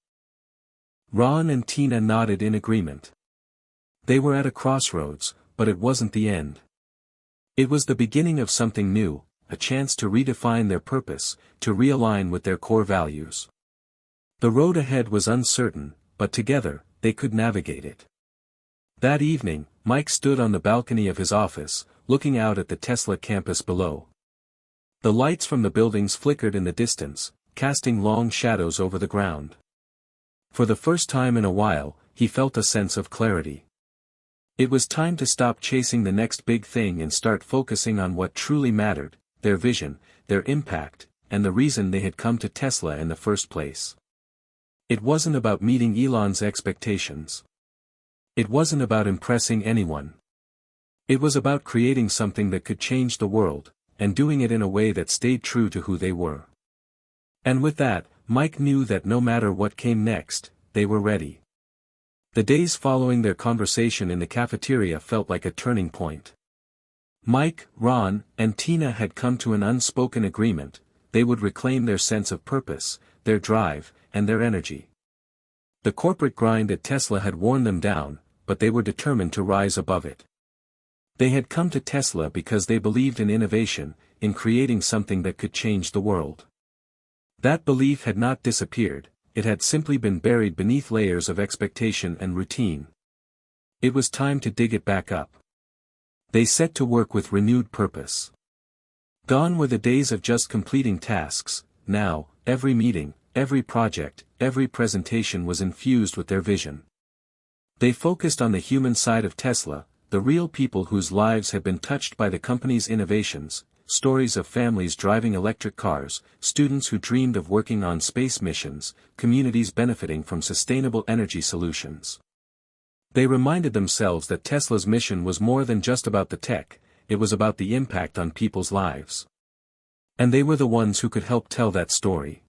Ron and Tina nodded in agreement. They were at a crossroads, but it wasn't the end. It was the beginning of something new, a chance to redefine their purpose, to realign with their core values. The road ahead was uncertain, but together, they could navigate it. That evening, Mike stood on the balcony of his office, looking out at the Tesla campus below. The lights from the buildings flickered in the distance, casting long shadows over the ground. For the first time in a while, he felt a sense of clarity. It was time to stop chasing the next big thing and start focusing on what truly mattered, their vision, their impact, and the reason they had come to Tesla in the first place. It wasn't about meeting Elon's expectations. It wasn't about impressing anyone. It was about creating something that could change the world, and doing it in a way that stayed true to who they were. And with that, Mike knew that no matter what came next, they were ready. The days following their conversation in the cafeteria felt like a turning point. Mike, Ron, and Tina had come to an unspoken agreement: they would reclaim their sense of purpose, their drive, and their energy. The corporate grind at Tesla had worn them down, but they were determined to rise above it. They had come to Tesla because they believed in innovation, in creating something that could change the world. That belief had not disappeared, it had simply been buried beneath layers of expectation and routine. It was time to dig it back up. They set to work with renewed purpose. Gone were the days of just completing tasks. Now, every meeting, every project, every presentation was infused with their vision. They focused on the human side of Tesla, the real people whose lives had been touched by the company's innovations, stories of families driving electric cars, students who dreamed of working on space missions, communities benefiting from sustainable energy solutions. They reminded themselves that Tesla's mission was more than just about the tech, it was about the impact on people's lives. And they were the ones who could help tell that story.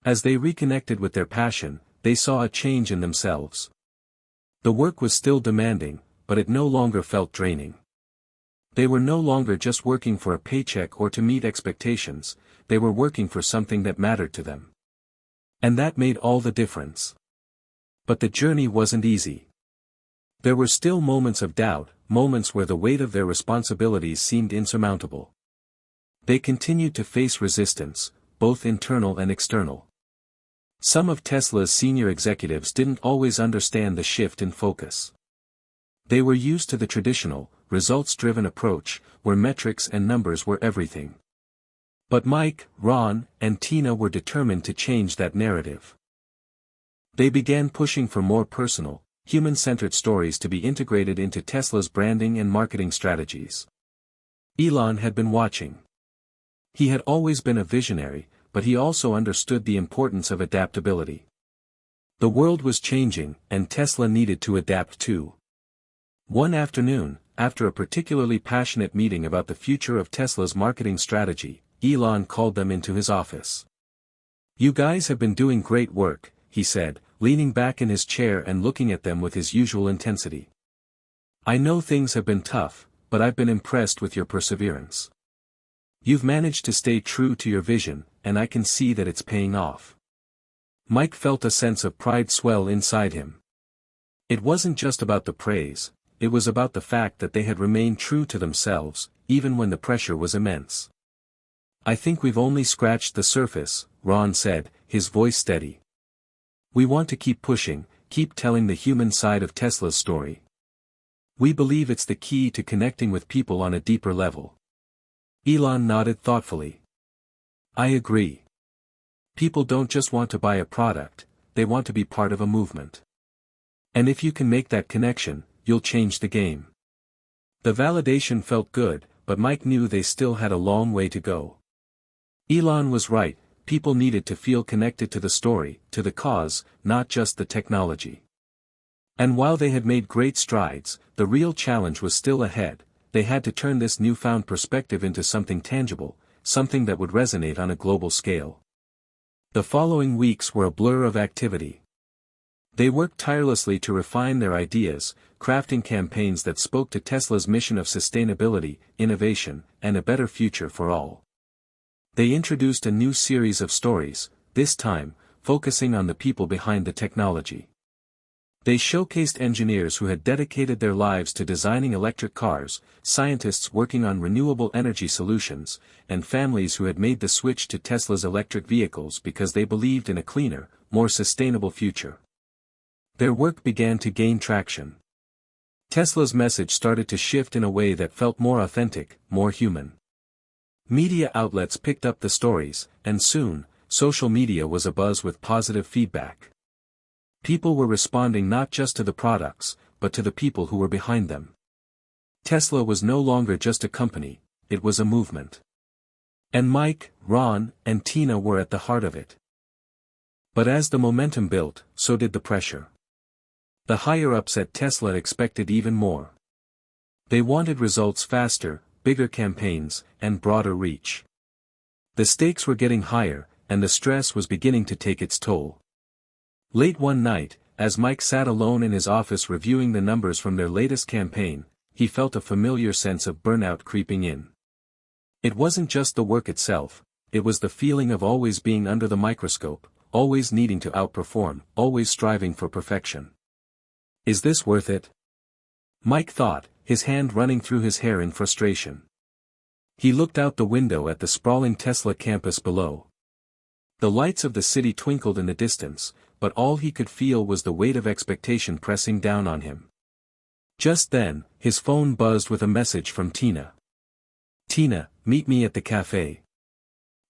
As they reconnected with their passion, they saw a change in themselves. The work was still demanding, but it no longer felt draining. They were no longer just working for a paycheck or to meet expectations, they were working for something that mattered to them. And that made all the difference. But the journey wasn't easy. There were still moments of doubt, moments where the weight of their responsibilities seemed insurmountable. They continued to face resistance, both internal and external. Some of Tesla's senior executives didn't always understand the shift in focus. They were used to the traditional, results-driven approach, where metrics and numbers were everything. But Mike, Ron, and Tina were determined to change that narrative. They began pushing for more personal, human-centered stories to be integrated into Tesla's branding and marketing strategies. Elon had been watching. He had always been a visionary, but he also understood the importance of adaptability. The world was changing, and Tesla needed to adapt too. One afternoon, after a particularly passionate meeting about the future of Tesla's marketing strategy, Elon called them into his office. "You guys have been doing great work," he said, leaning back in his chair and looking at them with his usual intensity. "I know things have been tough, but I've been impressed with your perseverance. You've managed to stay true to your vision, and I can see that it's paying off." Mike felt a sense of pride swell inside him. It wasn't just about the praise, it was about the fact that they had remained true to themselves, even when the pressure was immense. "I think we've only scratched the surface," Ron said, his voice steady. "We want to keep pushing, keep telling the human side of Tesla's story. We believe it's the key to connecting with people on a deeper level." Elon nodded thoughtfully. "I agree. People don't just want to buy a product, they want to be part of a movement. And if you can make that connection, you'll change the game." The validation felt good, but Mike knew they still had a long way to go. Elon was right, people needed to feel connected to the story, to the cause, not just the technology. And while they had made great strides, the real challenge was still ahead. They had to turn this newfound perspective into something tangible, something that would resonate on a global scale. The following weeks were a blur of activity. They worked tirelessly to refine their ideas, crafting campaigns that spoke to Tesla's mission of sustainability, innovation, and a better future for all. They introduced a new series of stories, this time, focusing on the people behind the technology. They showcased engineers who had dedicated their lives to designing electric cars, scientists working on renewable energy solutions, and families who had made the switch to Tesla's electric vehicles because they believed in a cleaner, more sustainable future. Their work began to gain traction. Tesla's message started to shift in a way that felt more authentic, more human. Media outlets picked up the stories, and soon, social media was abuzz with positive feedback. People were responding not just to the products, but to the people who were behind them. Tesla was no longer just a company, it was a movement. And Mike, Ron, and Tina were at the heart of it. But as the momentum built, so did the pressure. The higher-ups at Tesla expected even more. They wanted results faster, bigger campaigns, and broader reach. The stakes were getting higher, and the stress was beginning to take its toll. Late one night, as Mike sat alone in his office reviewing the numbers from their latest campaign, he felt a familiar sense of burnout creeping in. It wasn't just the work itself, it was the feeling of always being under the microscope, always needing to outperform, always striving for perfection. Is this worth it? Mike thought, his hand running through his hair in frustration. He looked out the window at the sprawling Tesla campus below. The lights of the city twinkled in the distance, but all he could feel was the weight of expectation pressing down on him. Just then, his phone buzzed with a message from Tina. "Tina, meet me at the cafe.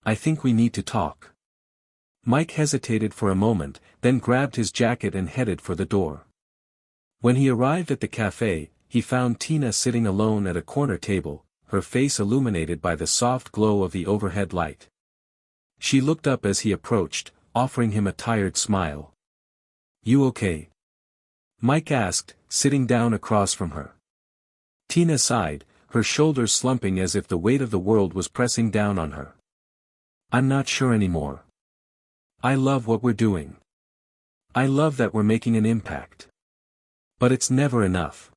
I think we need to talk." Mike hesitated for a moment, then grabbed his jacket and headed for the door. When he arrived at the cafe, he found Tina sitting alone at a corner table, her face illuminated by the soft glow of the overhead light. She looked up as he approached, offering him a tired smile. "You okay?" Mike asked, sitting down across from her. Tina sighed, her shoulders slumping as if the weight of the world was pressing down on her. "I'm not sure anymore. I love what we're doing. I love that we're making an impact. But it's never enough.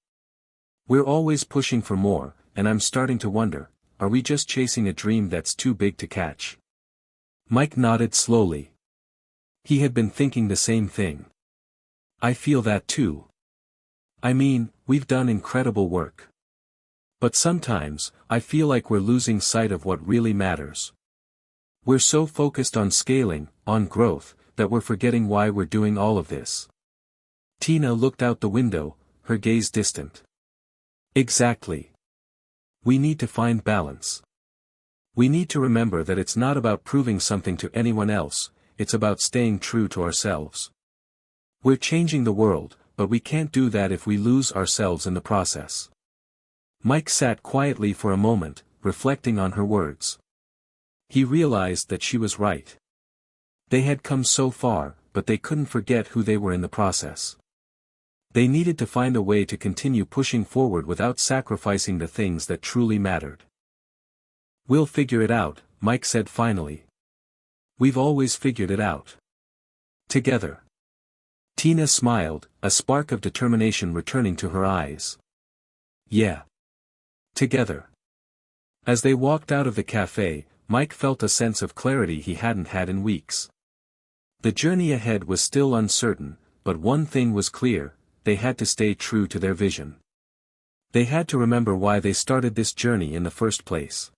We're always pushing for more, and I'm starting to wonder, are we just chasing a dream that's too big to catch?" Mike nodded slowly. He had been thinking the same thing. "I feel that too. I mean, we've done incredible work. But sometimes, I feel like we're losing sight of what really matters. We're so focused on scaling, on growth, that we're forgetting why we're doing all of this. Tina looked out the window, her gaze distant. Exactly. We need to find balance. We need to remember that it's not about proving something to anyone else, it's about staying true to ourselves. We're changing the world, but we can't do that if we lose ourselves in the process. Mike sat quietly for a moment, reflecting on her words. He realized that she was right. They had come so far, but they couldn't forget who they were in the process. They needed to find a way to continue pushing forward without sacrificing the things that truly mattered. We'll figure it out, Mike said finally. We've always figured it out. Together. Tina smiled, a spark of determination returning to her eyes. Yeah. Together. As they walked out of the cafe, Mike felt a sense of clarity he hadn't had in weeks. The journey ahead was still uncertain, but one thing was clear, they had to stay true to their vision. They had to remember why they started this journey in the first place.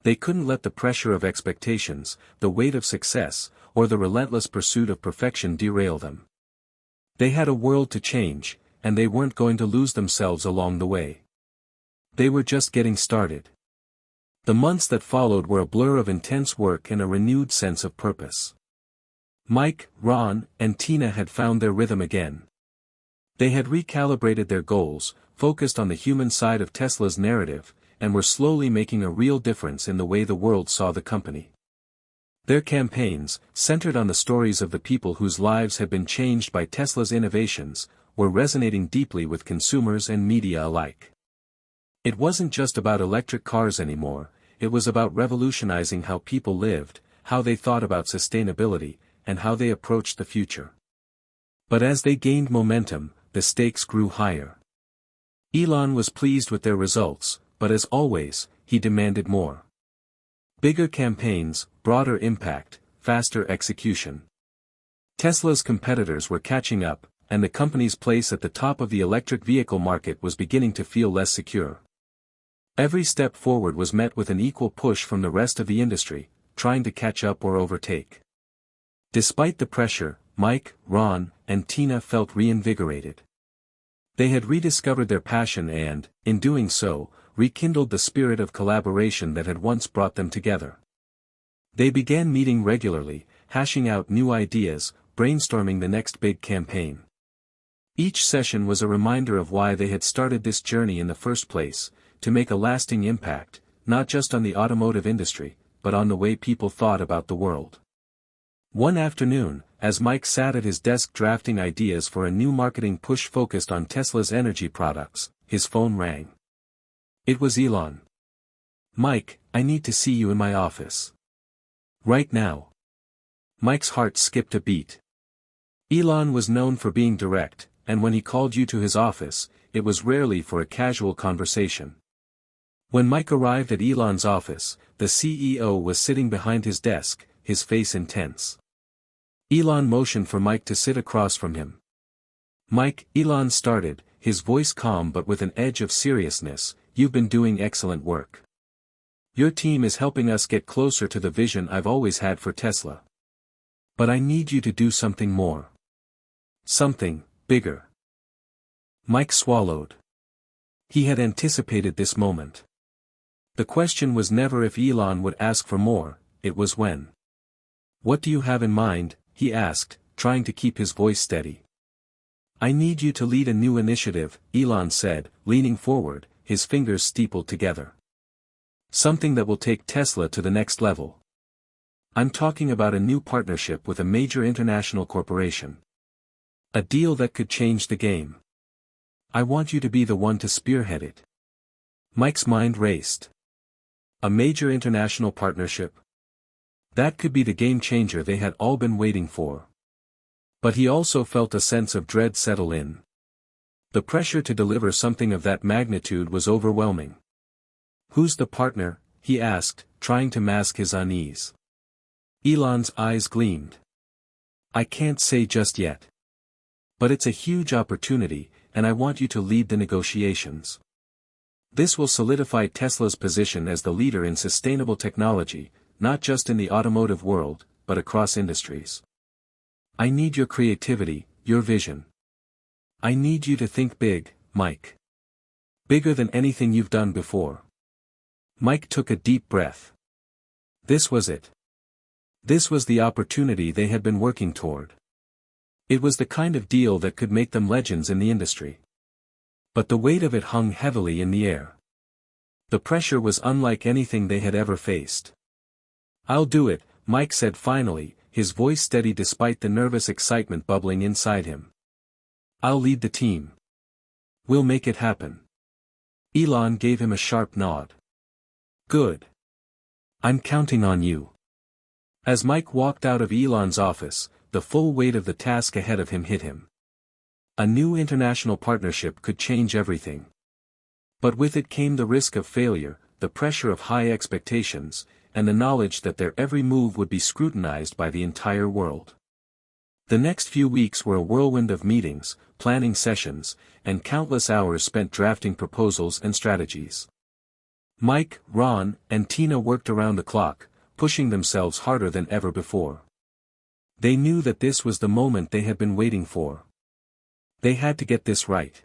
They couldn't let the pressure of expectations, the weight of success, or the relentless pursuit of perfection derail them. They had a world to change, and they weren't going to lose themselves along the way. They were just getting started. The months that followed were a blur of intense work and a renewed sense of purpose. Mike, Ron, and Tina had found their rhythm again. They had recalibrated their goals, focused on the human side of Tesla's narrative, and were slowly making a real difference in the way the world saw the company. Their campaigns, centered on the stories of the people whose lives had been changed by Tesla's innovations, were resonating deeply with consumers and media alike. It wasn't just about electric cars anymore, it was about revolutionizing how people lived, how they thought about sustainability, and how they approached the future. But as they gained momentum, the stakes grew higher. Elon was pleased with their results, but as always, he demanded more. Bigger campaigns, broader impact, faster execution. Tesla's competitors were catching up, and the company's place at the top of the electric vehicle market was beginning to feel less secure. Every step forward was met with an equal push from the rest of the industry, trying to catch up or overtake. Despite the pressure, Mike, Ron, and Tina felt reinvigorated. They had rediscovered their passion and, in doing so, rekindled the spirit of collaboration that had once brought them together. They began meeting regularly, hashing out new ideas, brainstorming the next big campaign. Each session was a reminder of why they had started this journey in the first place, to make a lasting impact, not just on the automotive industry, but on the way people thought about the world. One afternoon, as Mike sat at his desk drafting ideas for a new marketing push focused on Tesla's energy products, his phone rang. It was Elon. "Mike, I need to see you in my office. Right now." Mike's heart skipped a beat. Elon was known for being direct, and when he called you to his office, it was rarely for a casual conversation. When Mike arrived at Elon's office, the CEO was sitting behind his desk, his face intense. Elon motioned for Mike to sit across from him. "Mike," Elon started, his voice calm but with an edge of seriousness, "you've been doing excellent work. Your team is helping us get closer to the vision I've always had for Tesla. But I need you to do something more. Something bigger." Mike swallowed. He had anticipated this moment. The question was never if Elon would ask for more, it was when. "What do you have in mind?" he asked, trying to keep his voice steady. "I need you to lead a new initiative," Elon said, leaning forward, his fingers steepled together. "Something that will take Tesla to the next level. I'm talking about a new partnership with a major international corporation. A deal that could change the game. I want you to be the one to spearhead it." Mike's mind raced. A major international partnership? That could be the game changer they had all been waiting for. But he also felt a sense of dread settle in. The pressure to deliver something of that magnitude was overwhelming. "Who's the partner?" he asked, trying to mask his unease. Elon's eyes gleamed. "I can't say just yet. But it's a huge opportunity, and I want you to lead the negotiations. This will solidify Tesla's position as the leader in sustainable technology, not just in the automotive world, but across industries. I need your creativity, your vision. I need you to think big, Mike. Bigger than anything you've done before. Mike took a deep breath. This was it. This was the opportunity they had been working toward. It was the kind of deal that could make them legends in the industry. But the weight of it hung heavily in the air. The pressure was unlike anything they had ever faced. I'll do it, Mike said finally, his voice steady despite the nervous excitement bubbling inside him. I'll lead the team. We'll make it happen. Elon gave him a sharp nod. Good. I'm counting on you. As Mike walked out of Elon's office, the full weight of the task ahead of him hit him. A new international partnership could change everything. But with it came the risk of failure, the pressure of high expectations, and the knowledge that their every move would be scrutinized by the entire world. The next few weeks were a whirlwind of meetings, planning sessions, and countless hours spent drafting proposals and strategies. Mike, Ron, and Tina worked around the clock, pushing themselves harder than ever before. They knew that this was the moment they had been waiting for. They had to get this right.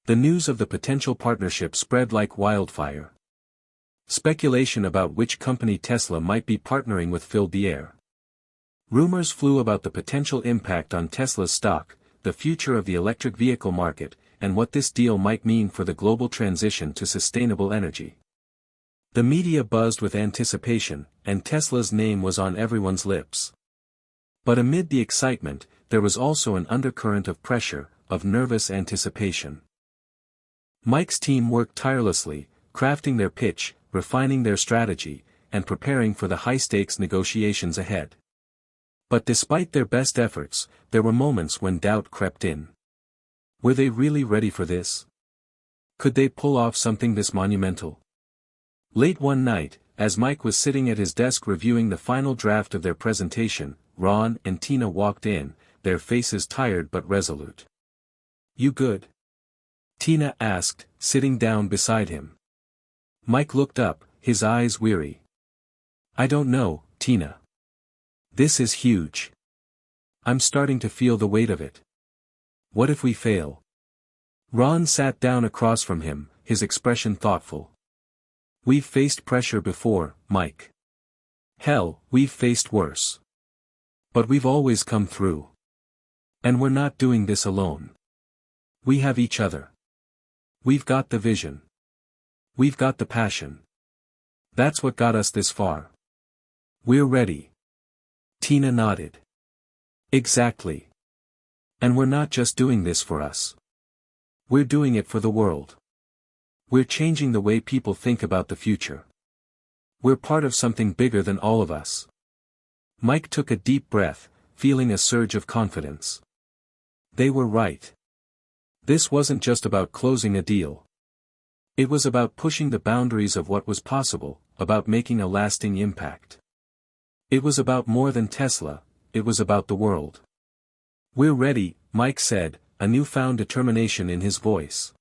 The news of the potential partnership spread like wildfire. Speculation about which company Tesla might be partnering with filled the air. Rumors flew about the potential impact on Tesla's stock, the future of the electric vehicle market, and what this deal might mean for the global transition to sustainable energy. The media buzzed with anticipation, and Tesla's name was on everyone's lips. But amid the excitement, there was also an undercurrent of pressure, of nervous anticipation. Mike's team worked tirelessly, crafting their pitch, refining their strategy, and preparing for the high-stakes negotiations ahead. But despite their best efforts, there were moments when doubt crept in. Were they really ready for this? Could they pull off something this monumental? Late one night, as Mike was sitting at his desk reviewing the final draft of their presentation, Ron and Tina walked in, their faces tired but resolute. "You good?" Tina asked, sitting down beside him. Mike looked up, his eyes weary. "I don't know, Tina. This is huge. I'm starting to feel the weight of it. What if we fail?" Ron sat down across from him, his expression thoughtful. "We've faced pressure before, Mike. Hell, we've faced worse. But we've always come through. And we're not doing this alone. We have each other. We've got the vision. We've got the passion. That's what got us this far. We're ready." Tina nodded. "Exactly. And we're not just doing this for us. We're doing it for the world. We're changing the way people think about the future. We're part of something bigger than all of us." Mike took a deep breath, feeling a surge of confidence. They were right. This wasn't just about closing a deal. It was about pushing the boundaries of what was possible, about making a lasting impact. It was about more than Tesla, it was about the world. "We're ready," Mike said, a newfound determination in his voice.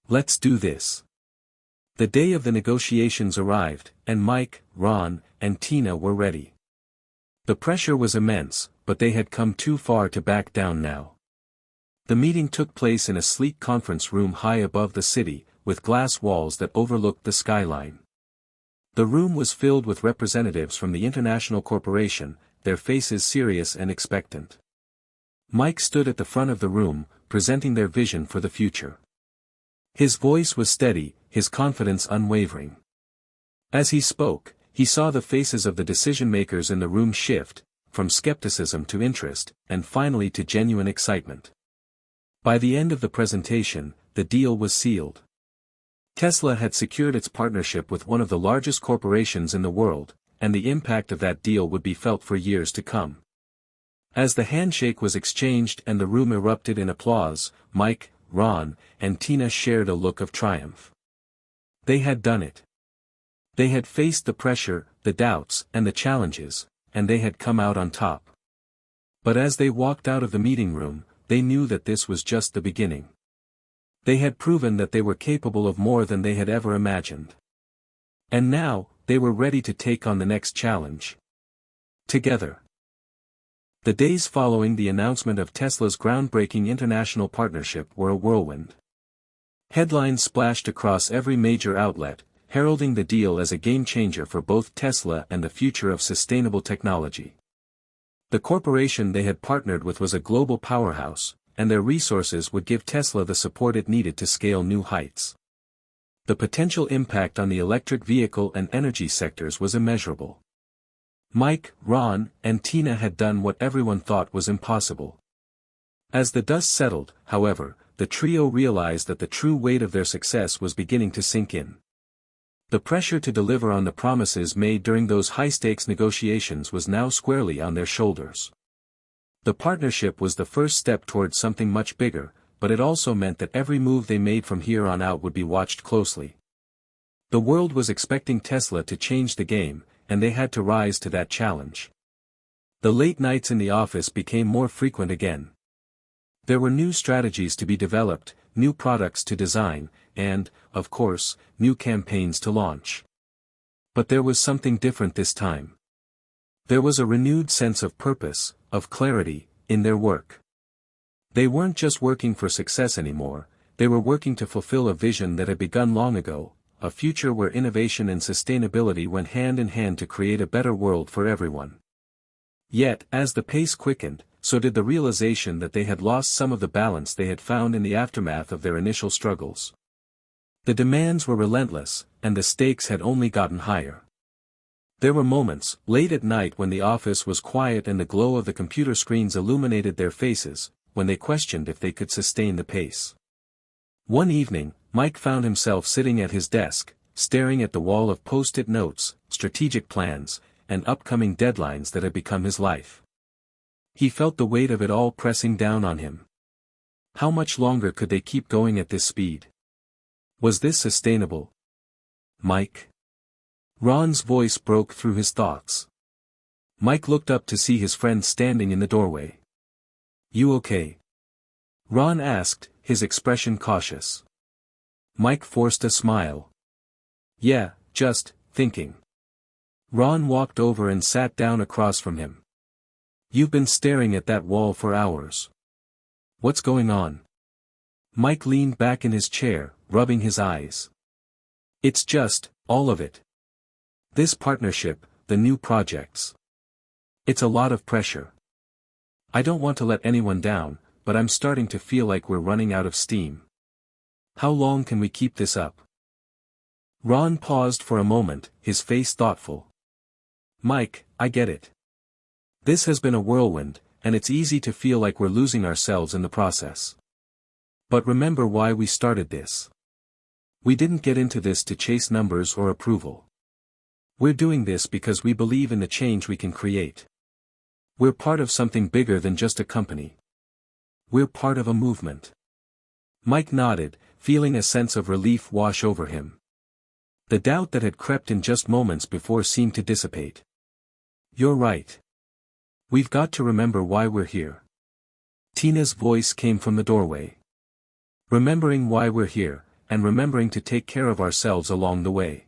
"Let's do this." The day of the negotiations arrived, and Mike, Ron, and Tina were ready. The pressure was immense, but they had come too far to back down now. The meeting took place in a sleek conference room high above the city, with glass walls that overlooked the skyline. The room was filled with representatives from the international corporation, their faces serious and expectant. Mike stood at the front of the room, presenting their vision for the future. His voice was steady, his confidence unwavering. As he spoke, he saw the faces of the decision-makers in the room shift, from skepticism to interest, and finally to genuine excitement. By the end of the presentation, the deal was sealed. Tesla had secured its partnership with one of the largest corporations in the world, and the impact of that deal would be felt for years to come. As the handshake was exchanged and the room erupted in applause, Mike, Ron, and Tina shared a look of triumph. They had done it. They had faced the pressure, the doubts, and the challenges, and they had come out on top. But as they walked out of the meeting room, they knew that this was just the beginning. They had proven that they were capable of more than they had ever imagined. And now, they were ready to take on the next challenge. Together. The days following the announcement of Tesla's groundbreaking international partnership were a whirlwind. Headlines splashed across every major outlet, heralding the deal as a game-changer for both Tesla and the future of sustainable technology. The corporation they had partnered with was a global powerhouse, and their resources would give Tesla the support it needed to scale new heights. The potential impact on the electric vehicle and energy sectors was immeasurable. Mike, Ron, and Tina had done what everyone thought was impossible. As the dust settled, however, the trio realized that the true weight of their success was beginning to sink in. The pressure to deliver on the promises made during those high-stakes negotiations was now squarely on their shoulders. The partnership was the first step towards something much bigger, but it also meant that every move they made from here on out would be watched closely. The world was expecting Tesla to change the game, and they had to rise to that challenge. The late nights in the office became more frequent again. There were new strategies to be developed, new products to design, and, of course, new campaigns to launch. But there was something different this time. There was a renewed sense of purpose, of clarity, in their work. They weren't just working for success anymore, they were working to fulfill a vision that had begun long ago, a future where innovation and sustainability went hand in hand to create a better world for everyone. Yet, as the pace quickened, so did the realization that they had lost some of the balance they had found in the aftermath of their initial struggles. The demands were relentless, and the stakes had only gotten higher. There were moments, late at night when the office was quiet and the glow of the computer screens illuminated their faces, when they questioned if they could sustain the pace. One evening, Mike found himself sitting at his desk, staring at the wall of post-it notes, strategic plans, and upcoming deadlines that had become his life. He felt the weight of it all pressing down on him. How much longer could they keep going at this speed? Was this sustainable? Mike? Ron's voice broke through his thoughts. Mike looked up to see his friend standing in the doorway. "You okay?" Ron asked, his expression cautious. Mike forced a smile. "Yeah, just thinking." Ron walked over and sat down across from him. "You've been staring at that wall for hours. What's going on?" Mike leaned back in his chair, rubbing his eyes. "It's just, all of it. This partnership, the new projects. It's a lot of pressure. I don't want to let anyone down, but I'm starting to feel like we're running out of steam. How long can we keep this up?" Ron paused for a moment, his face thoughtful. "Mike, I get it. This has been a whirlwind, and it's easy to feel like we're losing ourselves in the process. But remember why we started this. We didn't get into this to chase numbers or approval. We're doing this because we believe in the change we can create. We're part of something bigger than just a company. We're part of a movement." Mike nodded, feeling a sense of relief wash over him. The doubt that had crept in just moments before seemed to dissipate. "You're right. We've got to remember why we're here." Tina's voice came from the doorway. "Remembering why we're here, and remembering to take care of ourselves along the way."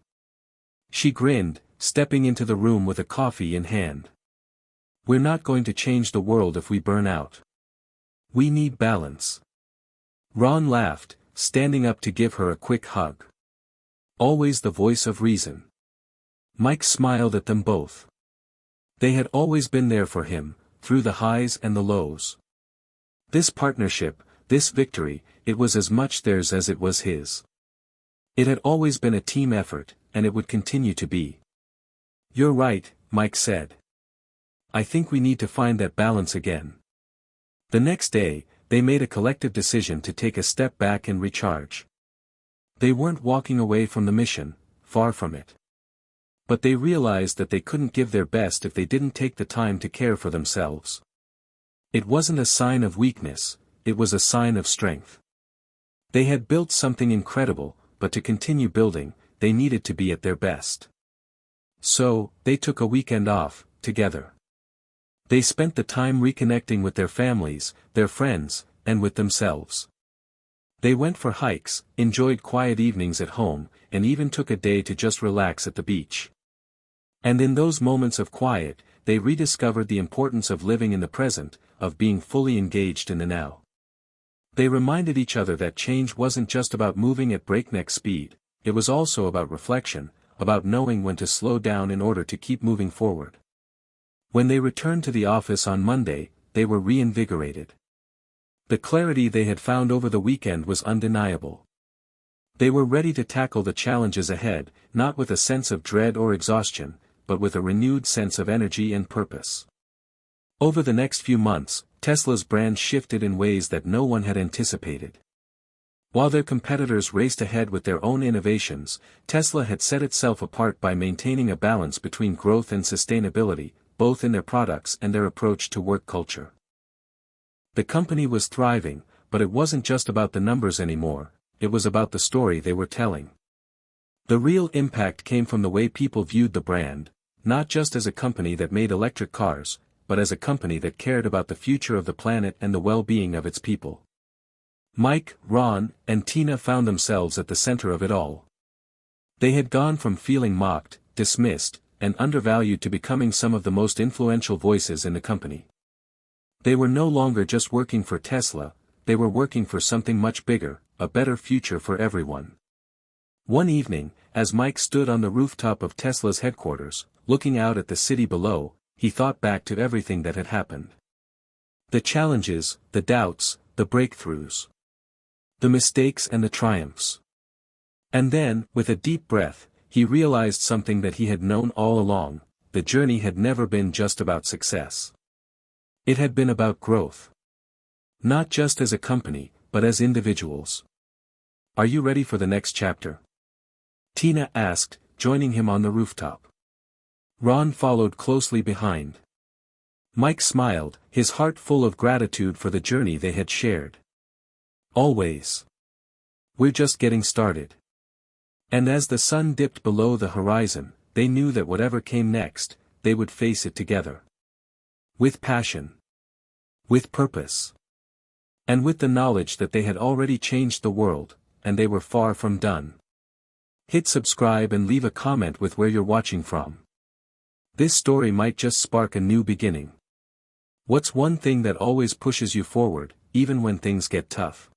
She grinned, stepping into the room with a coffee in hand. "We're not going to change the world if we burn out. We need balance." Ron laughed, standing up to give her a quick hug. Always the voice of reason. Mike smiled at them both. They had always been there for him, through the highs and the lows. This partnership, this victory, it was as much theirs as it was his. It had always been a team effort, and it would continue to be. "You're right," Mike said. "I think we need to find that balance again." The next day, they made a collective decision to take a step back and recharge. They weren't walking away from the mission, far from it. But they realized that they couldn't give their best if they didn't take the time to care for themselves. It wasn't a sign of weakness, it was a sign of strength. They had built something incredible, but to continue building, they needed to be at their best. So, they took a weekend off, together. They spent the time reconnecting with their families, their friends, and with themselves. They went for hikes, enjoyed quiet evenings at home, and even took a day to just relax at the beach. And in those moments of quiet, they rediscovered the importance of living in the present, of being fully engaged in the now. They reminded each other that change wasn't just about moving at breakneck speed, it was also about reflection, about knowing when to slow down in order to keep moving forward. When they returned to the office on Monday, they were reinvigorated. The clarity they had found over the weekend was undeniable. They were ready to tackle the challenges ahead, not with a sense of dread or exhaustion, but with a renewed sense of energy and purpose. Over the next few months, Tesla's brand shifted in ways that no one had anticipated. While their competitors raced ahead with their own innovations, Tesla had set itself apart by maintaining a balance between growth and sustainability, both in their products and their approach to work culture. The company was thriving, but it wasn't just about the numbers anymore, it was about the story they were telling. The real impact came from the way people viewed the brand, not just as a company that made electric cars, but as a company that cared about the future of the planet and the well-being of its people. Mike, Ron, and Tina found themselves at the center of it all. They had gone from feeling mocked, dismissed, and undervalued to becoming some of the most influential voices in the company. They were no longer just working for Tesla, they were working for something much bigger, a better future for everyone. One evening, as Mike stood on the rooftop of Tesla's headquarters, looking out at the city below, he thought back to everything that had happened. The challenges, the doubts, the breakthroughs. The mistakes and the triumphs. And then, with a deep breath, he realized something that he had known all along: the journey had never been just about success. It had been about growth. Not just as a company, but as individuals. "Are you ready for the next chapter?" Tina asked, joining him on the rooftop. Ron followed closely behind. Mike smiled, his heart full of gratitude for the journey they had shared. "Always. We're just getting started." And as the sun dipped below the horizon, they knew that whatever came next, they would face it together. With passion. With purpose. And with the knowledge that they had already changed the world, and they were far from done. Hit subscribe and leave a comment with where you're watching from. This story might just spark a new beginning. What's one thing that always pushes you forward, even when things get tough?